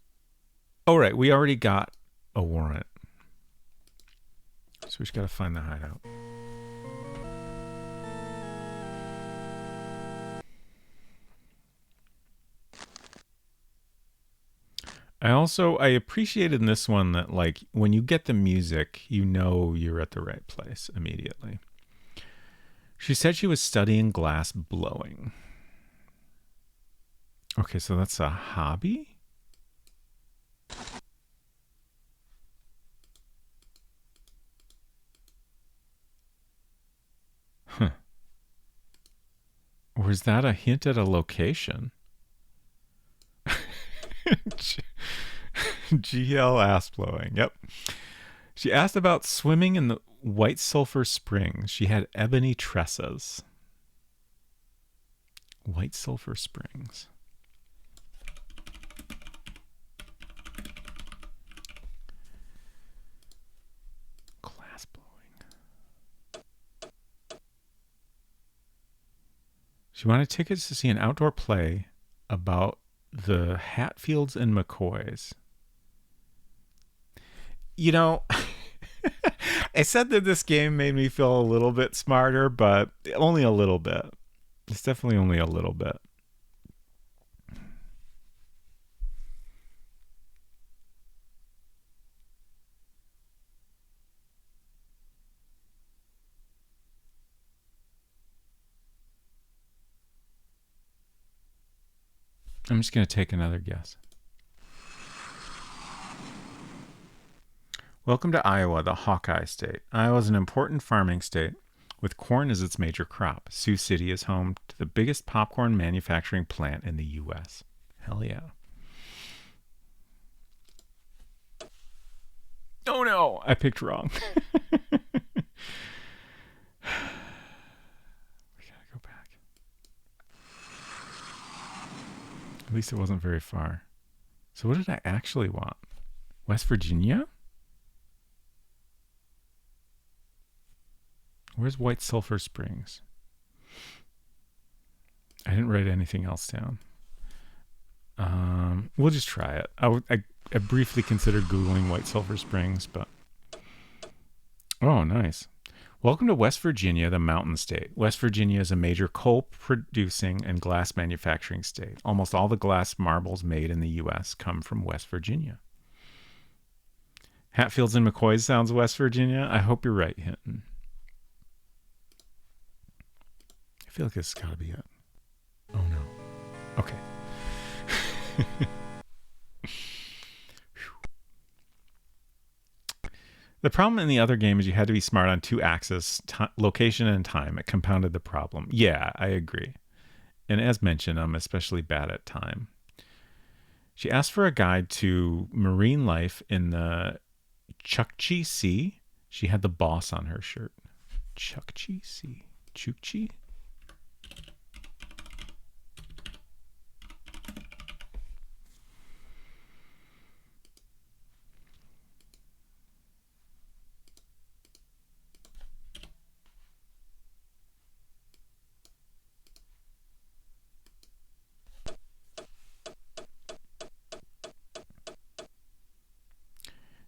Oh, right. We already got a warrant. So we just got to find the hideout. I appreciated in this one that, like, when you get the music, you know you're at the right place immediately. She said she was studying glass blowing. Okay, so that's a hobby? Huh. Or is that a hint at a location? GL ass blowing. Yep. She asked about swimming in the White Sulphur Springs. She had ebony tresses. White Sulphur Springs. Glass blowing. She wanted tickets to see an outdoor play about the Hatfields and McCoys. You know, I said that this game made me feel a little bit smarter, but only a little bit. It's definitely only a little bit. I'm just going to take another guess. Welcome to Iowa, the Hawkeye State. Iowa is an important farming state with corn as its major crop. Sioux City is home to the biggest popcorn manufacturing plant in the U.S. Hell yeah. Oh no, I picked wrong. We gotta go back. At least it wasn't very far. So what did I actually want? West Virginia? Where's White Sulphur Springs? I didn't write anything else down. We'll just try it. I briefly considered Googling White Sulphur Springs, but... Oh, nice. Welcome to West Virginia, the Mountain State. West Virginia is a major coal-producing and glass manufacturing state. Almost all the glass marbles made in the U.S. come from West Virginia. Hatfields and McCoys sounds West Virginia. I hope you're right, Hinton. I feel like this has got to be it. Oh, no. Okay. The problem in the other game is you had to be smart on two axes, location and time. It compounded the problem. Yeah, I agree. And as mentioned, I'm especially bad at time. She asked for a guide to marine life in the Chukchi Sea. She had the boss on her shirt. Chukchi Sea. Chukchi?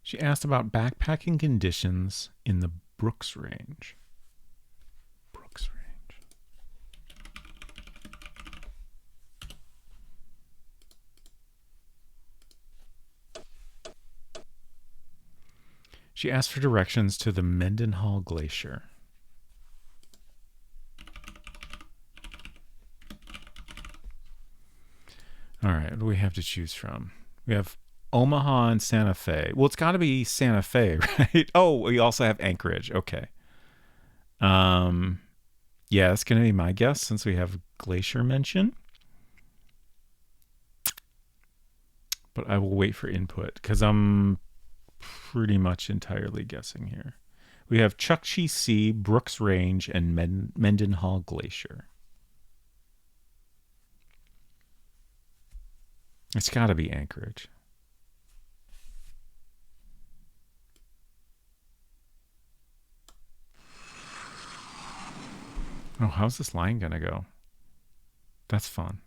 She asked about backpacking conditions in the Brooks Range. Brooks Range. She asked for directions to the Mendenhall Glacier. All right, what do we have to choose from? We have Omaha and Santa Fe. Well, it's got to be Santa Fe, right? Oh, we also have Anchorage. Okay. Yeah, that's going to be my guess since we have glacier mention. But I will wait for input because I'm pretty much entirely guessing here. We have Chukchi Sea, Brooks Range, and Mendenhall Glacier. It's got to be Anchorage. Oh, how's this line going to go? That's fun.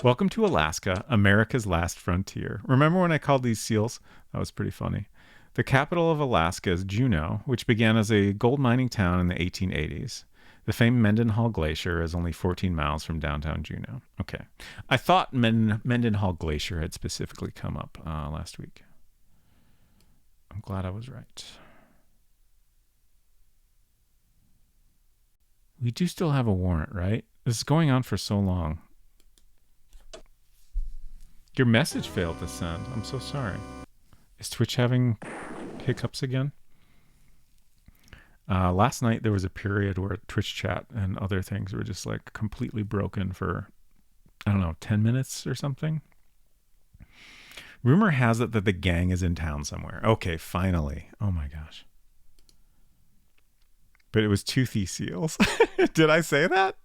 Welcome to Alaska, America's last frontier. Remember when I called these seals? That was pretty funny. The capital of Alaska is Juneau, which began as a gold mining town in the 1880s. The famed Mendenhall Glacier is only 14 miles from downtown Juneau. Okay. I thought Mendenhall Glacier had specifically come up last week. I'm glad I was right. We do still have a warrant, right? This is going on for so long. Your message failed to send. I'm so sorry. Is Twitch having hiccups again? Last night there was a period where Twitch chat and other things were just like completely broken for, I don't know, 10 minutes or something. Rumor has it that the gang is in town somewhere. Okay, finally. Oh my gosh. But it was toothy seals. Did I say that?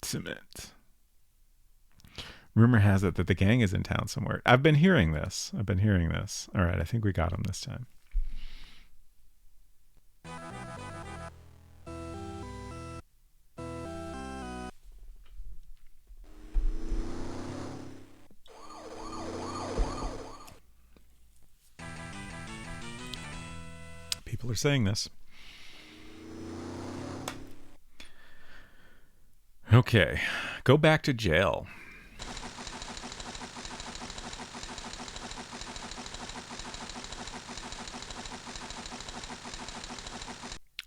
Cement. Rumor has it that the gang is in town somewhere. I've been hearing this. All right, I think we got him this time. People are saying this. Okay, go back to jail.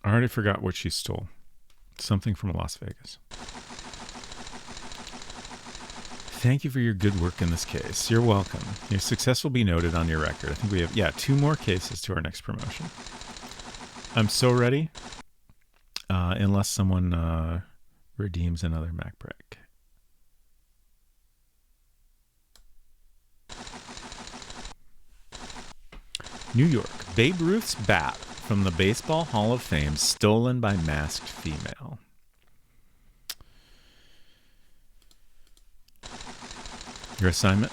I already forgot what she stole. Something from Las Vegas. Thank you for your good work in this case. You're welcome. Your success will be noted on your record. I think we have, 2 more cases to our next promotion. I'm so ready. Unless someone redeems another Mac break. New York. Babe Ruth's bat from the Baseball Hall of Fame stolen by masked female. Your assignment?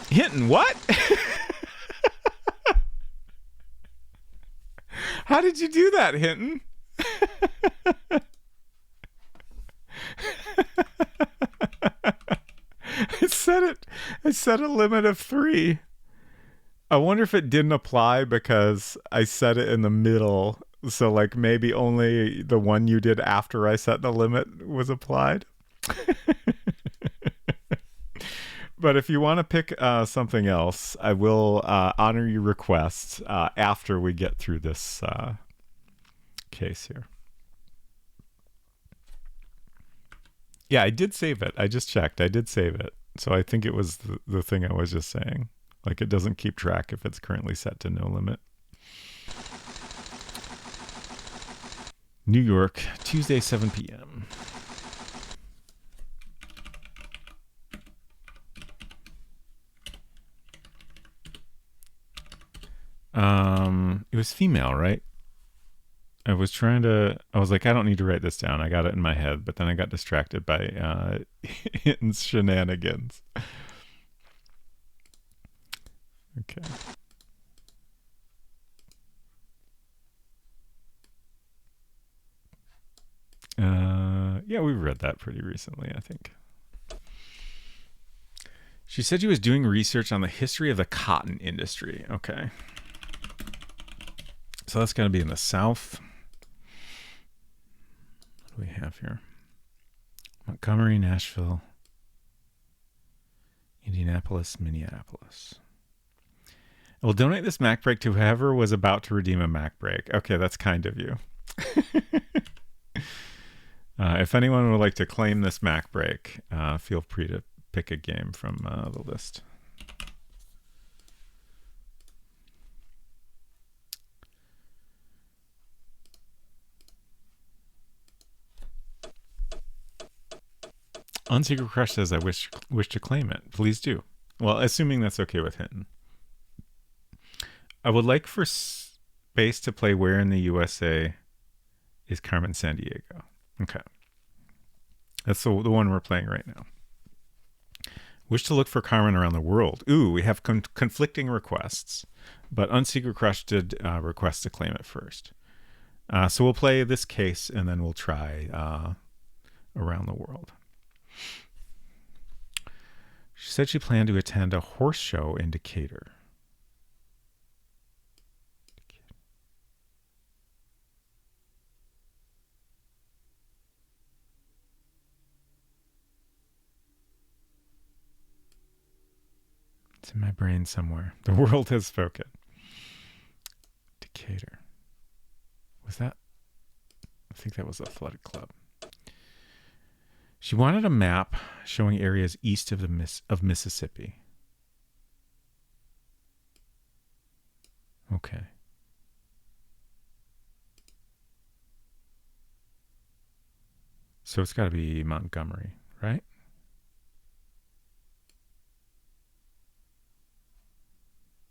Hinton, what? How did you do that, Hinton? I set it. I set a limit of 3. I wonder if it didn't apply because I set it in the middle. So like maybe only the one you did after I set the limit was applied. But if you want to pick something else, I will honor your request after we get through this case here. Yeah, I did save it. I just checked. I did save it. So I think it was the thing I was just saying. Like it doesn't keep track if it's currently set to no limit. New York, Tuesday, 7 p.m. It was female, right? I was like, I don't need to write this down. I got it in my head, but then I got distracted by Hinton's shenanigans. Okay. Yeah, we've read that pretty recently, I think. She said she was doing research on the history of the cotton industry. Okay. So that's going to be in the South. What do we have here? Montgomery, Nashville, Indianapolis, Minneapolis. I will donate this Mac break to whoever was about to redeem a Mac break. Okay, that's kind of you. If anyone would like to claim this Mac break, feel free to pick a game from the list. Unsecret Crush says, I wish to claim it. Please do. Well, assuming that's okay with Hinton. I would like for Space to play Where in the USA is Carmen Sandiego. Okay. That's the one we're playing right now. Wish to look for Carmen around the world. Ooh, we have conflicting requests. But Unsecret Crush did request to claim it first. So we'll play this case and then we'll try around the world. She said she planned to attend a horse show in Decatur. It's in my brain somewhere. The world has spoken. Decatur. Was that? I think that was Athletic Club. She wanted a map showing areas east of Mississippi. Okay. So it's got to be Montgomery, right?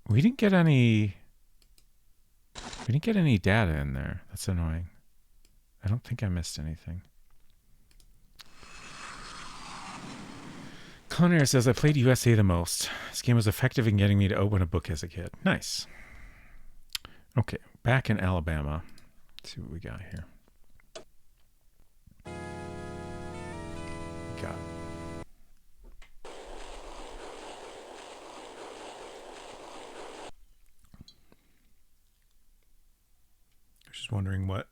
We didn't get any data in there. That's annoying. I don't think I missed anything. Clonair says, I played USA the most. This game was effective in getting me to open a book as a kid. Nice. Okay, back in Alabama. Let's see what we got here. Got it. Just wondering what.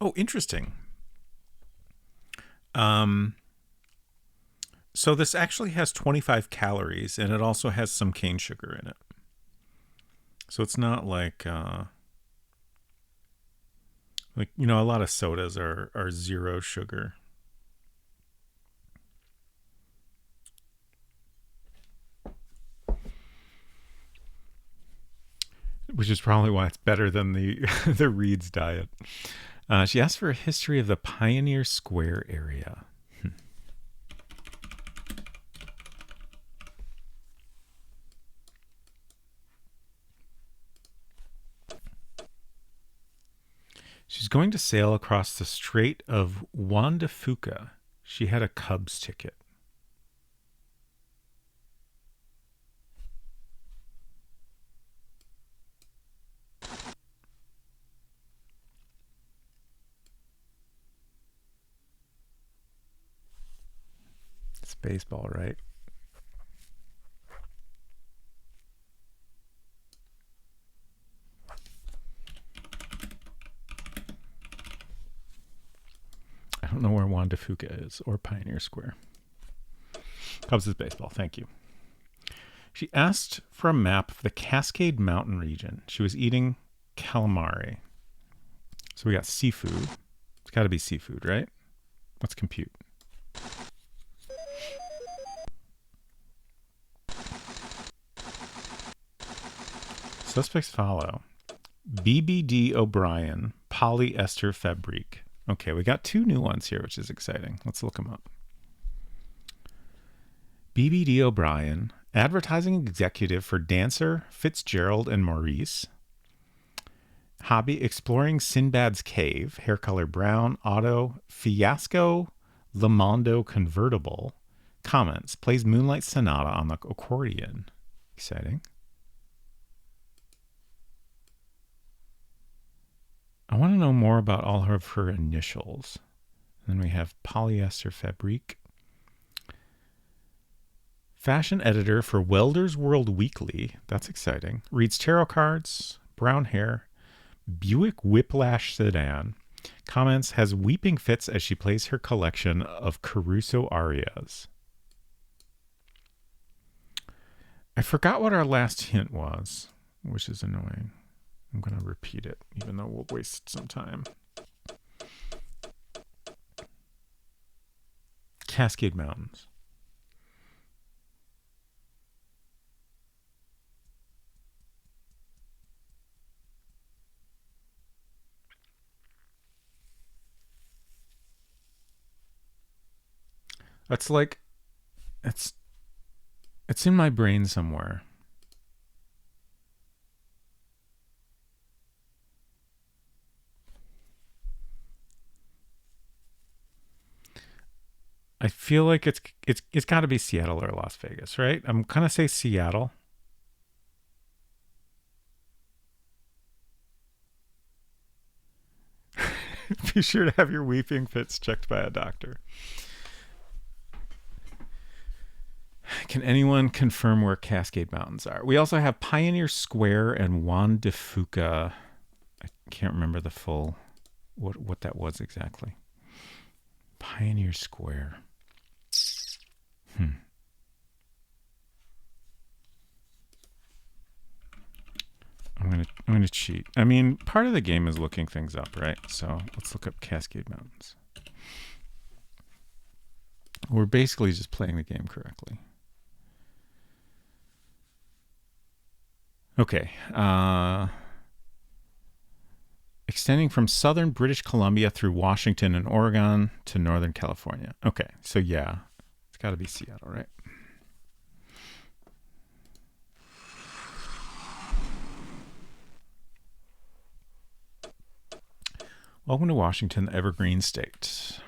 Oh, interesting. So this actually has 25 calories, and it also has some cane sugar in it. So it's not like a lot of sodas are 0 sugar. Which is probably why it's better than the the Reed's diet. She asked for a history of the Pioneer Square area. She's going to sail across the Strait of Juan de Fuca. She had a Cubs ticket. baseball, right? I don't know where Juan de Fuca is or Pioneer Square. Cubs is baseball. Thank you. She asked for a map of the Cascade Mountain region. She was eating calamari. So we got seafood. It's got to be seafood, right? Let's compute. Suspects follow. BBD O'Brien, polyester fabrique. Okay, we got 2 new ones here, which is exciting. Let's look them up. BBD O'Brien, advertising executive for Dancer, Fitzgerald, and Maurice. Hobby, exploring Sinbad's cave, hair color brown, auto, fiasco, Le Mondo convertible. Comments, plays Moonlight Sonata on the accordion. Exciting. I want to know more about all of her initials. And then we have polyester fabrique. Fashion editor for Welder's World Weekly. That's exciting. Reads tarot cards. Brown hair. Buick Whiplash sedan. Comments, has weeping fits as she plays her collection of Caruso arias. I forgot what our last hint was, which is annoying. I'm going to repeat it, even though we'll waste some time. Cascade Mountains. It's like, it's in my brain somewhere. I feel like it's got to be Seattle or Las Vegas, right? I'm gonna say Seattle. Be sure to have your weeping fits checked by a doctor. Can anyone confirm where Cascade Mountains are? We also have Pioneer Square and Juan de Fuca. I can't remember the full what that was exactly. Pioneer Square. I'm gonna cheat. I mean, part of the game is looking things up, right? So let's look up Cascade Mountains. We're basically just playing the game correctly. Okay. Extending from southern British Columbia through Washington and Oregon to northern California. Okay, so yeah, it's got to be Seattle, right? Welcome to Washington, the Evergreen State.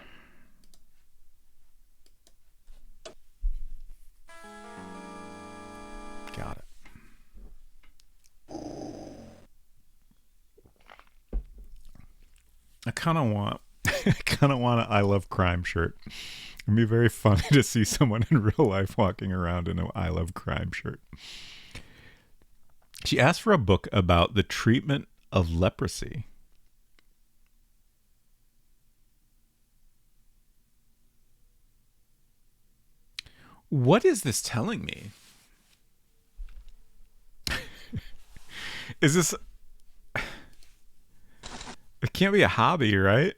Got it. I kind of want an I Love Crime shirt. It'd be very funny to see someone in real life walking around in an I Love Crime shirt. She asked for a book about the treatment of leprosy. What is this telling me? Is this... It can't be a hobby, right?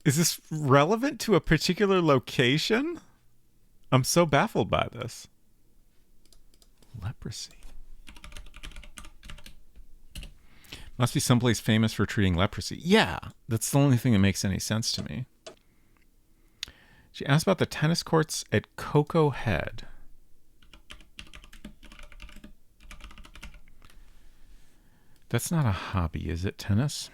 Is this relevant to a particular location? I'm so baffled by this. Leprosy. Must be someplace famous for treating leprosy. Yeah, that's the only thing that makes any sense to me. She asked about the tennis courts at Cocoa Head. That's not a hobby, is it? Tennis?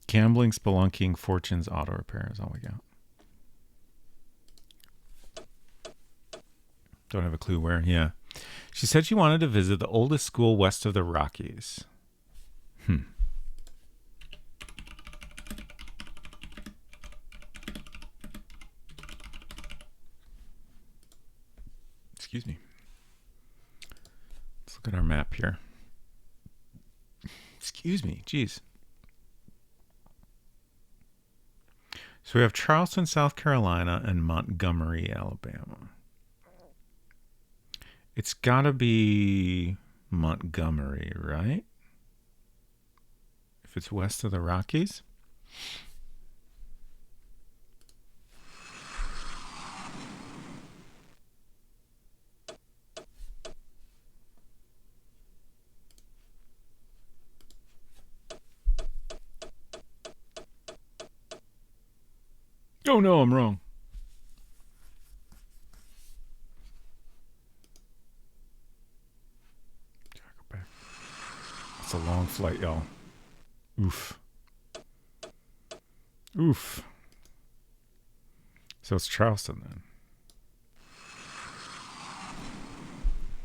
Gambling, spelunking, fortunes, auto repair is all we got. Don't have a clue where. Yeah. She said she wanted to visit the oldest school west of the Rockies. Excuse me. Let's look at our map here. Excuse me. Jeez. So we have Charleston, South Carolina, and Montgomery, Alabama. It's got to be Montgomery, right? If it's west of the Rockies. Oh no, I'm wrong. Go back. It's a long flight, y'all. Oof. Oof. So it's Charleston then.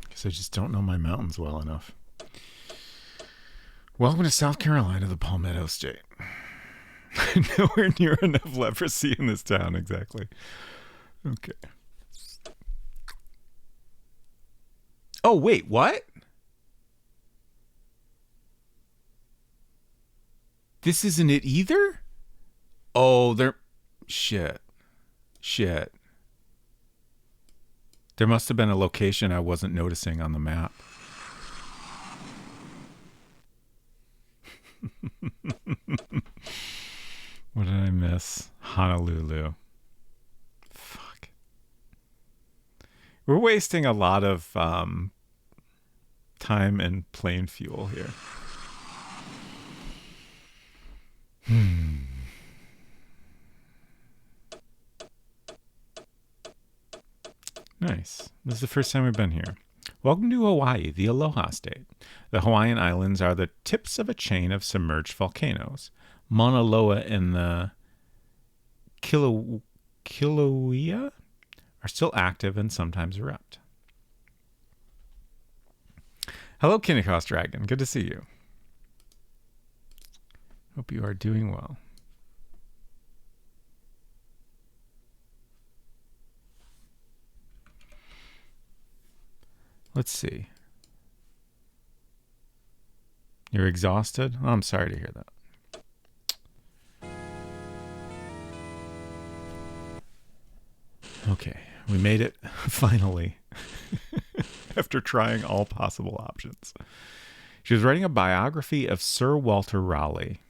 Because I just don't know my mountains well enough. Welcome to South Carolina, the Palmetto State. Nowhere near enough leprosy in this town, exactly. Okay. Oh, wait, what? This isn't it either? Oh, there... Shit. There must have been a location I wasn't noticing on the map. What did I miss? Honolulu. Fuck. We're wasting a lot of time and plane fuel here. Nice. This is the first time we've been here. Welcome to Hawaii, the Aloha State. The Hawaiian Islands are the tips of a chain of submerged volcanoes. Mauna Loa and the Kilauea are still active and sometimes erupt. Hello, Kinnikos Dragon. Good to see you. Hope you are doing well. Let's see. You're exhausted? Oh, I'm sorry to hear that. Okay, we made it finally. After trying all possible options. She was writing a biography of Sir Walter Raleigh.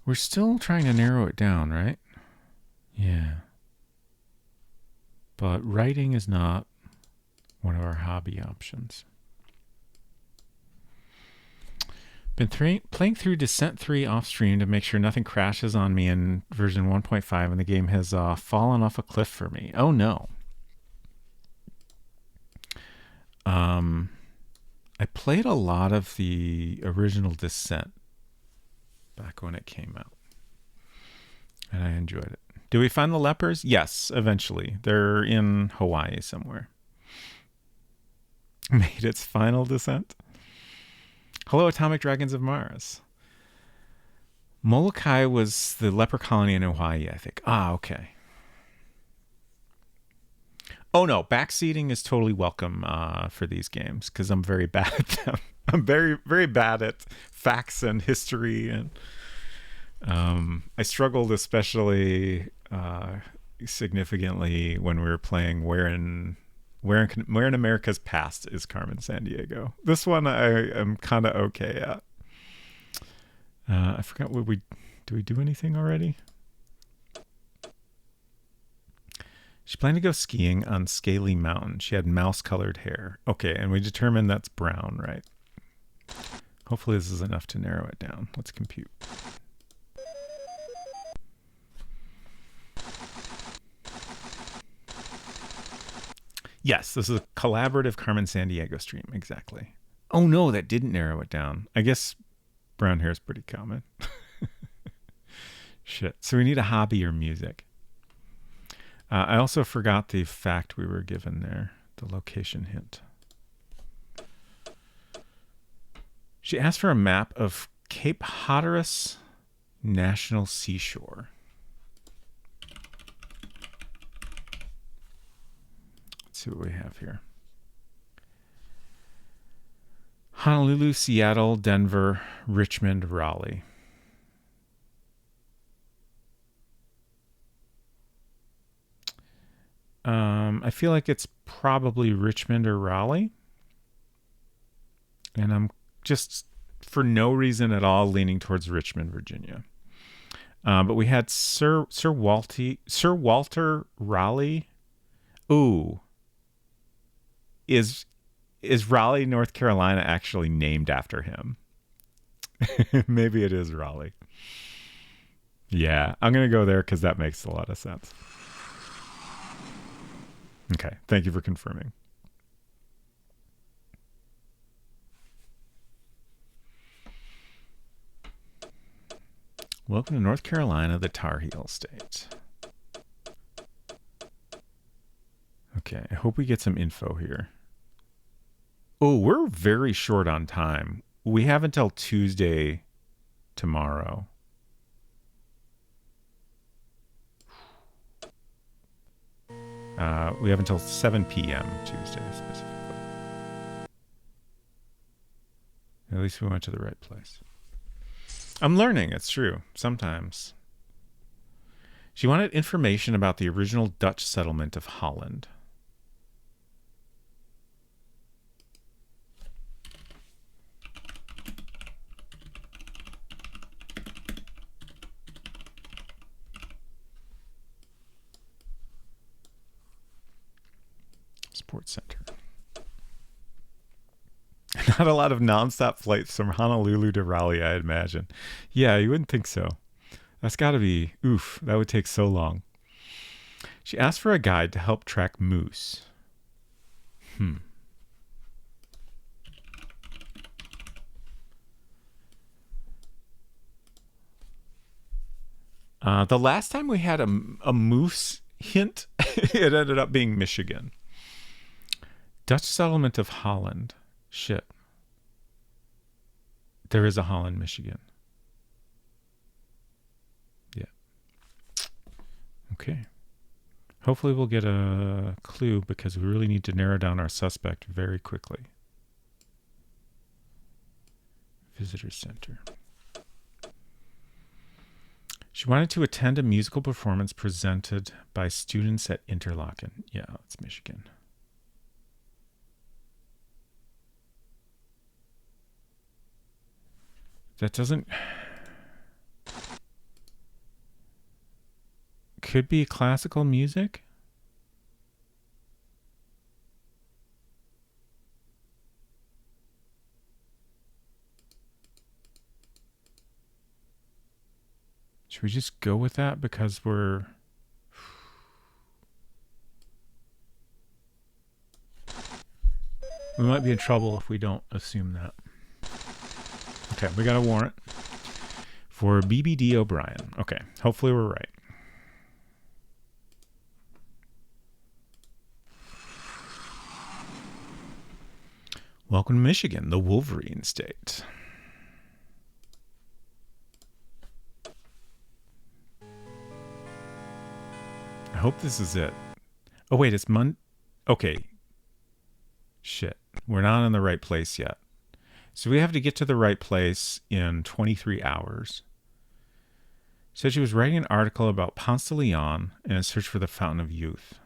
We're still trying to narrow it down, right? Yeah. But writing is not one of our hobby options. Been playing through Descent 3 off stream to make sure nothing crashes on me in version 1.5 and the game has fallen off a cliff for me. Oh no. I played a lot of the original Descent back when it came out. And I enjoyed it. Do we find the lepers? Yes, eventually. They're in Hawaii somewhere. Made its final descent. Hello, Atomic Dragons of Mars. Molokai was the leper colony in Hawaii, I think. Ah, okay. Oh no, backseating is totally welcome for these games because I'm very bad at them. I'm very, very bad at facts and history, and I struggled especially significantly when we were playing Where in America's Past is Carmen Sandiego. This one I am kind of okay at. I forgot do we do anything already? She planned to go skiing on Scaly Mountain. She had mouse-colored hair. Okay, and we determined that's brown, right? Hopefully this is enough to narrow it down. Let's compute. Yes, this is a collaborative Carmen Sandiego stream. Exactly. Oh no, that didn't narrow it down. I guess brown hair is pretty common. Shit. So we need a hobby or music. I also forgot the fact we were given there, the location hint. She asked for a map of Cape Hatteras National Seashore. Let's see what we have here. Honolulu, Seattle, Denver, Richmond, Raleigh. I feel like it's probably Richmond or Raleigh. And I'm just, for no reason at all, leaning towards Richmond, Virginia. But we had Sir Walter Raleigh. Ooh. Is Raleigh, North Carolina actually named after him? Maybe it is Raleigh. Yeah, I'm going to go there because that makes a lot of sense. Okay, thank you for confirming. Welcome to North Carolina, the Tar Heel State. Okay, I hope we get some info here. Oh, we're very short on time. We have until Tuesday tomorrow. We have until 7 p.m. Tuesday, specifically. At least we went to the right place. I'm learning, it's true, sometimes. She wanted information about the original Dutch settlement of Holland. Sports Center. Not a lot of nonstop flights from Honolulu to Raleigh, I imagine. Yeah, you wouldn't think so. That's got to be, oof, that would take so long. She asked for a guide to help track moose. The last time we had a moose hint, it ended up being Michigan. Dutch settlement of Holland. Shit. There is a Holland, Michigan. Yeah. Okay. Hopefully we'll get a clue because we really need to narrow down our suspect very quickly. Visitor Center. She wanted to attend a musical performance presented by students at Interlaken. Yeah, it's Michigan. That doesn't... Could be classical music? Should we just go with that because we're... We might be in trouble if we don't assume that. Okay, we got a warrant for BBD O'Brien. Okay, hopefully we're right. Welcome to Michigan, the Wolverine State. I hope this is it. Oh, wait, it's Okay. Shit. We're not in the right place yet. So we have to get to the right place in 23 hours. Said she was writing an article about Ponce de Leon and a search for the Fountain of Youth.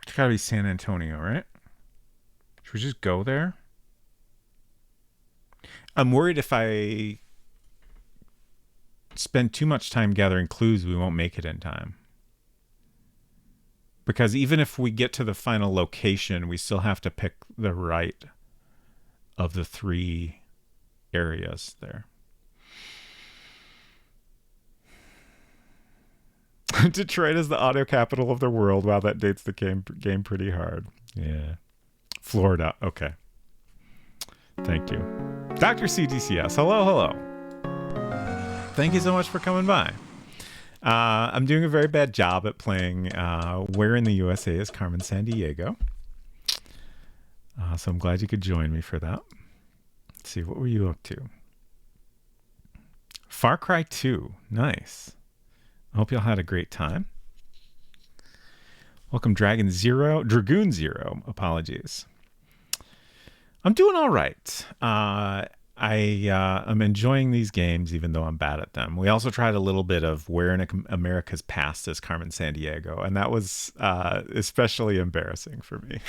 It's gotta be San Antonio, right? Should we just go there? I'm worried if I spend too much time gathering clues, we won't make it in time. Because even if we get to the final location, we still have to pick the right of the 3 areas there. Detroit is the auto capital of the world. Wow, that dates the game pretty hard. Yeah. Florida. Okay. Thank you. Dr. CDCS, hello, hello. Thank you so much for coming by. I'm doing a very bad job at playing Where in the USA is Carmen Sandiego. So I'm glad you could join me for that. Let's see, what were you up to? Far Cry 2, nice. I hope y'all had a great time. Welcome, Dragoon Zero, apologies. I'm doing all right. I'm enjoying these games, even though I'm bad at them. We also tried a little bit of Where in America's Past is Carmen Sandiego, and that was especially embarrassing for me.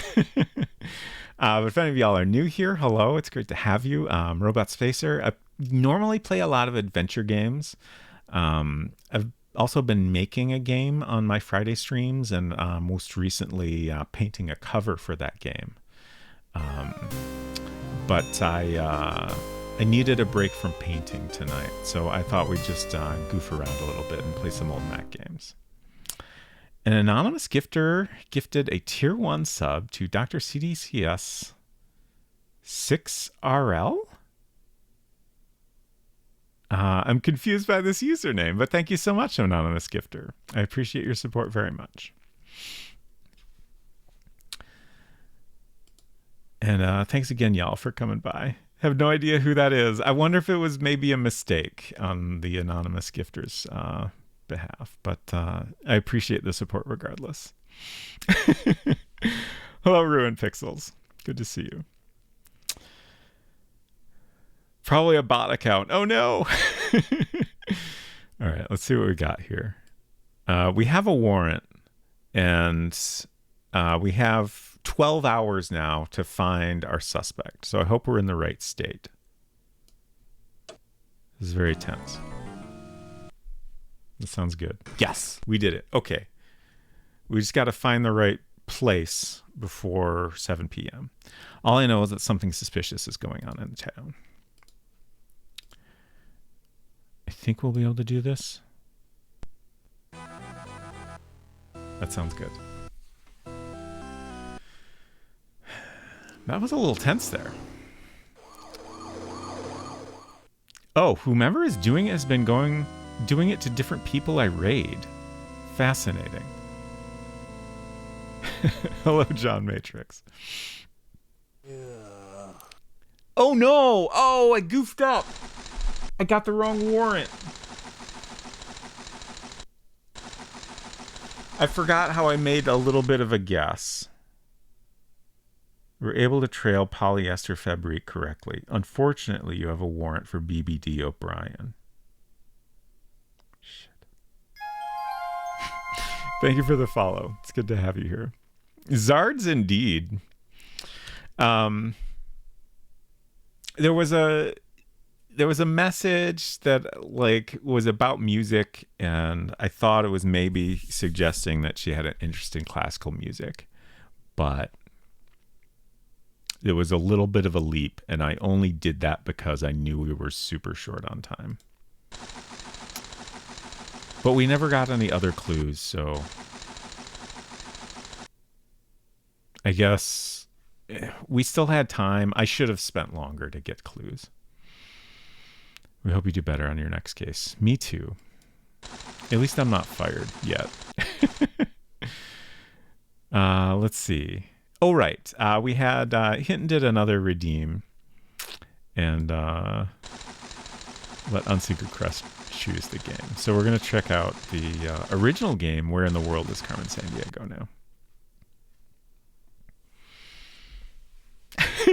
But if any of y'all are new here, hello, it's great to have you. Robot Spacer. I normally play a lot of adventure games. I've also been making a game on my Friday streams, and most recently painting a cover for that game. But I needed a break from painting tonight, so I thought we'd just goof around a little bit and play some old Mac games. An anonymous gifter gifted a tier 1 sub to Dr. CDCS 6RL. I'm confused by this username, but thank you so much, anonymous gifter. I appreciate your support very much. And thanks again, y'all, for coming by. Have no idea who that is. I wonder if it was maybe a mistake on the anonymous gifter's behalf, but I appreciate the support regardless. Hello, Ruined Pixels. Good to see you. Probably a bot account. Oh no. All right, let's see what we got here. We have a warrant, and we have 12 hours now to find our suspect. So I hope we're in the right state. This is very tense. That sounds good. Yes, we did it. Okay. We just got to find the right place before 7 p.m. All I know is that something suspicious is going on in the town. I think we'll be able to do this. That sounds good. That was a little tense there. Oh, whomever is doing it has been doing it to different people I raid. Fascinating. Hello, John Matrix. Yeah. Oh no! Oh, I goofed up. I got the wrong warrant. I forgot how I made a little bit of a guess. We were able to trail polyester fabrique correctly. Unfortunately, you have a warrant for BBD O'Brien. Shit. Thank you for the follow. It's good to have you here. Zards indeed. There was a message that like was about music, and I thought it was maybe suggesting that she had an interest in classical music, but it was a little bit of a leap, and I only did that because I knew we were super short on time. But we never got any other clues, so I guess we still had time. I should have spent longer to get clues. We hope you do better on your next case. Me too. At least I'm not fired yet. Let's see. Oh, right. We had Hinton did another redeem, and let Unsecret Crest choose the game. So we're going to check out the original game, Where in the World is Carmen Sandiego now.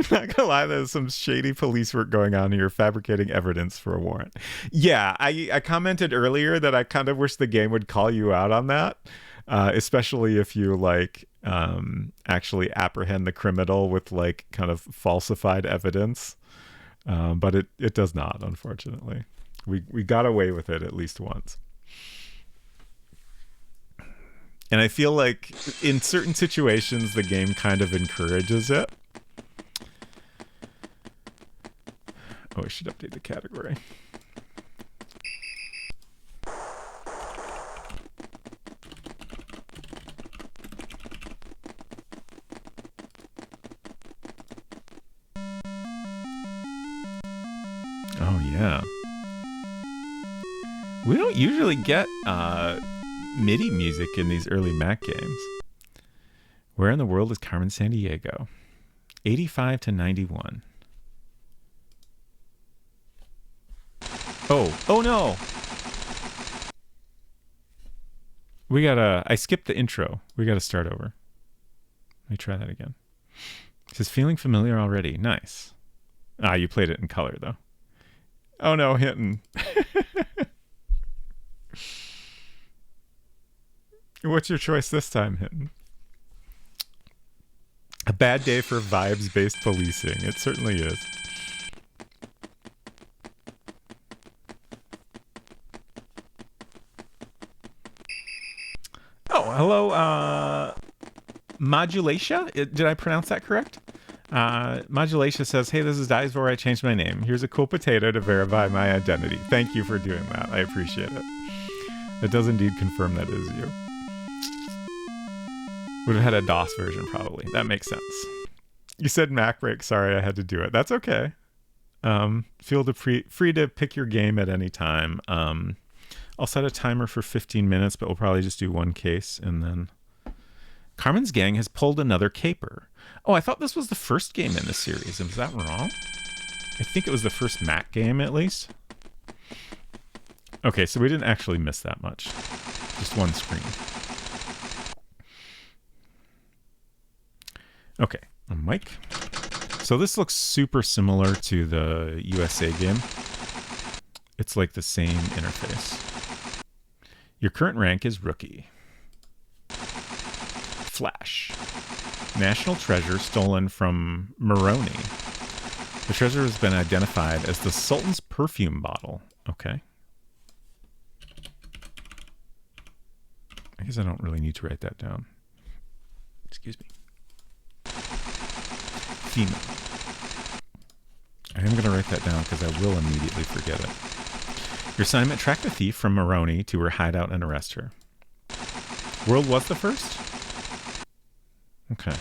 Not gonna lie, there's some shady police work going on here, fabricating evidence for a warrant. Yeah, I commented earlier that I kind of wish the game would call you out on that, especially if you like actually apprehend the criminal with like kind of falsified evidence. But it does not, unfortunately. We got away with it at least once. And I feel like in certain situations the game kind of encourages it. Oh, I should update the category. yeah. We don't usually get MIDI music in these early Mac games. Where in the world is Carmen Sandiego? 85 to 91. Oh no! I skipped the intro. We gotta start over. Let me try that again. It says, feeling familiar already. Nice. You played it in color, though. Oh no, Hinton. What's your choice this time, Hinton? A bad day for vibes-based policing. It certainly is. Oh, hello, Modulatia? Did I pronounce that correct? Modulatia says, hey, this is Dicevor. I changed my name. Here's a cool potato to verify my identity. Thank you for doing that. I appreciate it. It does indeed confirm that it is you. Would have had a DOS version, probably. That makes sense. You said Mac break. Sorry, I had to do it. That's okay. Feel free to pick your game at any time. I'll set a timer for 15 minutes, but we'll probably just do one case, and then... Carmen's gang has pulled another caper. Oh, I thought this was the first game in the series. Is that wrong? I think it was the first Mac game, at least. Okay, so we didn't actually miss that much. Just one screen. Okay, a mic. So this looks super similar to the USA game. It's like the same interface. Your current rank is rookie. Flash. National treasure stolen from Moroni. The treasure has been identified as the Sultan's perfume bottle. Okay. I guess I don't really need to write that down. Excuse me. Female. I am going to write that down because I will immediately forget it. Your assignment, track the thief from Moroni to her hideout and arrest her. World was the first? Okay.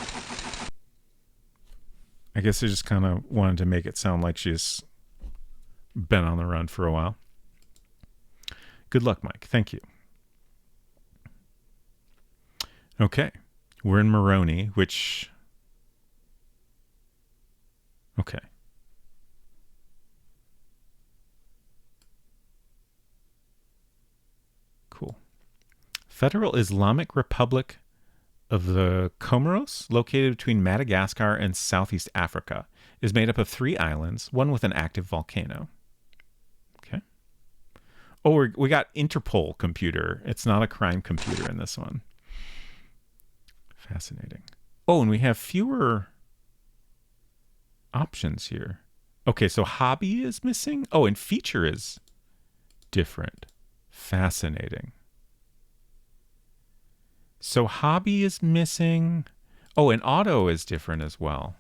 I guess I just kind of wanted to make it sound like she's been on the run for a while. Good luck, Mike. Thank you. Okay. We're in Moroni, which... Okay. Cool. Federal Islamic Republic of the Comoros, located between Madagascar and Southeast Africa, is made up of 3 islands, one with an active volcano. Okay. Oh, we got Interpol computer. It's not a crime computer in this one. Fascinating. Oh, and we have fewer options here. Okay, so hobby is missing. Oh, and feature is different. Fascinating. So hobby is missing. Oh, and auto is different as well.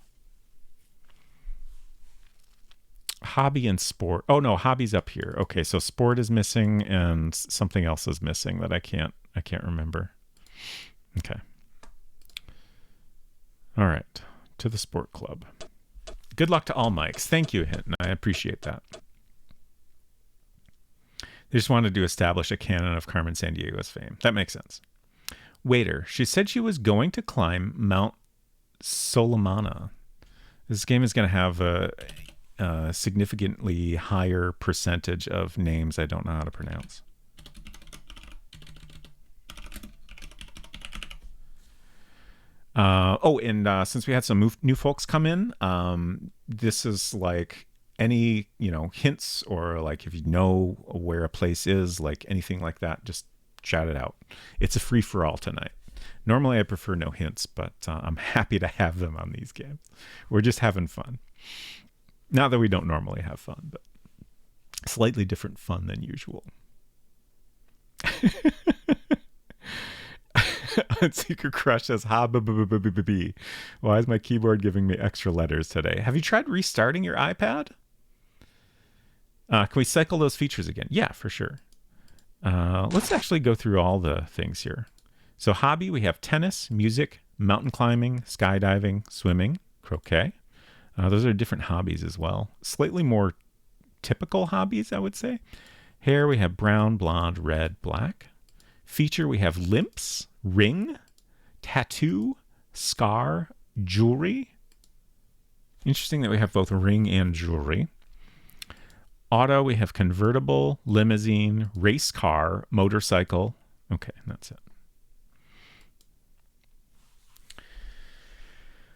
Hobby and sport. Oh no, hobby's up here. Okay, so sport is missing and something else is missing that I can't remember. Okay. All right, to the sport club. Good luck to all mics. Thank you, Hinton. I appreciate that. They just wanted to establish a canon of Carmen Sandiego's fame. That makes sense. Waiter. She said she was going to climb Mount Solomana. This game is going to have a significantly higher percentage of names I don't know how to pronounce. Since we had some new folks come in, this is like any, hints or like if you know where a place is, like anything like that, just shout it out. It's a free-for-all tonight. Normally I prefer no hints, but I'm happy to have them on these games. We're just having fun. Not that we don't normally have fun, but slightly different fun than usual. Secret Crush says, ha-b-b-b-b-b-b. Why is my keyboard giving me extra letters today? Have you tried restarting your iPad? Can we cycle those features again? Yeah, for sure. Let's actually go through all the things here. So hobby, we have tennis, music, mountain climbing, skydiving, swimming, croquet. Those are different hobbies as well. Slightly more typical hobbies, I would say. Hair, we have brown, blonde, red, black. Feature, we have limps, ring, tattoo, scar, jewelry. Interesting that we have both ring and jewelry. Auto, we have convertible, limousine, race car, motorcycle. Okay, that's it.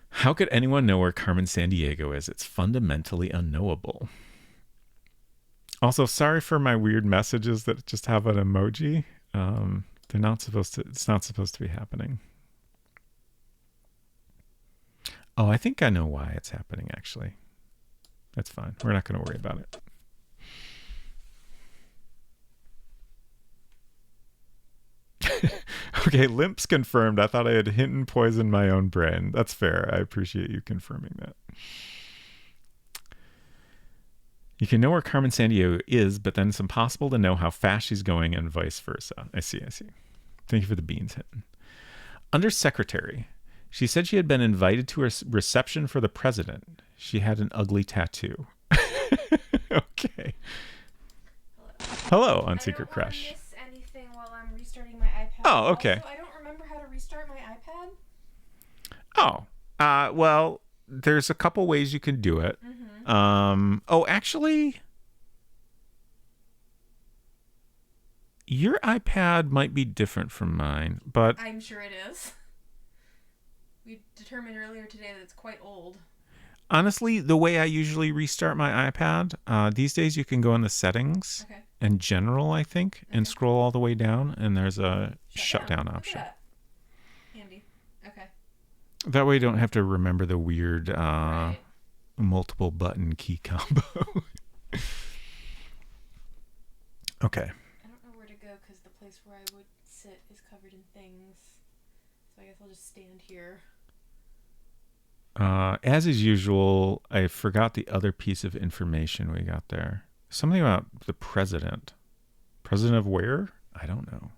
How could anyone know where Carmen Sandiego is? It's fundamentally unknowable. Also, sorry for my weird messages that just have an emoji. They're not supposed to. It's not supposed to be happening. Oh, I think I know why it's happening. Actually, that's fine. We're not going to worry about it. Okay, limps confirmed. I thought I had hint and poisoned my own brain. That's fair. I appreciate you confirming that. You can know where Carmen Sandiego is, but then it's impossible to know how fast she's going and vice versa. I see. Thank you for the beans hitting. Under secretary, she said she had been invited to a reception for the president. She had an ugly tattoo. Okay. Hello on Secret Crush. I don't want to miss anything while I'm restarting my iPad. Oh, okay. Also, I don't remember how to restart my iPad. Oh, well, there's a couple ways you can do it. Actually, your iPad might be different from mine, but I'm sure it is. We determined earlier today that it's quite old. Honestly, the way I usually restart my iPad, these days you can go in the settings and general, I think, and scroll all the way down, and there's a shutdown option. Look at that. Handy. Okay. That way you don't have to remember the weird multiple button key combo. Okay. I don't know where to go because the place where I would sit is covered in things. So I guess I'll just stand here. As is usual, I forgot the other piece of information we got there. Something about the president. President of where? I don't know.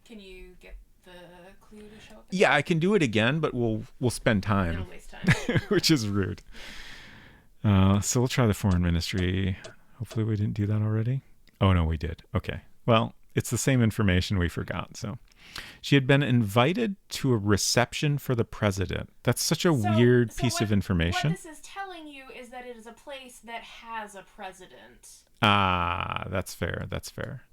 Can you get the clue to show up? Yeah, I can do it again, but we'll spend time. It'll waste time. Which is rude. So we'll try the foreign ministry. Hopefully we didn't do that already. Oh, no, we did. Okay. Well, it's the same information we forgot, so. She had been invited to a reception for the president. That's such a weird piece of information. What this is telling you is that it is a place that has a president. Ah, that's fair. That's fair.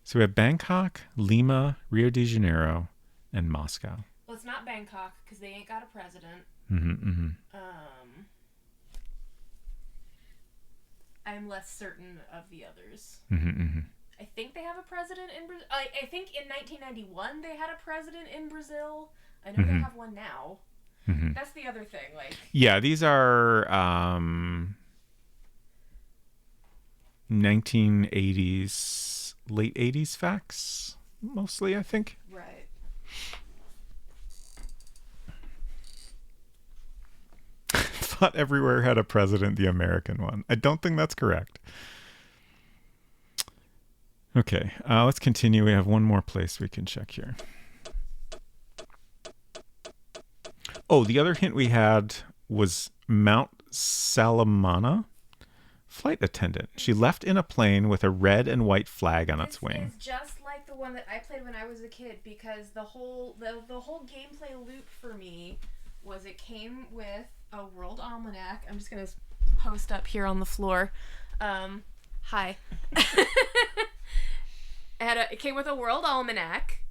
So we have Bangkok, Lima, Rio de Janeiro, and Moscow. Well, it's not Bangkok because they ain't got a president. I'm less certain of the others. I think they have a president in Brazil. I think in 1991 they had a president in Brazil. I know they have one now. That's the other thing. Yeah, these are 1980s, late 80s facts, mostly, I think. Right. Thought everywhere had a president, the American one. I don't think that's correct. Okay, let's continue. We have one more place we can check here. Oh, the other hint we had was Mount Salamana. Flight attendant. She left in a plane with a red and white flag on its wing. It's just like the one that I played when I was a kid, because the whole gameplay loop for me was it came with a world almanac. I'm just gonna post up here on the floor. Hi. It came with a world almanac,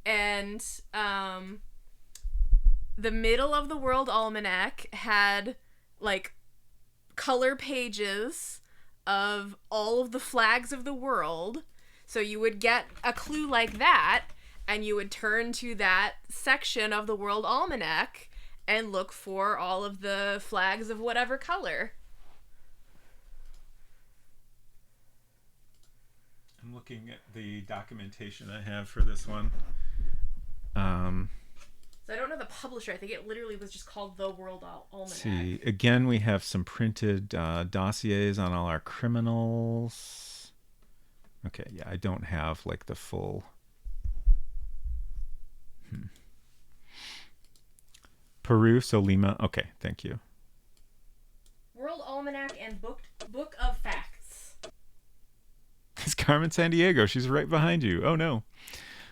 and the middle of the world almanac had like color pages of all of the flags of the world. So you would get a clue like that, and you would turn to that section of the world almanac and look for all of the flags of whatever color. I'm looking at the documentation I have for this one. So I don't know the publisher. I think it literally was just called The World Almanac. See, again, we have some printed dossiers on all our criminals. Okay, yeah, I don't have like the full. Peru, so Lima. Okay, thank you. World Almanac and Book of Facts. It's Carmen Sandiego. She's right behind you. Oh, no.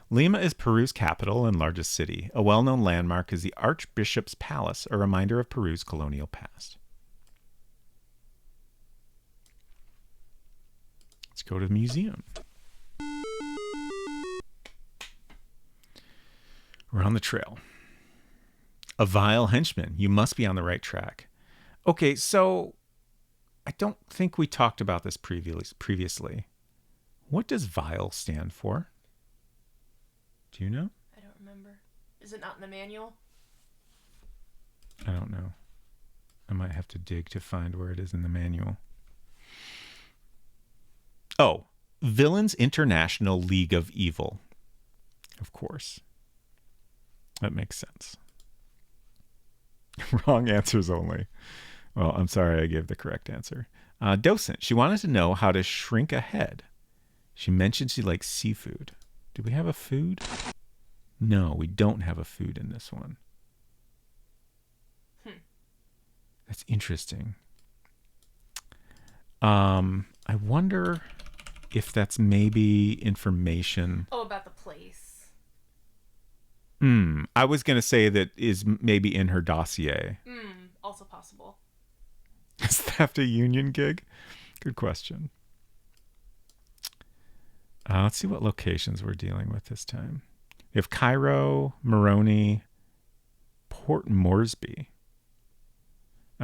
Lima is Peru's capital and largest city. A well-known landmark is the Archbishop's Palace, a reminder of Peru's colonial past. Let's go to the museum. We're on the trail. A vile henchman. You must be on the right track. Okay, so I don't think we talked about this previously. What does vile stand for? Do you know? I don't remember. Is it not in the manual? I don't know. I might have to dig to find where it is in the manual. Oh, Villains International League of Evil. Of course. That makes sense. Wrong answers only. Well, I'm sorry I gave the correct answer. Docent. She wanted to know how to shrink a head. She mentioned she likes seafood. Do we have a food? No, we don't have a food in this one. That's interesting. I wonder if that's maybe information. Oh, about the place. I was going to say that is maybe in her dossier. Also possible. Is theft a union gig? Good question. Let's see what locations we're dealing with this time. We have Cairo, Moroni, Port Moresby.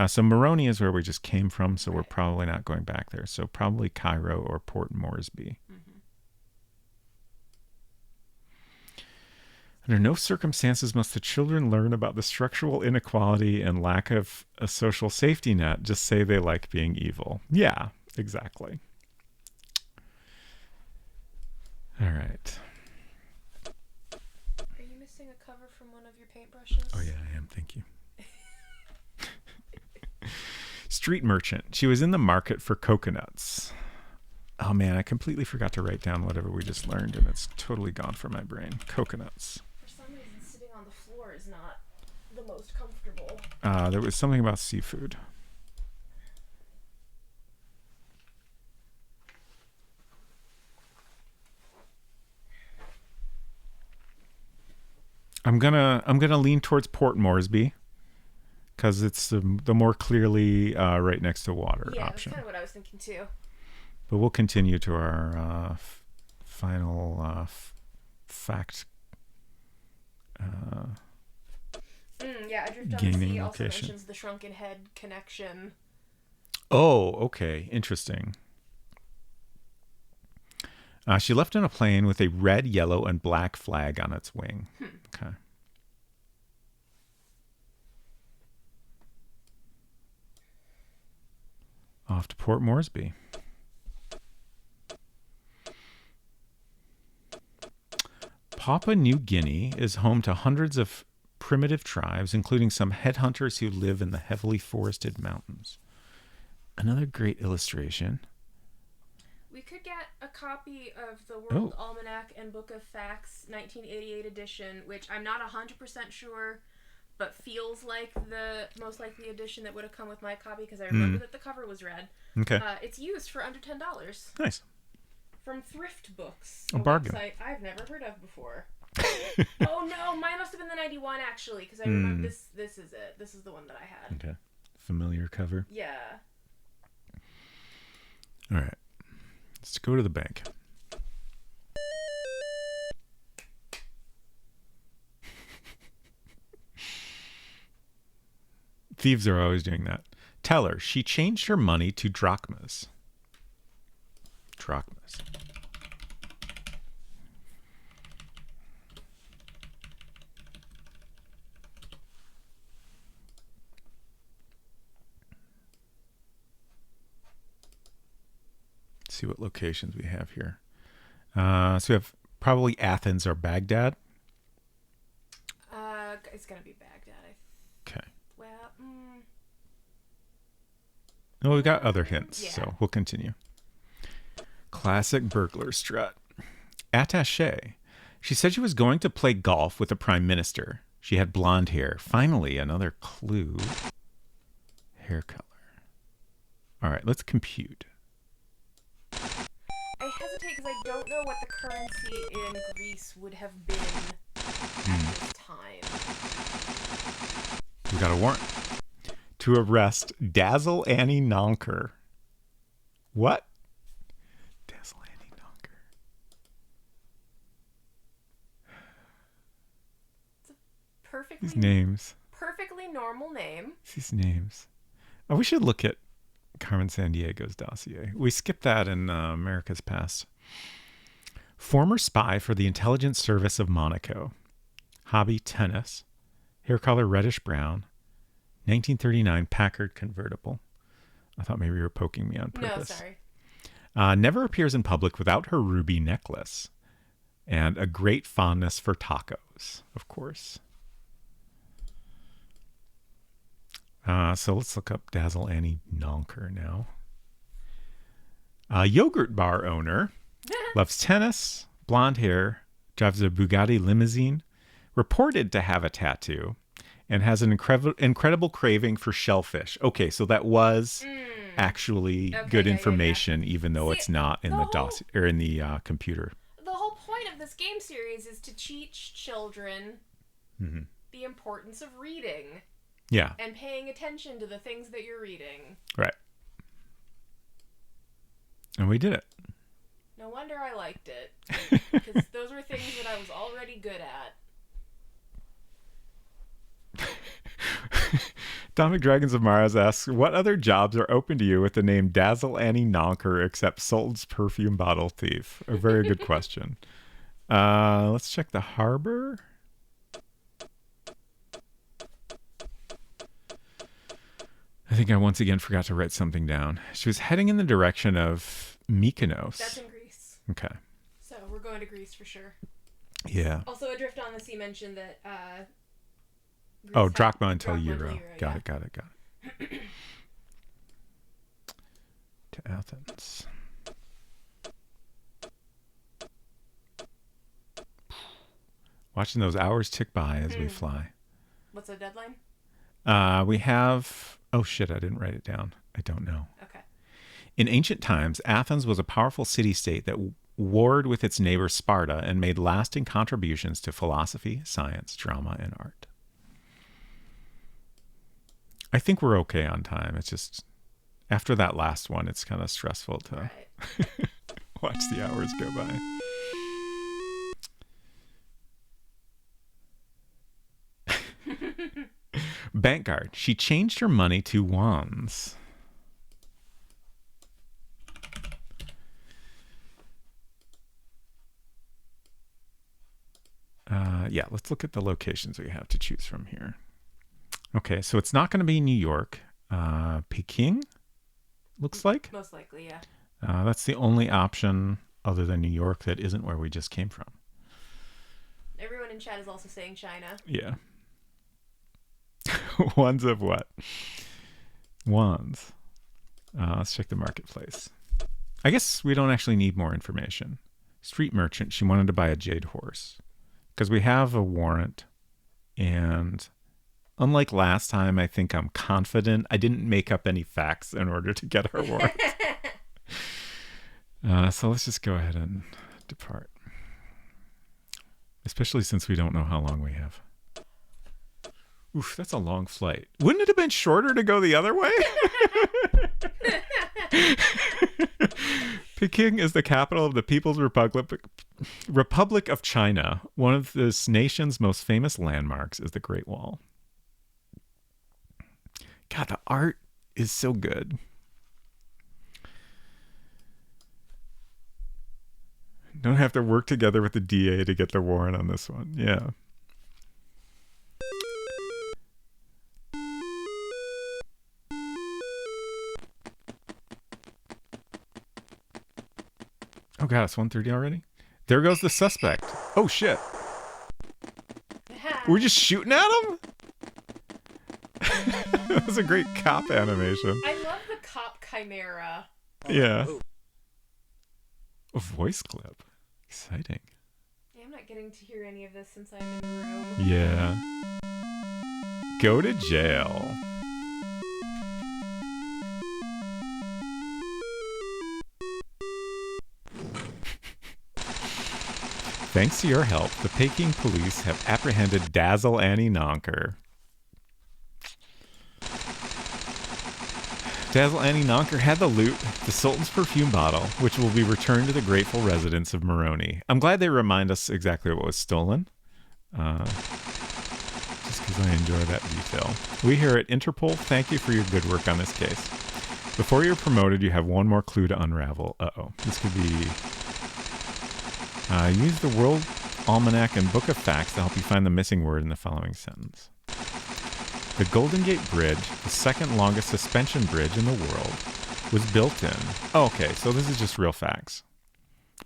So Moroni is where we just came from, so we're probably not going back there. So probably Cairo or Port Moresby. Under no circumstances must the children learn about the structural inequality and lack of a social safety net. Just say they like being evil. Yeah, exactly. All right. Are you missing a cover from one of your paintbrushes? Oh, yeah, I am. Thank you. Street merchant. She was in the market for coconuts. Oh, man, I completely forgot to write down whatever we just learned, and it's totally gone from my brain. Coconuts. For some reason, sitting on the floor is not the most comfortable. There was something about seafood. I'm gonna lean towards Port Moresby because it's the more clearly right next to water option. That's kind of what I was thinking too. But we'll continue to our final fact. Yeah, Adrift on the Sea also mentions the shrunken head connection. Oh, okay, interesting. She left in a plane with a red, yellow, and black flag on its wing. Okay. Off to Port Moresby. Papua New Guinea is home to hundreds of primitive tribes, including some headhunters who live in the heavily forested mountains. Another great illustration. We could get a copy of the World Almanac and Book of Facts 1988 edition, which I'm not 100% sure, but feels like the most likely edition that would have come with my copy because I remember that the cover was red. Okay. It's used for under $10. Nice. From Thrift Books, a bargain. Website I've never heard of before. Oh no, mine must have been the 91 actually, because I remember this is it. This is the one that I had. Okay. Familiar cover. Yeah. All right. Let's go to the bank. Thieves are always doing that. Tell her she changed her money to drachmas. Drachmas. Let's see what locations we have here. So we have probably Athens or Baghdad. It's gonna be Baghdad. Okay. Well, No, we've got other hints, so we'll continue. Classic burglar strut. Attaché. She said she was going to play golf with the prime minister. She had blonde hair. Finally, another clue. Hair color. All right, let's compute. I hesitate because I don't know what the currency in Greece would have been at this time. We got a warrant to arrest Dazzle Annie Nonker. What? Dazzle Annie Nonker. It's a perfectly These names. perfectly normal name. These names. Oh, we should look at Carmen Sandiego's dossier. We skipped that in America's Past. Former spy for the Intelligence Service of Monaco. Hobby tennis. Hair color reddish brown. 1939 Packard convertible. I thought maybe you were poking me on purpose. No, sorry. Never appears in public without her ruby necklace. And a great fondness for tacos, of course. So let's look up Dazzle Annie Nonker now. Yogurt bar owner. Loves tennis, blonde hair, drives a Bugatti limousine, reported to have a tattoo, and has an incredible craving for shellfish. Okay, so that was actually good information, even though it's not in the dossier or in the computer. The whole point of this game series is to teach children the importance of reading. Yeah. And paying attention to the things that you're reading. Right. And we did it. No wonder I liked it. Because those were things that I was already good at. Dominic Dragons of Mars asks, what other jobs are open to you with the name Dazzle Annie Nonker except Sultan's perfume bottle thief? A very good question. Let's check the harbor. I think I once again forgot to write something down. She was heading in the direction of Mykonos. That's in Greece. Okay. So we're going to Greece for sure. Yeah. Also, Adrift on the Sea mentioned that drachma until euro. Got it. To Athens. Watching those hours tick by as we fly. What's the deadline? We have... Oh, shit, I didn't write it down. I don't know. Okay. In ancient times, Athens was a powerful city-state that warred with its neighbor Sparta and made lasting contributions to philosophy, science, drama, and art. I think we're okay on time. It's just, after that last one, it's kind of stressful to watch the hours go by. Bank guard. She changed her money to wands. Yeah, let's look at the locations we have to choose from here. Okay, so it's not going to be New York. Peking, looks like. Most likely, yeah. That's the only option other than New York that isn't where we just came from. Everyone in chat is also saying China. Yeah. Wands of what? Wands. Let's check the marketplace. I guess we don't actually need more information. Street merchant. She wanted to buy a jade horse. Because we have a warrant. And unlike last time, I think I'm confident I didn't make up any facts in order to get our warrant. So let's just go ahead and depart. Especially since we don't know how long we have. Oof, that's a long flight. Wouldn't it have been shorter to go the other way? Peking is the capital of the People's Republic of China. One of this nation's most famous landmarks is the Great Wall. God, the art is so good. Don't have to work together with the DA to get the warrant on this one. Yeah. Oh god, it's 1:30 already? There goes the suspect. Oh shit. We're just shooting at him? That was a great cop animation. I love the cop chimera. Yeah. A voice clip. Exciting. Yeah, not getting to hear any of this since I'm in the room. Yeah. Go to jail. Thanks to your help, the Peking police have apprehended Dazzle Annie Nonker. Dazzle Annie Nonker had the loot, the Sultan's perfume bottle, which will be returned to the grateful residents of Moroni. I'm glad they remind us exactly what was stolen. Just because I enjoy that detail. We here at Interpol thank you for your good work on this case. Before you're promoted, you have one more clue to unravel. Uh-oh. This could be... use the World Almanac and Book of Facts to help you find the missing word in the following sentence. The Golden Gate Bridge, the second longest suspension bridge in the world, was built in... Oh, okay, so this is just real facts.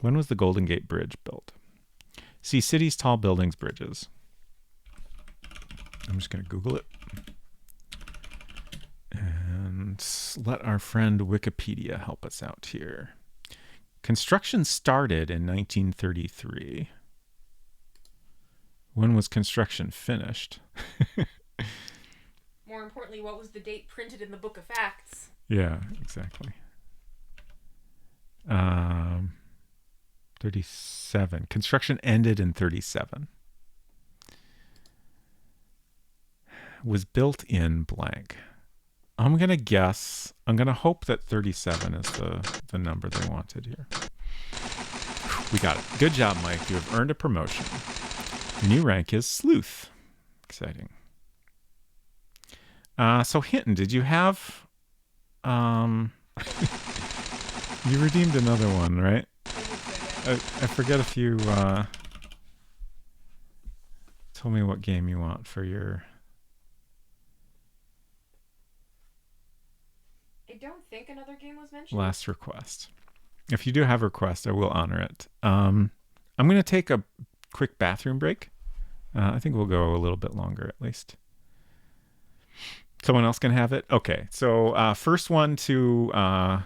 When was the Golden Gate Bridge built? See cities, tall buildings, bridges. I'm just going to Google it. And let our friend Wikipedia help us out here. Construction started in 1933. When was construction finished? More importantly, what was the date printed in the Book of Facts? Yeah, exactly. 37. Construction ended in 37. Was built in blank. I'm going to guess, I'm going to hope that 37 is the number they wanted here. We got it. Good job, Mike. You have earned a promotion. Your new rank is Sleuth. Exciting. So Hinton, did you have... you redeemed another one, right? I forget if you told me what game you want for your... I don't think another game was mentioned. Last request. If you do have a request, I will honor it. I'm going to take a quick bathroom break. I think we'll go a little bit longer at least. Someone else can have it? Okay. So first one to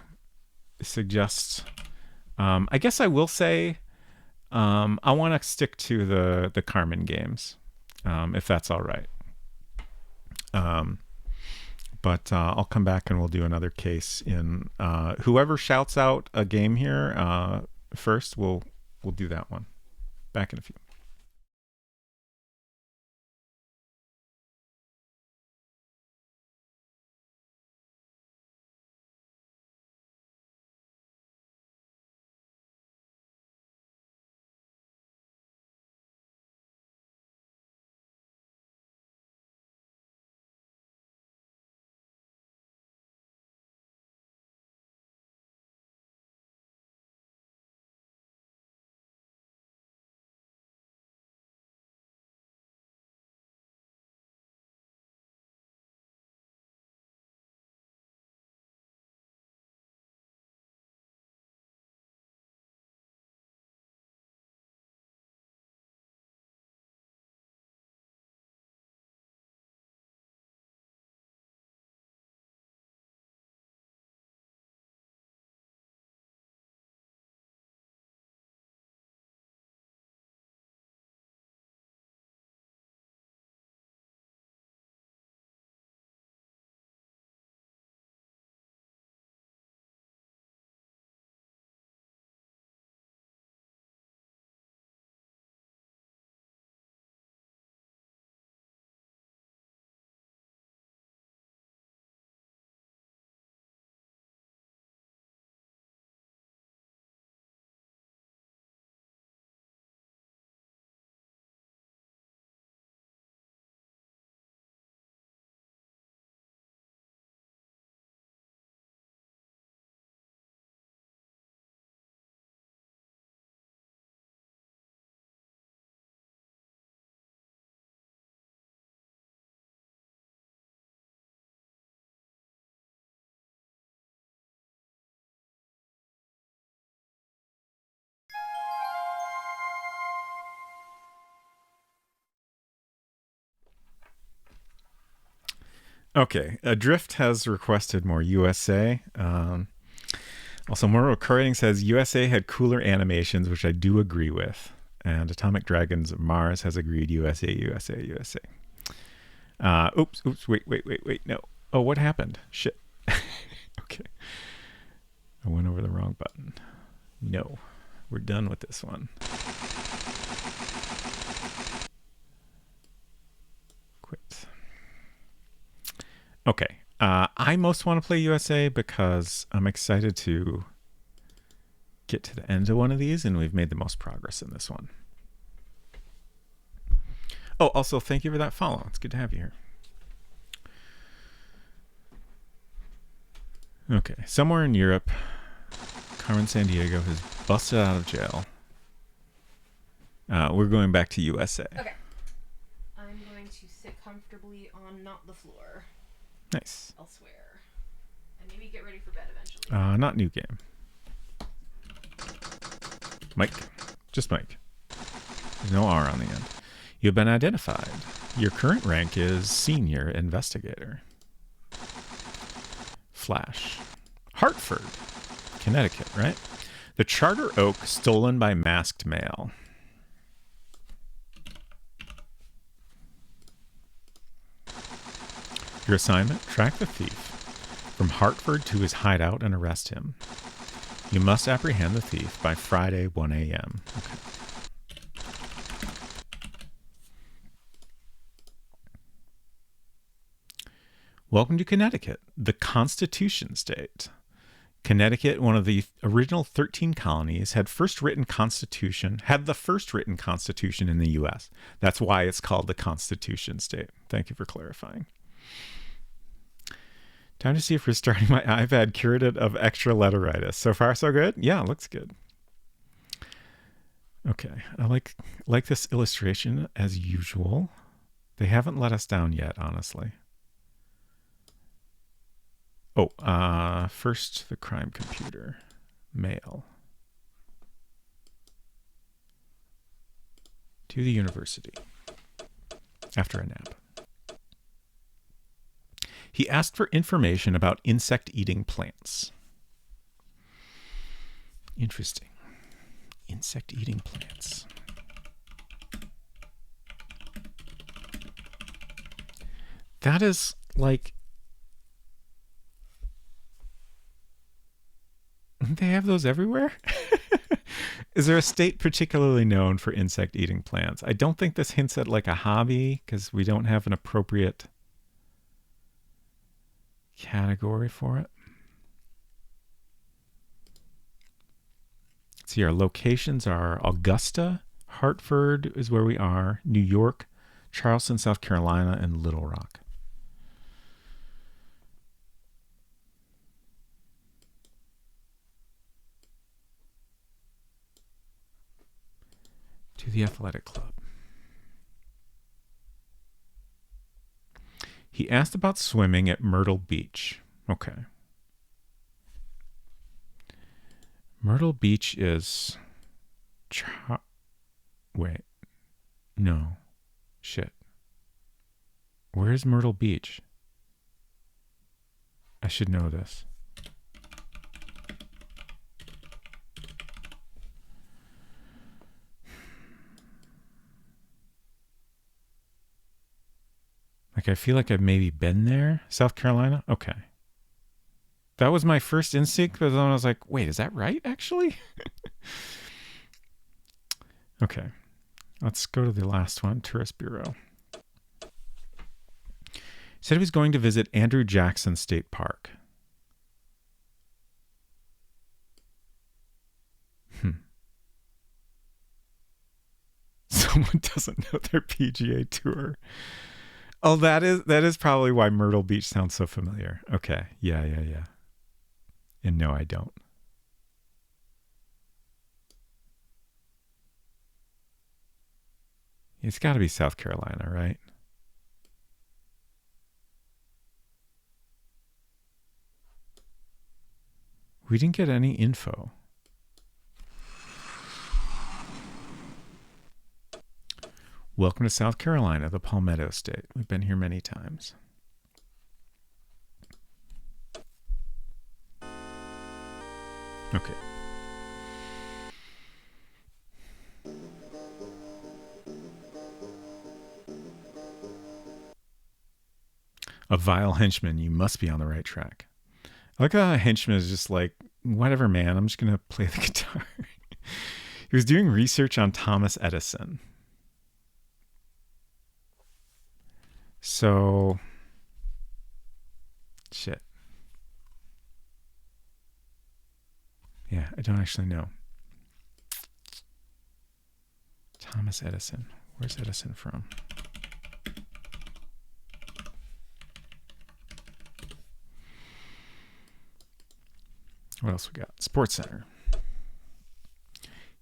suggest... I guess I will say I want to stick to the Carmen games, if that's all right. But I'll come back and we'll do another case in whoever shouts out a game here first. We'll do that one. Back in a few. Okay, Adrift has requested more USA. Also, more recording says USA had cooler animations, which I do agree with. and Atomic Dragons of Mars has agreed USA, USA, USA. Oops, wait, no. Oh, what happened? Shit. Okay. I went over the wrong button. No, we're done with this one. Quit. Okay. I most want to play USA because I'm excited to get to the end of one of these, and we've made the most progress in this one. Oh, also, thank you for that follow. It's good to have you here. Okay, somewhere in Europe, Carmen Sandiego has busted out of jail. We're going back to USA. Okay. I'm going to sit comfortably on not the floor. Nice. Elsewhere. And maybe get ready for bed eventually. Not new game. Mike. Just Mike. There's no R on the end. You've been identified. Your current rank is Senior Investigator. Flash. Hartford, Connecticut, right? The Charter Oak stolen by masked male. Your assignment, track the thief from Hartford to his hideout and arrest him. You must apprehend the thief by Friday, 1 a.m. Okay. Welcome to Connecticut, the Constitution State. Connecticut, one of the original 13 colonies, had the first written constitution in the U.S. That's why it's called the Constitution State. Thank you for clarifying. Time to see if restarting my iPad cured it of extra letteritis. So far, so good? Yeah, looks good. Okay, I like this illustration as usual. They haven't let us down yet, honestly. Oh, first the crime computer. Mail. To the university. After a nap. He asked for information about insect-eating plants. Interesting. Insect-eating plants. That is like... They have those everywhere? Is there a state particularly known for insect-eating plants? I don't think this hints at like a hobby because we don't have an appropriate category for it. Let's see, our locations are Augusta, Hartford is where we are, New York, Charleston, South Carolina, and Little Rock. To the athletic club. He asked about swimming at Myrtle Beach. Okay. Myrtle Beach is... Wait. No. Shit. Where is Myrtle Beach? I should know this. Like, I feel like I've maybe been there. South Carolina? Okay. That was my first instinct, but then I was like, wait, is that right, actually? Okay. Let's go to the last one, Tourist Bureau. He said he was going to visit Andrew Jackson State Park. Someone doesn't know their PGA Tour. Oh, that is probably why Myrtle Beach sounds so familiar. Okay. Yeah. And no, I don't. It's got to be South Carolina, right? We didn't get any info. Welcome to South Carolina, the Palmetto State. We've been here many times. Okay. A vile henchman, you must be on the right track. I like how a henchman is just like, whatever, man, I'm just going to play the guitar. He was doing research on Thomas Edison. So, shit. Yeah, I don't actually know. Thomas Edison. Where's Edison from? What else we got? Sports Center.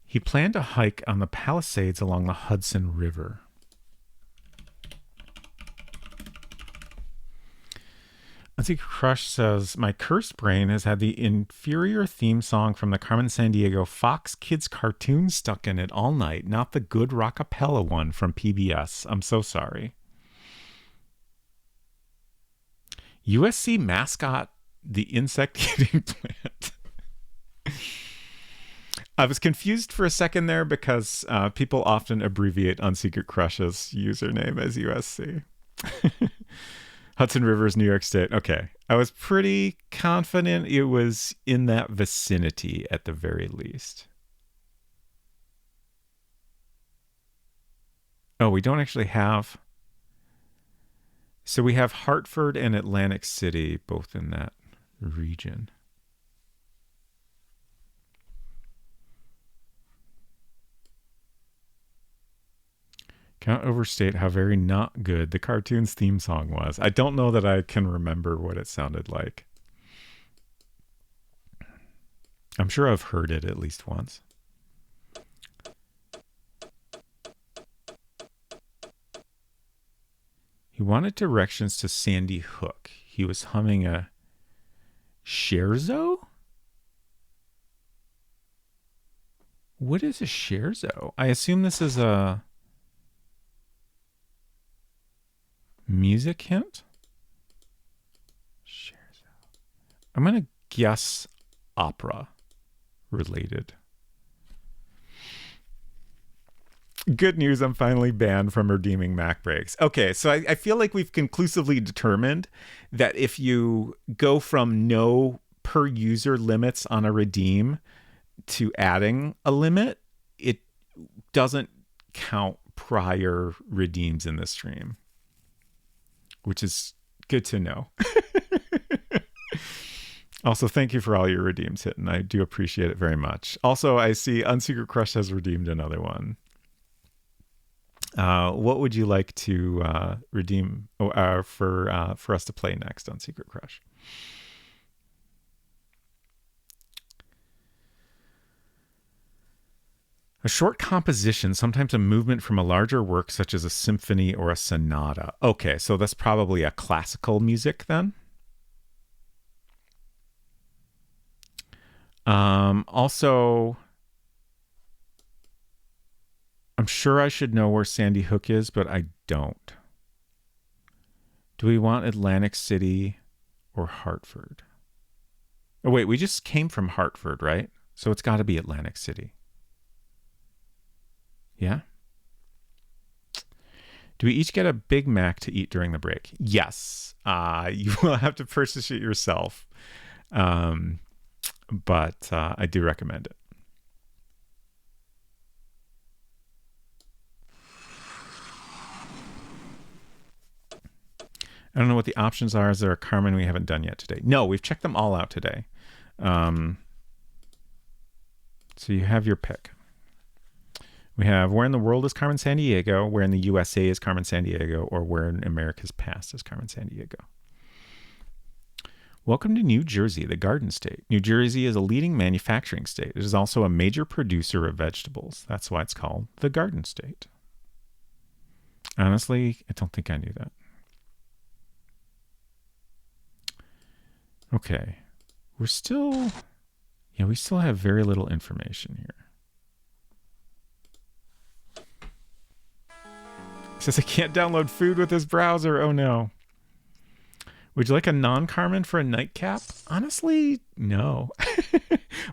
He planned a hike on the Palisades along the Hudson River. Antique Crush says, my cursed brain has had the inferior theme song from the Carmen Sandiego Fox Kids cartoon stuck in it all night, not the good rockapella one from PBS. I'm so sorry. USC mascot, the insect-eating plant. I was confused for a second there because people often abbreviate Unsecret Crush's username as USC. Hudson River's New York State. Okay. I was pretty confident it was in that vicinity at the very least. Oh, we don't actually have... So we have Hartford and Atlantic City both in that region. Can't overstate how very not good the cartoon's theme song was. I don't know that I can remember what it sounded like. I'm sure I've heard it at least once. He wanted directions to Sandy Hook. He was humming a scherzo? What is a scherzo? I assume this is a music hint? Scherzo. I'm going to guess opera related. Good news, I'm finally banned from redeeming Mac breaks. Okay, so I feel like we've conclusively determined that if you go from no per user limits on a redeem to adding a limit, it doesn't count prior redeems in the stream, which is good to know. Also, thank you for all your redeems, Hitten. I do appreciate it very much. Also, I see Unsecret Crush has redeemed another one. What would you like to redeem for us to play next on Secret Crush? A short composition, sometimes a movement from a larger work such as a symphony or a sonata. Okay, so that's probably a classical music then. Also, I'm sure I should know where Sandy Hook is, but I don't. Do we want Atlantic City or Hartford? Oh, wait, we just came from Hartford, right? So it's got to be Atlantic City. Yeah? Do we each get a Big Mac to eat during the break? Yes. You will have to purchase it yourself. But I do recommend it. I don't know what the options are. Is there a Carmen we haven't done yet today? No, we've checked them all out today. So you have your pick. We have Where in the World is Carmen Sandiego, Where in the USA is Carmen Sandiego, or Where in America's Past is Carmen Sandiego. Welcome to New Jersey, the Garden State. New Jersey is a leading manufacturing state. It is also a major producer of vegetables. That's why it's called the Garden State. Honestly, I don't think I knew that. Okay. We still have very little information here. It says I can't download food with this browser. Oh no. Would you like a non-Carmen for a nightcap? Honestly, no.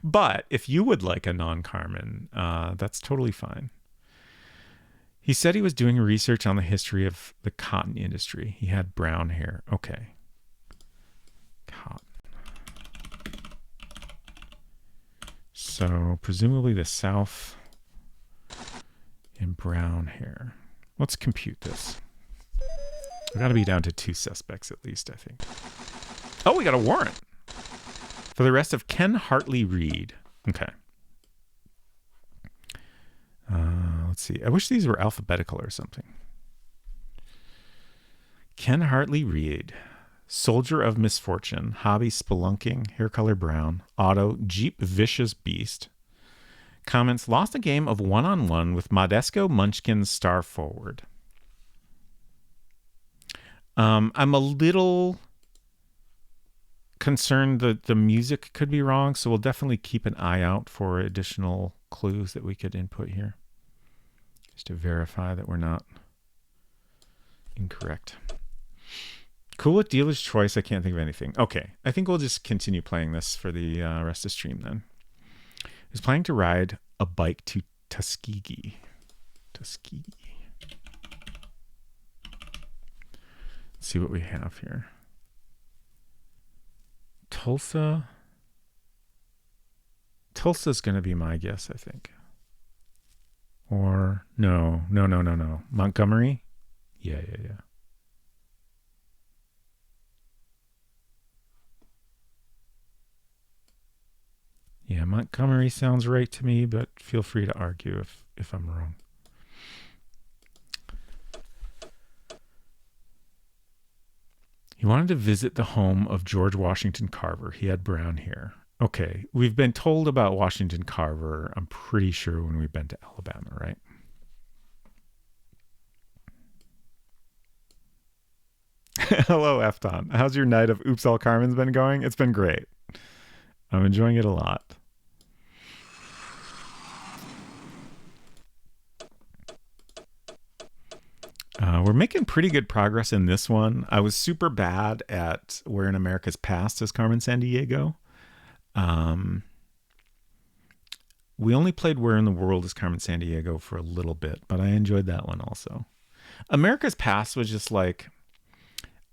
But if you would like a non-Carmen, that's totally fine. He said he was doing research on the history of the cotton industry. He had brown hair. Okay. Cotton. So presumably the South and brown hair. Let's compute this. We got to be down to 2 suspects at least, I think. Oh, we got a warrant for the arrest of Ken Hartley Reid. Okay. Let's see. I wish these were alphabetical or something. Ken Hartley Reid, soldier of misfortune, hobby spelunking, hair color brown, auto Jeep vicious beast. Comments: lost a game of one-on-one with Modesto Munchkin star forward. I'm a little concerned that the music could be wrong, so we'll definitely keep an eye out for additional clues that we could input here, just to verify that we're not incorrect. Cool with dealer's choice. I can't think of anything. Okay, I think we'll just continue playing this for the rest of the stream then. He's planning to ride a bike to Tuskegee. Tuskegee. Let's see what we have here. Tulsa. Tulsa's going to be my guess, I think. Or no. Montgomery? Yeah. Yeah, Montgomery sounds right to me, but feel free to argue if I'm wrong. He wanted to visit the home of George Washington Carver. He had brown hair. Okay, we've been told about Washington Carver, I'm pretty sure, when we've been to Alabama, right? Hello, Efton. How's your night of Oops All Carmen's been going? It's been great. I'm enjoying it a lot. We're making pretty good progress in this one. I was super bad at Where in America's Past as Carmen Sandiego. We only played Where in the World as Carmen Sandiego for a little bit, but I enjoyed that one also. America's Past was just like,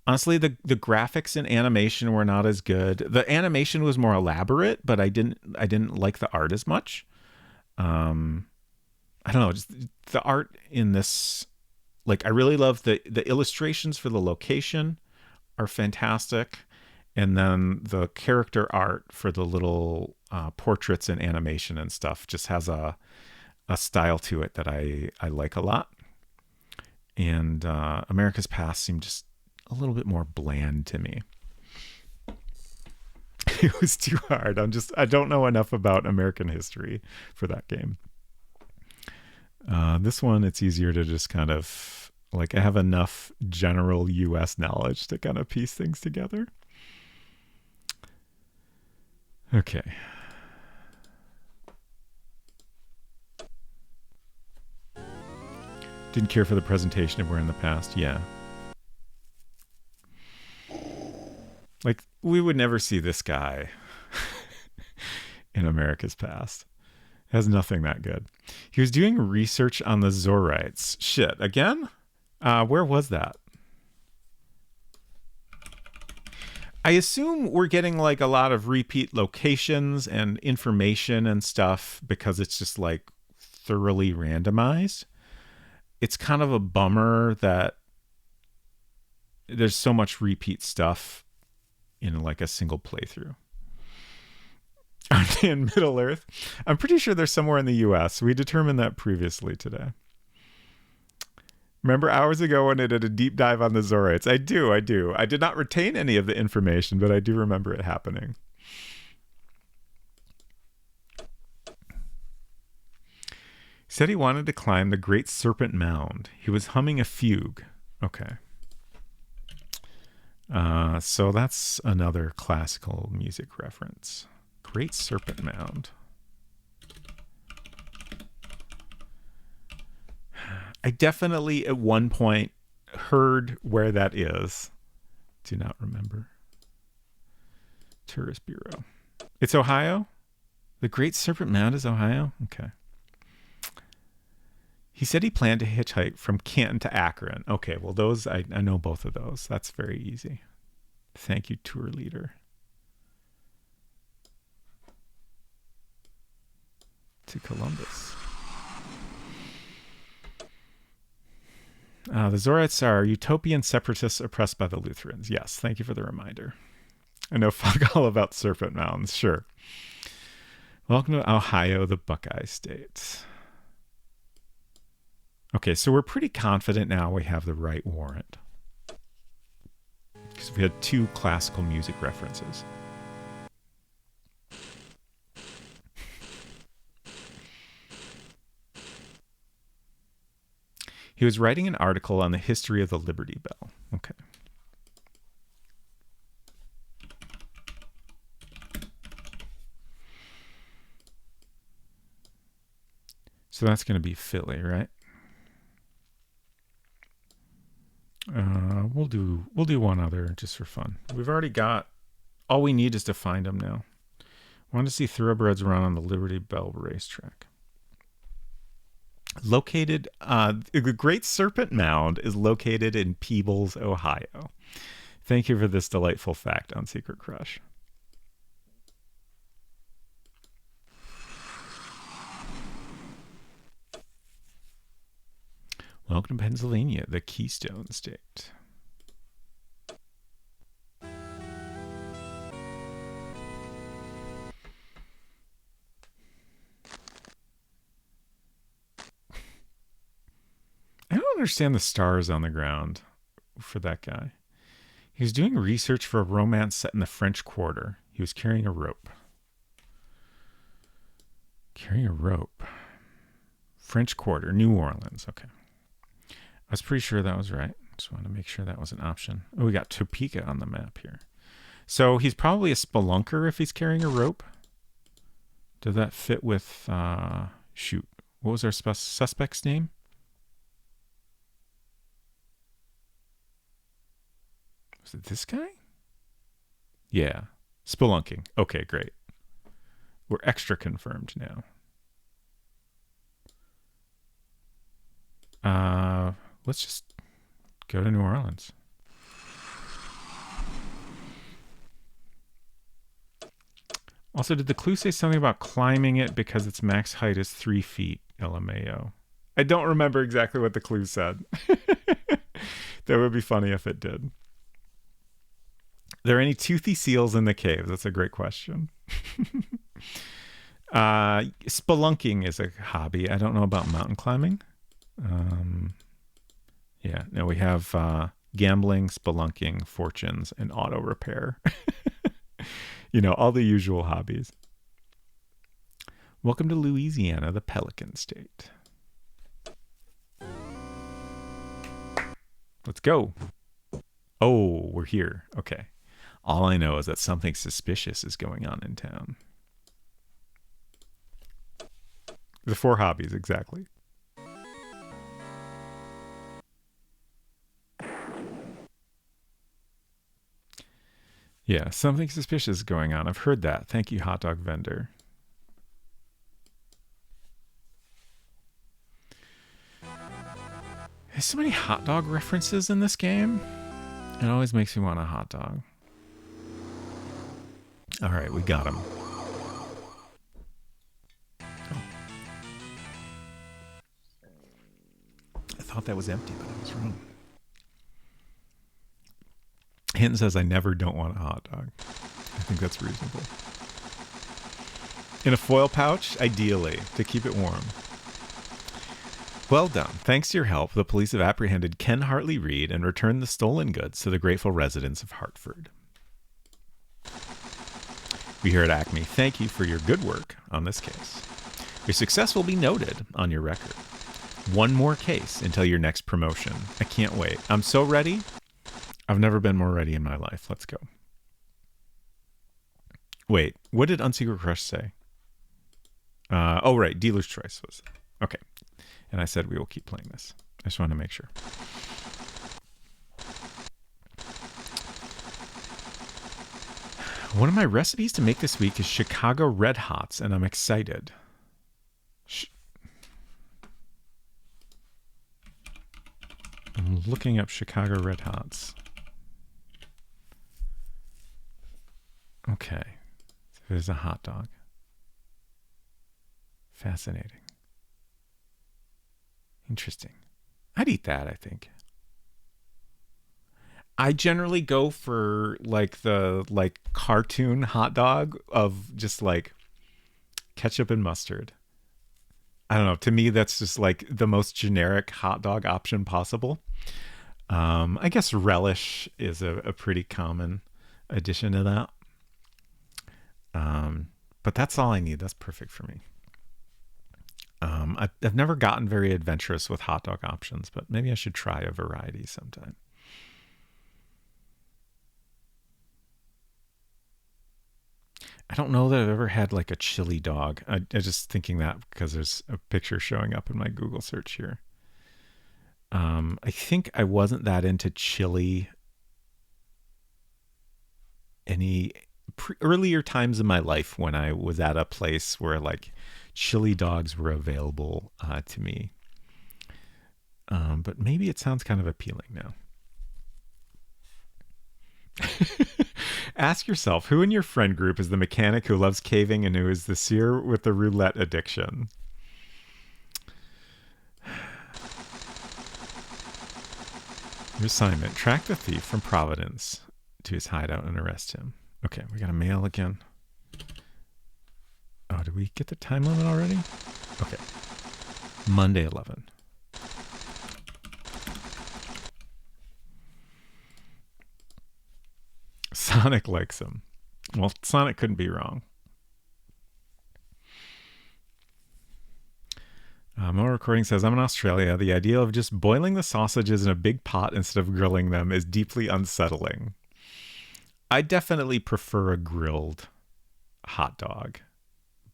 honestly, the graphics and animation were not as good. The animation was more elaborate, but I didn't like the art as much. I don't know, just the art in this, like, I really love the illustrations for the location are fantastic. And then the character art for the little portraits and animation and stuff just has a style to it that I like a lot. And America's Past seemed just a little bit more bland to me. It was too hard. I don't know enough about American history for that game. This one, it's easier to just kind of, like, I have enough general US knowledge to kind of piece things together. Okay. Didn't care for the presentation of Where in the Past. Yeah. Like, we would never see this guy in America's Past. It has nothing that good. He was doing research on the Zorrites. Shit, again? Where was that? I assume we're getting like a lot of repeat locations and information and stuff because it's just like thoroughly randomized. It's kind of a bummer that there's so much repeat stuff in like a single playthrough. Aren't they in Middle Earth? I'm pretty sure they're somewhere in the US. We determined that previously today. Remember hours ago when I did a deep dive on the Zorrites? I do. I did not retain any of the information, but I do remember it happening. He said he wanted to climb the Great Serpent Mound. He was humming a fugue. Okay. So that's another classical music reference. Great Serpent Mound. I definitely at one point heard where that is. Do not remember. Tourist Bureau. It's Ohio? The Great Serpent Mound is Ohio? Okay. He said he planned to hitchhike from Canton to Akron. Okay, well, those, I know both of those. That's very easy. Thank you, tour leader. To Columbus. The Zoroites are utopian separatists oppressed by the Lutherans. Yes, thank you for the reminder. I know fuck all about Serpent Mountains, sure. Welcome to Ohio, the Buckeye State. Okay, so we're pretty confident now we have the right warrant. Because we had 2 classical music references. He was writing an article on the history of the Liberty Bell. Okay. So that's going to be Philly, right? We'll do one other just for fun. We've already got, all we need is to find them now. I want to see thoroughbreds run on the Liberty Bell racetrack. Located, the Great Serpent Mound is located in Peebles, Ohio. Thank you for this delightful fact on Secret Crush. Welcome to Pennsylvania, the Keystone State. I don't understand the stars on the ground for that guy. He was doing research for a romance set in the French Quarter. He was carrying a rope. Carrying a rope. French Quarter, New Orleans. Okay. I was pretty sure that was right. Just wanted to make sure that was an option. Oh, we got Topeka on the map here. So he's probably a spelunker if he's carrying a rope. Does that fit with, shoot, what was our suspect's name? Was it this guy? Yeah. Spelunking. Okay, great. We're extra confirmed now. Let's just go to New Orleans. Also, did the clue say something about climbing it because its max height is 3 feet, LMAO? I don't remember exactly what the clue said. That would be funny if it did. Are there any toothy seals in the cave? That's a great question. Spelunking is a hobby. I don't know about mountain climbing. Yeah, no, we have gambling, spelunking, fortunes, and auto repair. You know, all the usual hobbies. Welcome to Louisiana, the Pelican State. Let's go. Oh, we're here. Okay. All I know is that something suspicious is going on in town. The 4 hobbies, exactly. Yeah, something suspicious is going on. I've heard that. Thank you, hot dog vendor. There's so many hot dog references in this game. It always makes me want a hot dog. All right, we got him. Oh. I thought that was empty, but I was wrong. Hinton says, I never don't want a hot dog. I think that's reasonable. In a foil pouch, ideally, to keep it warm. Well done. Thanks to your help, the police have apprehended Ken Hartley Reed and returned the stolen goods to the grateful residents of Hartford. We here at Acme thank you for your good work on this case. Your success will be noted on your record. One more case until your next promotion. I can't wait. I'm so ready. I've never been more ready in my life. Let's go. Wait, what did Unsecret Crush say? Oh, right. Dealer's Choice was. Okay. And I said we will keep playing this. I just wanted to make sure. One of my recipes to make this week is Chicago Red Hots, and I'm excited. looking up Chicago Red Hots. Okay. So there's a hot dog. Fascinating. Interesting. I'd eat that, I think. I generally go for like the cartoon hot dog of just like ketchup and mustard. I don't know. To me, that's just like the most generic hot dog option possible. I guess relish is a pretty common addition to that. But that's all I need. That's perfect for me. I've never gotten very adventurous with hot dog options, but maybe I should try a variety sometime. I don't know that I've ever had like a chili dog. I just thinking that because there's a picture showing up in my Google search here. I think I wasn't that into chili any earlier times in my life when I was at a place where like chili dogs were available to me. But maybe it sounds kind of appealing now. Ask yourself, who in your friend group is the mechanic who loves caving and who is the seer with the roulette addiction? Your assignment, track the thief from Providence to his hideout and arrest him. Okay, we got a mail again. Oh, did we get the time limit already? Okay. Monday 11. Sonic likes him. Well, Sonic couldn't be wrong. More recording says, I'm in Australia. The idea of just boiling the sausages in a big pot instead of grilling them is deeply unsettling. I definitely prefer a grilled hot dog,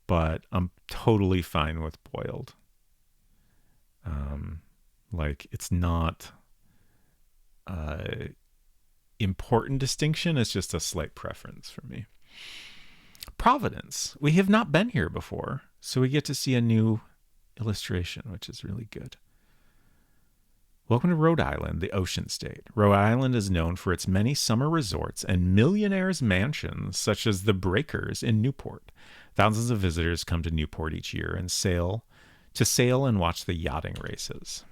but I'm totally fine with boiled. Like, it's not important distinction. It's just a slight preference for me. Providence. We have not been here before, so we get to see a new illustration, which is really good. Welcome to Rhode Island, the ocean state. Rhode Island is known for its many summer resorts and millionaires' mansions, such as the Breakers in Newport. Thousands of visitors come to Newport each year and sail and watch the yachting races.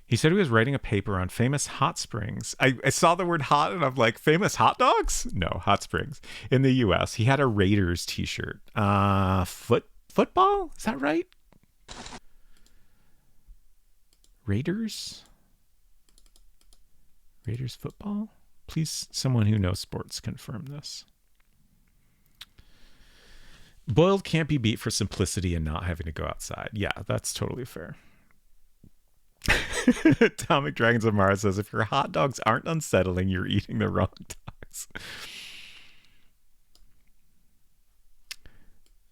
He said he was writing a paper on famous hot springs. I saw the word hot and I'm like, famous hot dogs? No, hot springs in the U.S. He had a Raiders t-shirt. Football? Is that right? Raiders football? Please, someone who knows sports, confirm this. Boiled can't be beat for simplicity and not having to go outside. Yeah, that's totally fair. Atomic Dragons of Mars says, if your hot dogs aren't unsettling, you're eating the wrong dogs.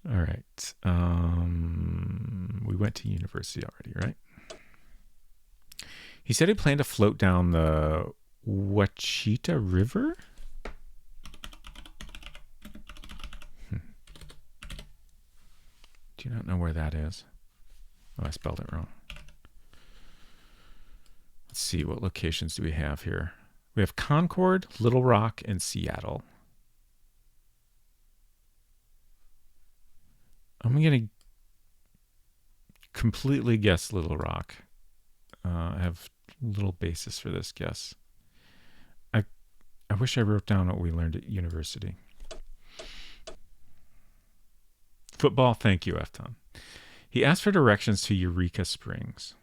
All right. We went to university already, right? He said he planned to float down the Wachita River. Do you not know where that is? Oh, I spelled it wrong. Let's see, what locations do we have here? We have Concord, Little Rock, and Seattle. I'm going to completely guess Little Rock. I have little basis for this guess. I wish I wrote down what we learned at university. Football, thank you, Efton. He asked for directions to Eureka Springs.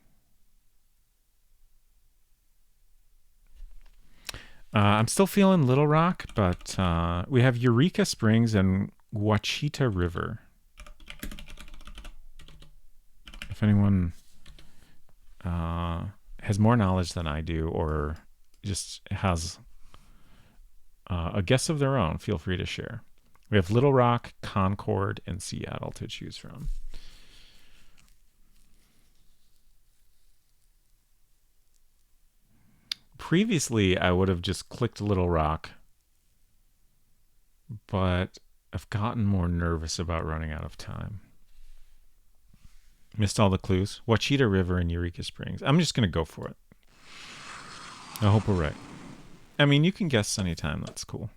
I'm still feeling Little Rock, but we have Eureka Springs and Wachita River. If anyone has more knowledge than I do or just has a guess of their own, feel free to share. We have Little Rock, Concord, and Seattle to choose from. Previously, I would have just clicked Little Rock, but I've gotten more nervous about running out of time. Missed all the clues. Wachita River and Eureka Springs. I'm just going to go for it. I hope we're right. I mean, you can guess sunny time. That's cool.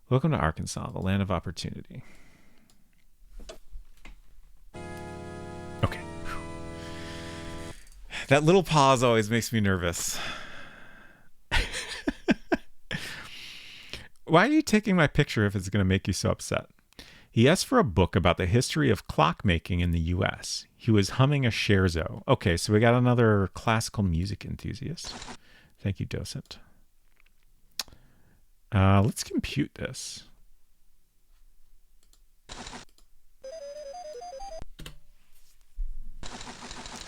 Welcome to Arkansas, the land of opportunity. Okay. That little pause always makes me nervous. Why are you taking my picture if it's going to make you so upset? He asked for a book about the history of clockmaking in the U.S. He was humming a scherzo. Okay, so we got another classical music enthusiast. Thank you, docent. Let's compute this.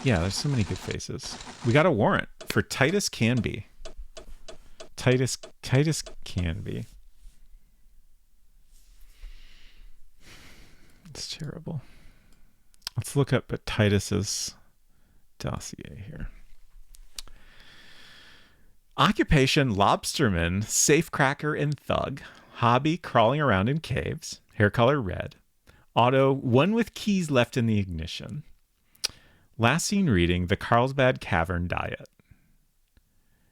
Yeah, there's so many good faces. We got a warrant for Titus Canby. Titus Canby. It's terrible. Let's look up at Titus's dossier here. Occupation, lobsterman, safecracker, and thug. Hobby, crawling around in caves. Hair color, red. Auto, one with keys left in the ignition. Last seen reading, the Carlsbad Cavern Diet.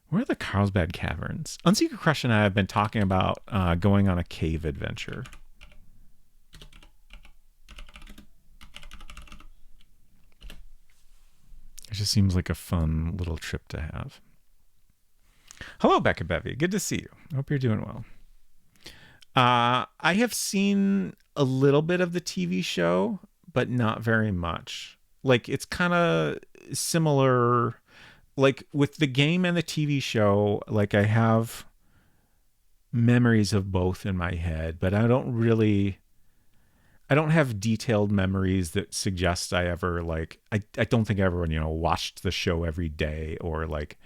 Where are the Carlsbad Caverns? Unsecret Crush and I have been talking about going on a cave adventure. It just seems like a fun little trip to have. Hello, Becca Bevy. Good to see you. Hope you're doing well. I have seen a little bit of the TV show, but not very much. Like, it's kind of similar. Like, with the game and the TV show, like, I have memories of both in my head, but I don't have detailed memories that suggest I ever, like, I don't think I ever, watched the show every day or, like,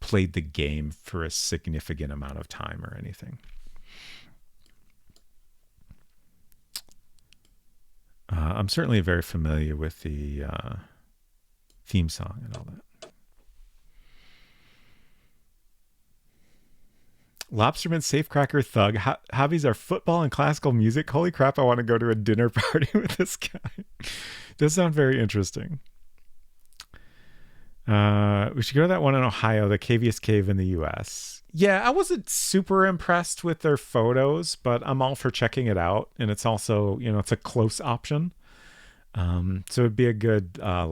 played the game for a significant amount of time or anything. I'm certainly very familiar with the theme song and all that. Lobsterman, safecracker, thug. Hobbies are football and classical music. Holy crap, I want to go to a dinner party with this guy. Does sound very interesting. We should go to that one in Ohio, the caviest cave in the U.S. Yeah, I wasn't super impressed with their photos, but I'm all for checking it out. And it's also, it's a close option. So it'd be a good, a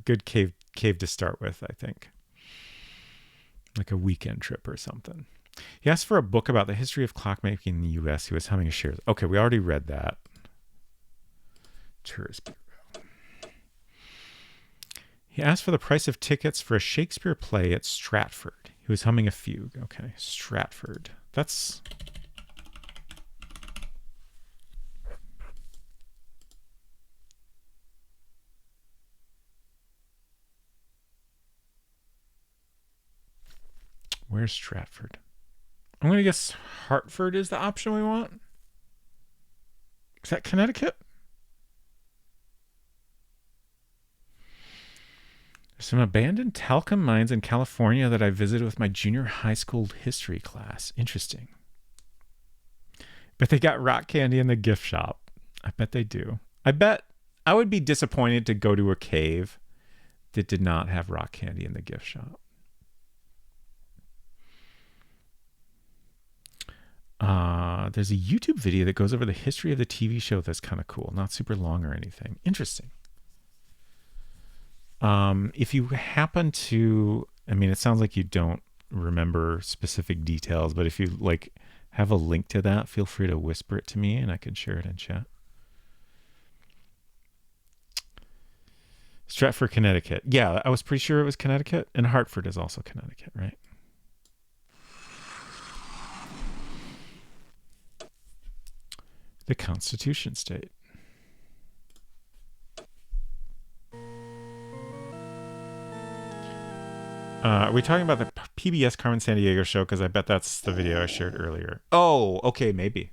good cave to start with, I think. Like a weekend trip or something. He asked for a book about the history of clockmaking in the U.S. He was humming a scherzo. Okay, we already read that. Tourist Bureau. He asked for the price of tickets for a Shakespeare play at Stratford. He was humming a fugue. Okay, Stratford. That's... Where's Stratford? I'm going to guess Hartford is the option we want. Is that Connecticut? There's some abandoned talcum mines in California that I visited with my junior high school history class. Interesting. But they got rock candy in the gift shop. I bet they do. I bet I would be disappointed to go to a cave that did not have rock candy in the gift shop. There's a YouTube video that goes over the history of the TV show that's kind of cool. Not super long or anything. Interesting. If you happen to, it sounds like you don't remember specific details, but if you have a link to that, feel free to whisper it to me and I can share it in chat. Stratford, Connecticut. Yeah, I was pretty sure it was Connecticut, and Hartford is also Connecticut, right? The Constitution State. Are we talking about the PBS Carmen Sandiego show? Because I bet that's the video I shared earlier. Oh, okay, maybe.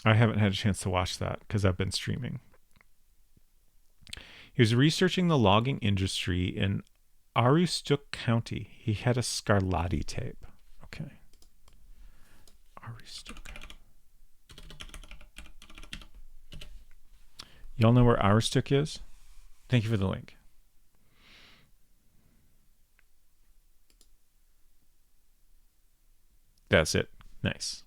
I haven't had a chance to watch that because I've been streaming. He was researching the logging industry in Aroostook County. He had a Scarlatti tape. Okay. Aroostook. Y'all know where Arstook is? Thank you for the link. That's it. Nice.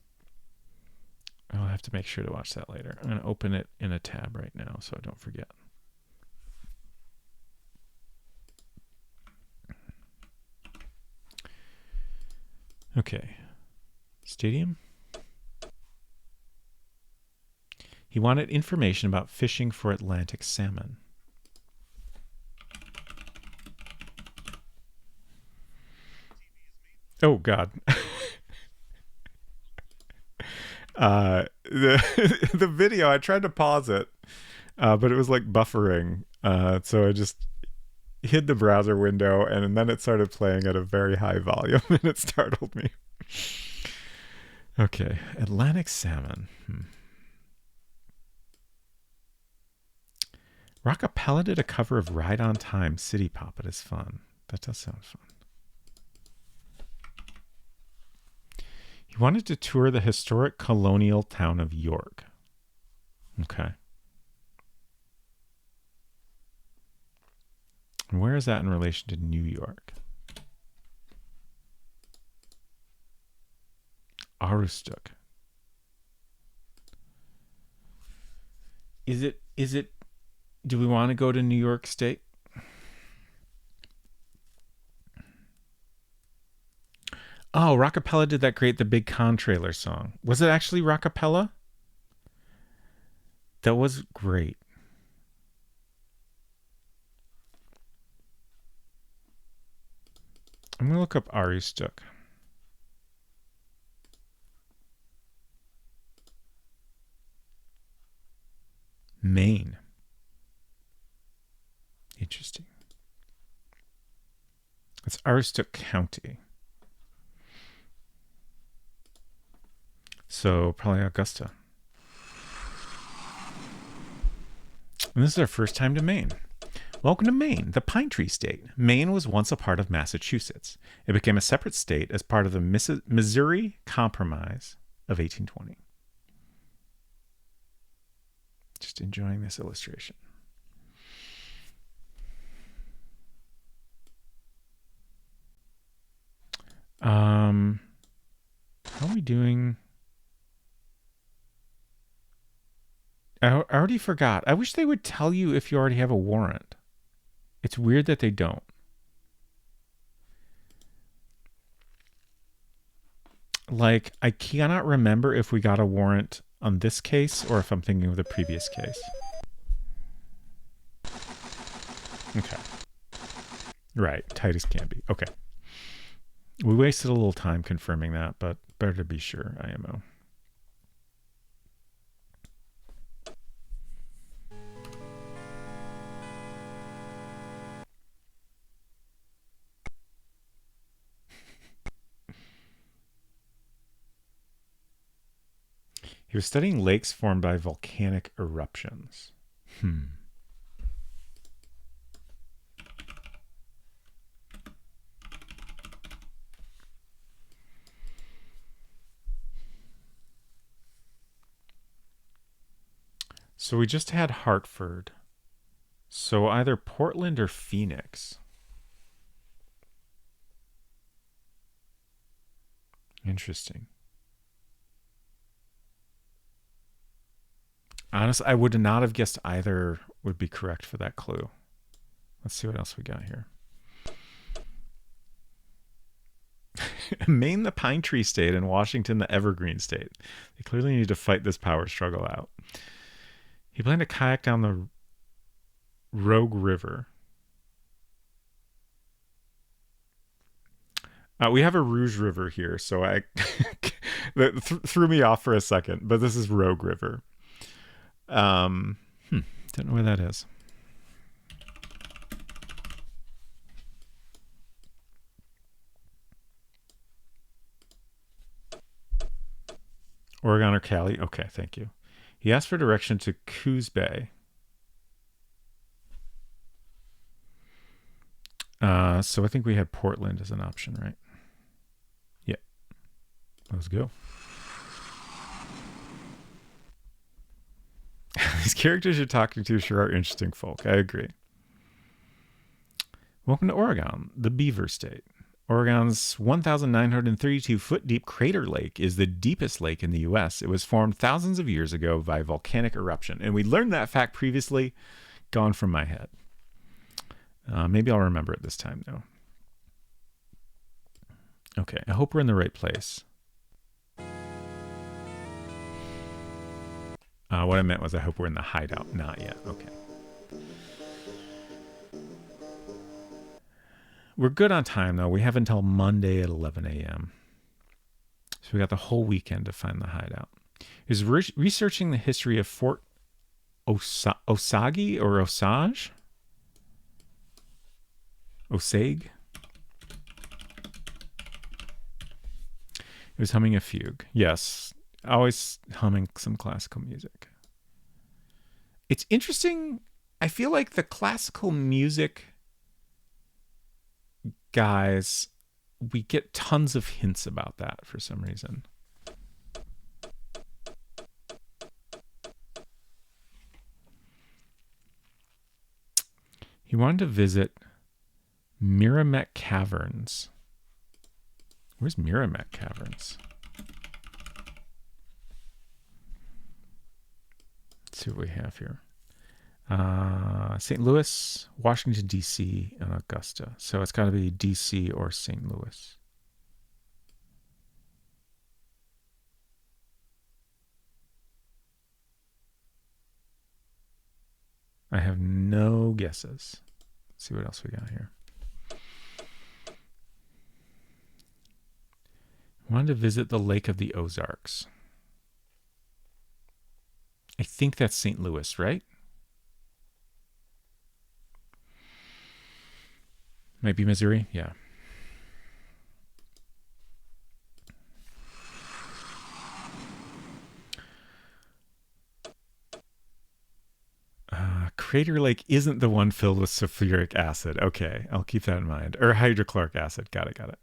I'll have to make sure to watch that later. I'm going to open it in a tab right now so I don't forget. Okay. Stadium. He wanted information about fishing for Atlantic salmon. Oh, God. The video, I tried to pause it, but it was like buffering. So I just hid the browser window, and then it started playing at a very high volume, and it startled me. Okay, Atlantic salmon. Rockapella did a cover of Ride on Time, City Pop. It is fun. That does sound fun. He wanted to tour the historic colonial town of York. Okay. And where is that in relation to New York? Aroostook. Is it do we want to go to New York State? Oh, Rockapella did that great The Big Con trailer song. Was it actually Rockapella? That was great. I'm going to look up Aroostook. Maine. Interesting. It's Aroostook County. So probably Augusta. And this is our first time to Maine. Welcome to Maine, the Pine Tree State. Maine was once a part of Massachusetts. It became a separate state as part of the Missouri Compromise of 1820. Just enjoying this illustration. How are we doing? I already forgot. I wish they would tell you if you already have a warrant. It's weird that they don't. Like, I cannot remember if we got a warrant on this case or if I'm thinking of the previous case. Okay. Right. Tight as can be. Okay. We wasted a little time confirming that, but better to be sure, IMO. He was studying lakes formed by volcanic eruptions. So we just had Hartford. So either Portland or Phoenix. Interesting. Honestly, I would not have guessed either would be correct for that clue. Let's see what else we got here. Maine, the Pine Tree State, and Washington, the Evergreen State. They clearly need to fight this power struggle out. He planned to kayak down the Rogue River. We have a Rouge River here, so that threw me off for a second, but this is Rogue River. Don't know where that is. Oregon or Cali? Okay, thank you. He asked for direction to Coos Bay. So I think we had Portland as an option, right? Yeah. Let's go. These characters you're talking to sure are interesting folk. I agree. Welcome to Oregon, the Beaver State. Oregon's 1,932-foot deep Crater Lake is the deepest lake in the U.S. It was formed thousands of years ago by volcanic eruption. And we learned that fact previously, gone from my head. Maybe I'll remember it this time, though. Okay, I hope we're in the right place. What I meant was I hope we're in the hideout. Not yet. Okay. We're good on time, though. We have until Monday at 11 a.m. So we got the whole weekend to find the hideout. Is researching the history of Fort Osage or Osage? Osage? It was humming a fugue. Yes, always humming some classical music. It's interesting. I feel like the classical music guys, we get tons of hints about that for some reason. He wanted to visit Merrimack Caverns. Where's Merrimack Caverns? Let's see what we have here. St. Louis, Washington, D.C., and Augusta. So it's got to be D.C. or St. Louis. I have no guesses. Let's see what else we got here. I wanted to visit the Lake of the Ozarks. I think that's St. Louis, right? Might be Missouri, yeah. Crater Lake isn't the one filled with sulfuric acid. Okay, I'll keep that in mind. Or hydrochloric acid. Got it.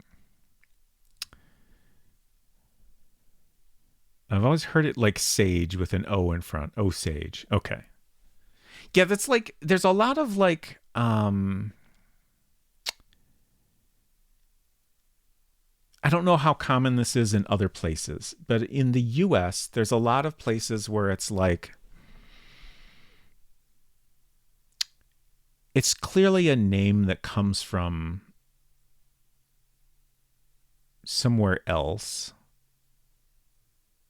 I've always heard it like sage with an O in front. Osage. Okay. Yeah, that's like, there's a lot of like, I don't know how common this is in other places, but in the US, there's a lot of places where it's like, it's clearly a name that comes from somewhere else.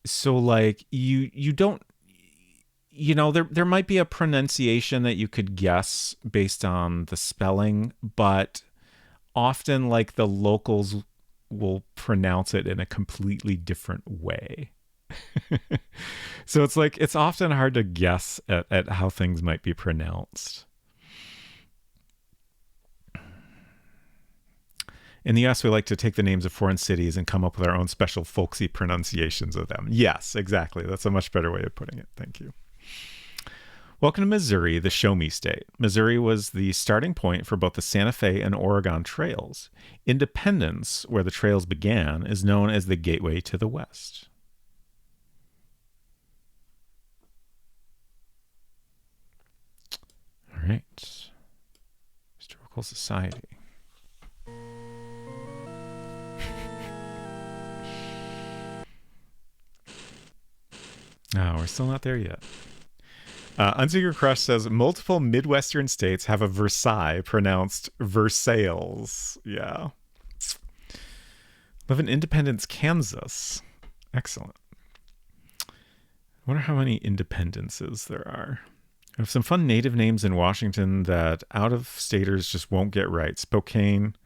So like you don't, you know, there might be a pronunciation that you could guess based on the spelling, but often like the locals will pronounce it in a completely different way. So it's like, it's often hard to guess at how things might be pronounced. In the US, we like to take the names of foreign cities and come up with our own special folksy pronunciations of them. Yes, exactly. That's a much better way of putting it. Thank you. Welcome to Missouri, the Show Me State. Missouri was the starting point for both the Santa Fe and Oregon trails. Independence, where the trails began, is known as the Gateway to the West. All right. Historical Society. No, we're still not there yet. Unseeker Crush says multiple Midwestern states have a Versailles pronounced Versailles. Yeah. Live in Independence, Kansas. Excellent. I wonder how many independences there are. I have some fun native names in Washington that out-of-staters just won't get right. Spokane.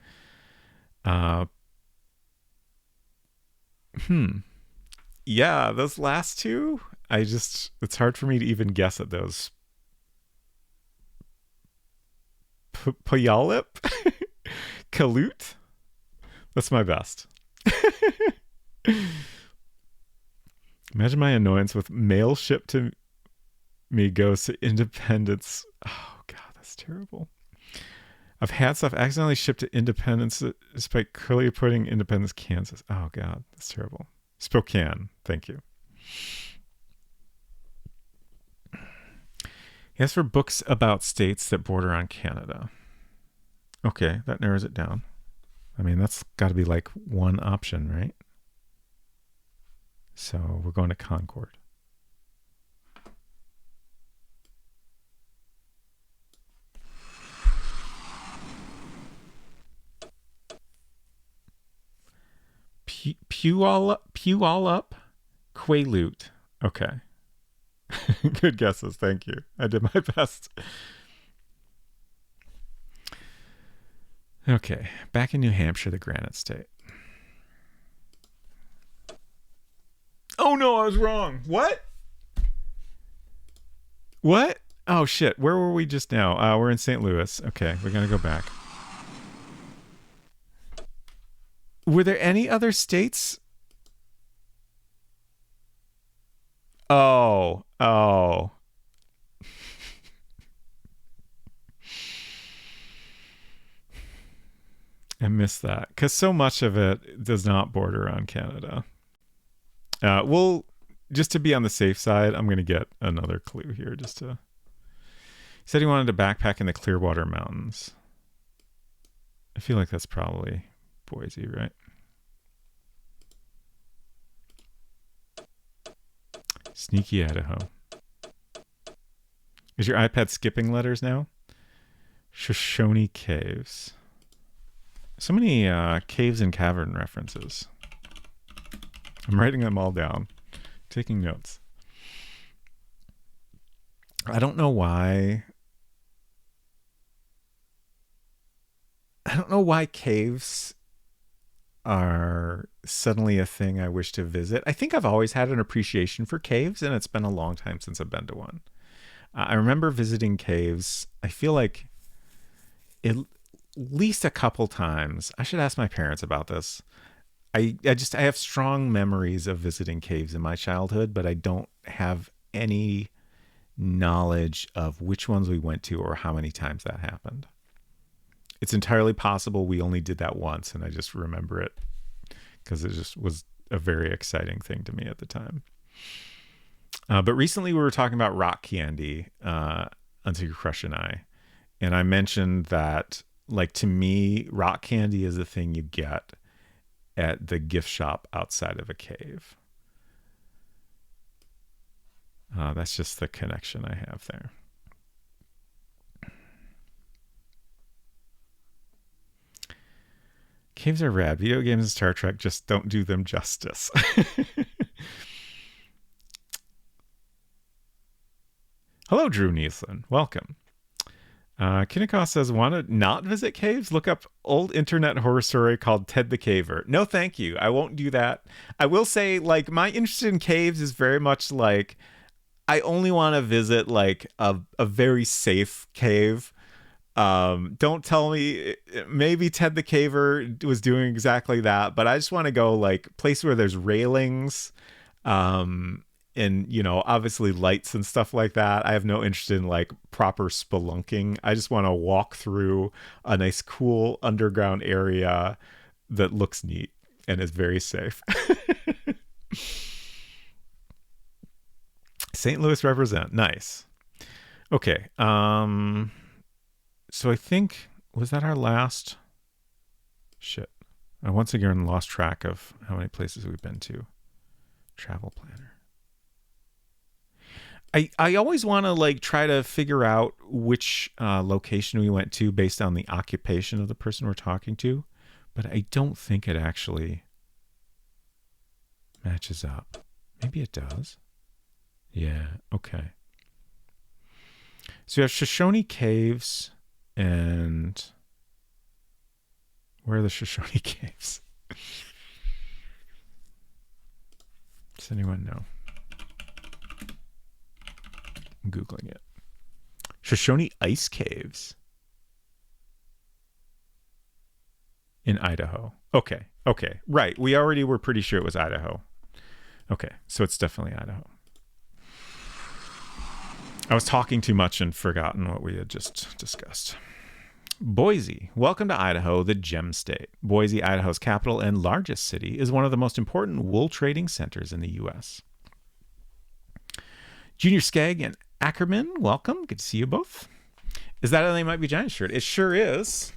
Yeah, those last two, it's hard for me to even guess at those. Puyallup? Kalut? That's my best. Imagine my annoyance with mail shipped to me goes to Independence. Oh, God, that's terrible. I've had stuff accidentally shipped to Independence despite clearly putting Independence, Kansas. Oh, God, that's terrible. Spokane. Thank you. He asked for books about states that border on Canada. Okay, that narrows it down. I mean, that's got to be like one option, right? So we're going to Concord. Puyallup, Quaalude. Okay. Good guesses. Thank you. I did my best. Okay. Back in New Hampshire, the Granite State. Oh, no, I was wrong. What? What? Oh, shit. Where were we just now? We're in St. Louis. Okay. We're going to go back. Were there any other states? Oh. I missed that because so much of it does not border on Canada. Well, just to be on the safe side, I'm going to get another clue here. He said he wanted to backpack in the Clearwater Mountains. I feel like that's probably Boise, right? Sneaky Idaho. Is your iPad skipping letters now? Shoshone Caves. So many caves and cavern references. I'm writing them all down. Taking notes. I don't know why. I don't know why caves are suddenly a thing I wish to visit. I think I've always had an appreciation for caves, and it's been a long time since I've been to one. I remember visiting caves. I feel like at least a couple times. I should ask my parents about this. I have strong memories of visiting caves in my childhood, but I don't have any knowledge of which ones we went to or how many times that happened. It's entirely possible we only did that once, and I just remember it because it just was a very exciting thing to me at the time. But recently we were talking about rock candy, Until Your Crush and I mentioned that, like, to me, rock candy is the thing you get at the gift shop outside of a cave. That's just the connection I have there. Caves are rad. Video games and Star Trek just don't do them justice. Hello, Drew Neeson. Welcome. Kinnikov says, want to not visit caves? Look up old internet horror story called Ted the Caver. No, thank you. I won't do that. I will say, like, my interest in caves is very much like, I only want to visit, like, a very safe cave. Don't tell me, maybe Ted the Caver was doing exactly that, but I just want to go, like, place where there's railings, and, you know, obviously lights and stuff like that. I have no interest in, like, proper spelunking. I just want to walk through a nice, cool underground area that looks neat and is very safe. St. Louis represent. Nice. Okay. So I think, was that our last? Shit. I once again lost track of how many places we've been to. Travel planner. I always want to, like, try to figure out which location we went to based on the occupation of the person we're talking to, but I don't think it actually matches up. Maybe it does. Yeah, okay. So you have Shoshone Caves, and where are the Shoshone Caves? Does anyone know? I'm Googling it. Shoshone Ice Caves in Idaho. Okay. Right. We already were pretty sure it was Idaho. Okay. So it's definitely Idaho. I was talking too much and forgotten what we had just discussed. Boise. Welcome to Idaho, the Gem State. Boise, Idaho's capital and largest city, is one of the most important wool trading centers in the U.S. Junior Skagg and Ackerman, welcome. Good to see you both. Is that a They Might Be Giants shirt? It sure is.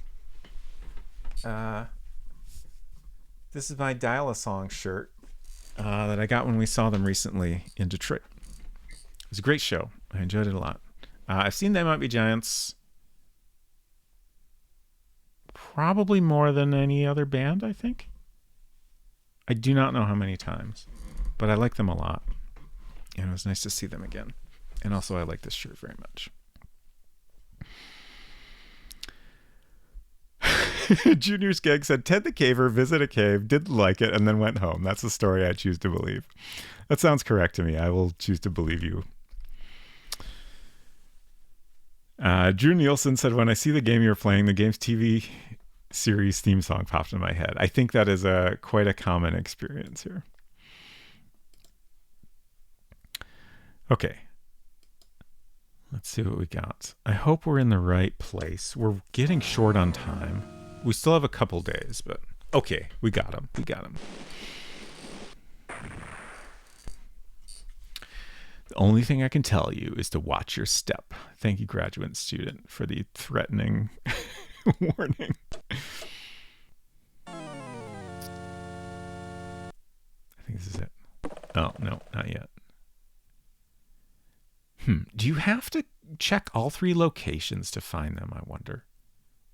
This is my Dial-A-Song shirt that I got when we saw them recently in Detroit. It was a great show. I enjoyed it a lot. I've seen They Might Be Giants probably more than any other band, I think. I do not know how many times, but I like them a lot. And it was nice to see them again. And also, I like this shirt very much. Junior Skegg said, Ted the Caver visited a cave, didn't like it, and then went home. That's the story I choose to believe. That sounds correct to me. I will choose to believe you. Drew Nielsen said, when I see the game you're playing, the game's TV series theme song popped in my head. I think that is quite a common experience here. Okay. Let's see what we got. I hope we're in the right place. We're getting short on time. We still have a couple days, but okay, we got him. We got him. The only thing I can tell you is to watch your step. Thank you, graduate student, for the threatening warning. I think this is it. Oh, no, not yet. Do you have to check all 3 locations to find them, I wonder?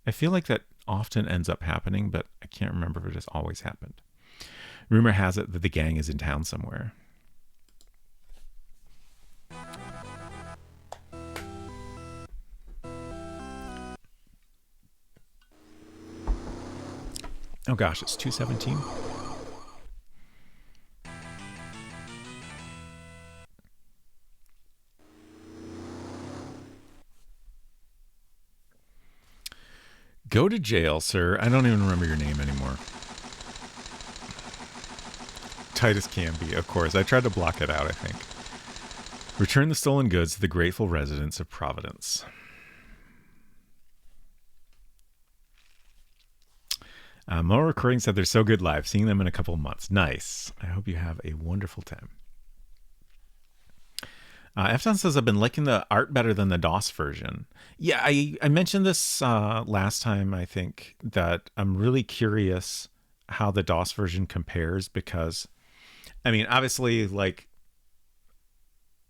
I feel like that often ends up happening, but I can't remember if it has always happened. Rumor has it that the gang is in town somewhere. Oh gosh, it's 2:17. Go to jail, sir. I don't even remember your name anymore. Titus Canby, of course. I tried to block it out, I think. Return the stolen goods to the grateful residents of Providence. Mo Recording said they're so good live. Seeing them in a couple of months. Nice. I hope you have a wonderful time. Efton says, I've been liking the art better than the DOS version. Yeah, I mentioned this last time, I think, that I'm really curious how the DOS version compares because, I mean, obviously, like,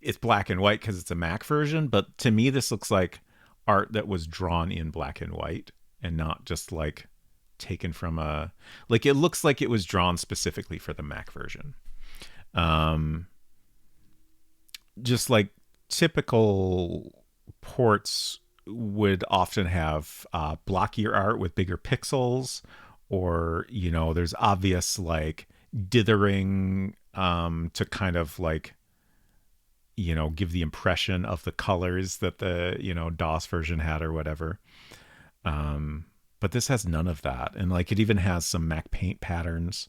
it's black and white because it's a Mac version, but to me, this looks like art that was drawn in black and white and not just, like, taken from a... Like, it looks like it was drawn specifically for the Mac version. Just like typical ports would often have blockier art with bigger pixels, or, you know, there's obvious like dithering to kind of like, you know, give the impression of the colors that the, you know, DOS version had or whatever. But this has none of that. And like it even has some Mac Paint patterns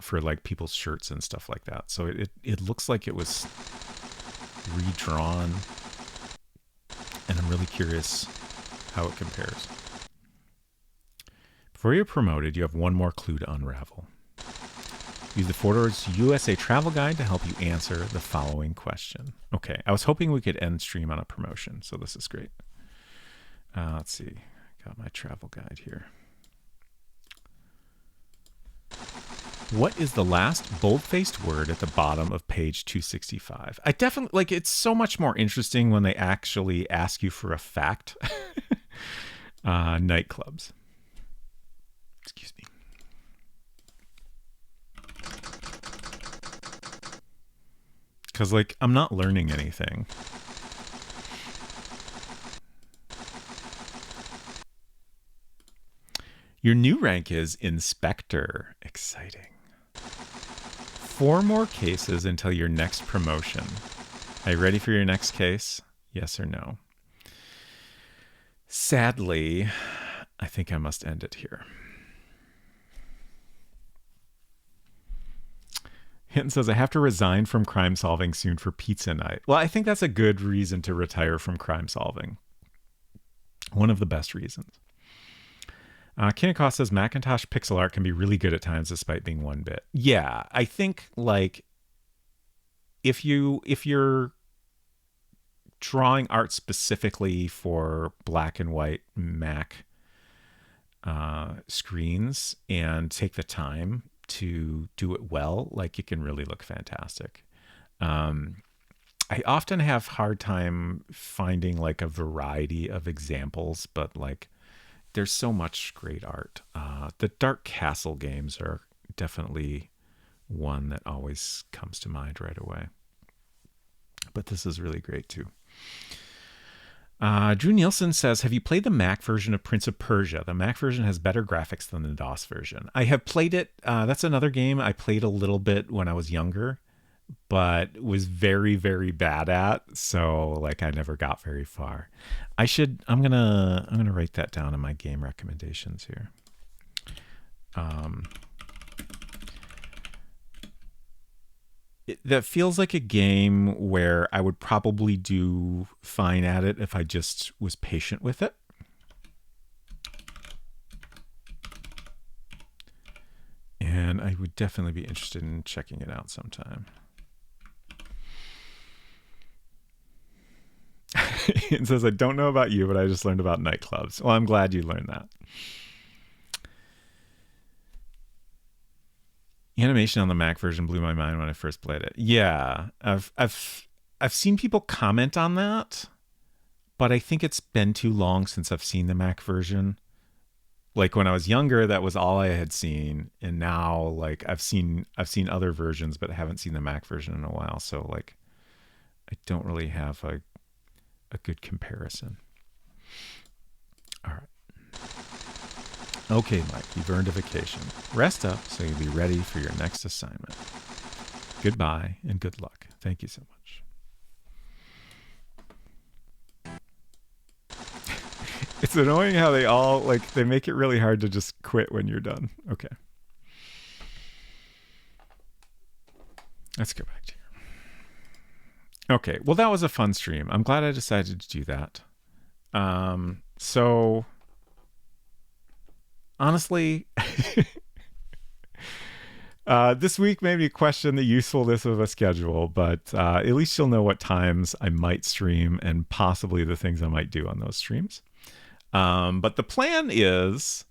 for like people's shirts and stuff like that. So it looks like it was redrawn, and I'm really curious how it compares. Before you're promoted, you have one more clue to unravel. Use the Fordor's USA Travel Guide to help you answer the following question. Okay, I was hoping we could end stream on a promotion, so this is great. Let's see, got my travel guide here. What is the last bold-faced word at the bottom of page 265? I definitely, like, it's so much more interesting when they actually ask you for a fact. Nightclubs. Excuse me. Because, like, I'm not learning anything. Your new rank is Inspector. Exciting. 4 more cases until your next promotion. Are you ready for your next case? Yes or no? Sadly, I think I must end it here. Hinton says, I have to resign from crime solving soon for pizza night. Well, I think that's a good reason to retire from crime solving. One of the best reasons. Kinnicott says Macintosh pixel art can be really good at times despite being 1-bit. Yeah, I think like if you're drawing art specifically for black and white Mac screens and take the time to do it well, like it can really look fantastic. I often have hard time finding like a variety of examples, but like there's so much great art. The Dark Castle games are definitely one that always comes to mind right away. But this is really great too. Drew Nielsen says, have you played the Mac version of Prince of Persia? The Mac version has better graphics than the DOS version. I have played it. That's another game I played a little bit when I was younger, but was very, very bad at. So like I never got very far. I'm gonna write that down in my game recommendations here. That feels like a game where I would probably do fine at it if I just was patient with it. And I would definitely be interested in checking it out sometime. It says, I don't know about you, but I just learned about nightclubs. Well, I'm glad you learned that. Animation on the Mac version blew my mind when I first played it. Yeah, I've seen people comment on that, but I think it's been too long since I've seen the Mac version. Like when I was younger, that was all I had seen, and now like I've seen other versions, but haven't seen the Mac version in a while. So like, I don't really have a good comparison. All right. Okay, Mike, you've earned a vacation. Rest up so you'll be ready for your next assignment. Goodbye and good luck. Thank you so much. It's annoying how they all, like, they make it really hard to just quit when you're done. Okay. Let's go back to here. Okay, well, that was a fun stream. I'm glad I decided to do that. So... honestly, this week made me question the usefulness of a schedule, but at least you'll know what times I might stream and possibly the things I might do on those streams. But the plan is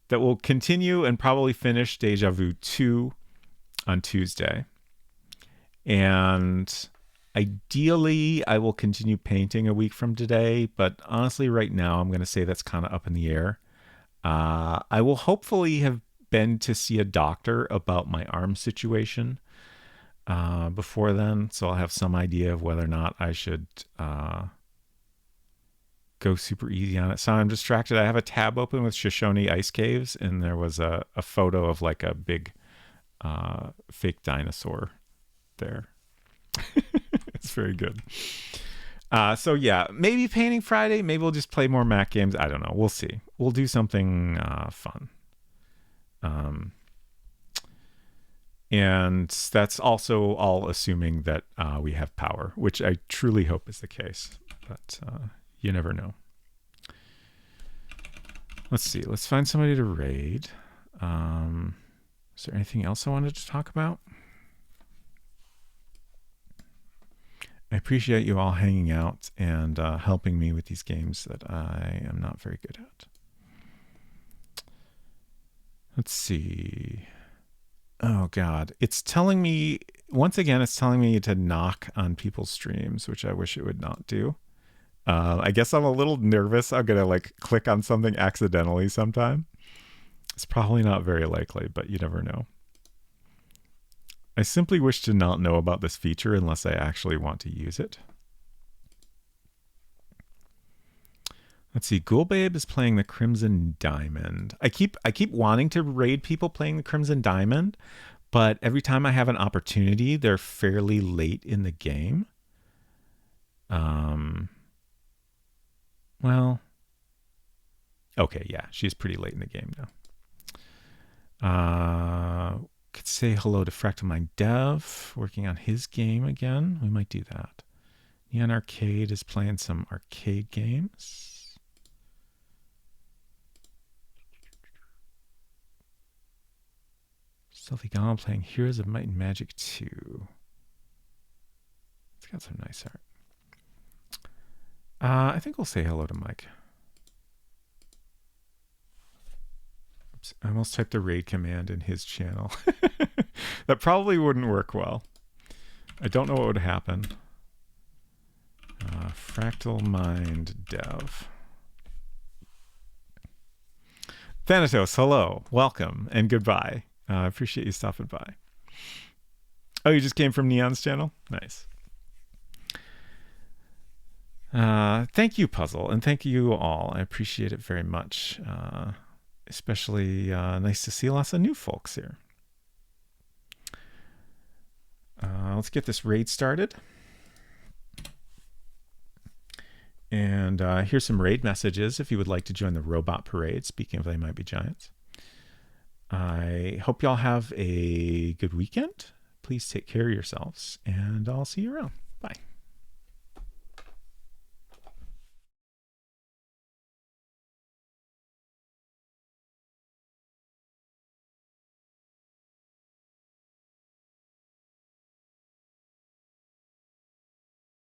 that we'll continue and probably finish Deja Vu 2 on Tuesday. And ideally, I will continue painting a week from today. But honestly, right now, I'm going to say that's kind of up in the air. I will hopefully have been to see a doctor about my arm situation before then, so I'll have some idea of whether or not I should go super easy on it. So I'm distracted. I have a tab open with Shoshone Ice Caves, and there was a photo of like a big fake dinosaur there. It's very good. So yeah, maybe painting Friday. Maybe we'll just play more Mac games. I don't know. We'll see. We'll do something fun. And that's also all assuming that we have power, which I truly hope is the case. But you never know. Let's see. Let's find somebody to raid. Is there anything else I wanted to talk about? I appreciate you all hanging out and helping me with these games that I am not very good at. Let's see. Oh, God. It's telling me, once again, it's telling me to knock on people's streams, which I wish it would not do. I guess I'm a little nervous. I'm going to like click on something accidentally sometime. It's probably not very likely, but you never know. I simply wish to not know about this feature unless I actually want to use it. Let's see. Ghoulbabe is playing the Crimson Diamond. I keep wanting to raid people playing the Crimson Diamond, but every time I have an opportunity, they're fairly late in the game. Well, okay, yeah, she's pretty late in the game now. Could say hello to Fractal Dev, working on his game again. We might do that. Neon Arcade is playing some arcade games. Stealthy Golem playing Heroes of Might and Magic 2. It's got some nice art. I think we'll say hello to Mike. Oops, I almost typed the raid command in his channel. That probably wouldn't work well. I don't know what would happen. Fractal Mind Dev. Thanatos, hello, welcome, and goodbye. I appreciate you stopping by. Oh, you just came from Neon's channel? Nice. Thank you, Puzzle, and thank you all. I appreciate it very much. Especially nice to see lots of new folks here. Let's get this raid started. And here's some raid messages if you would like to join the robot parade. Speaking of They Might Be Giants. I hope y'all have a good weekend. Please take care of yourselves, and I'll see you around. Bye.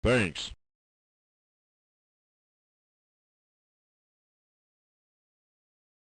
Thanks.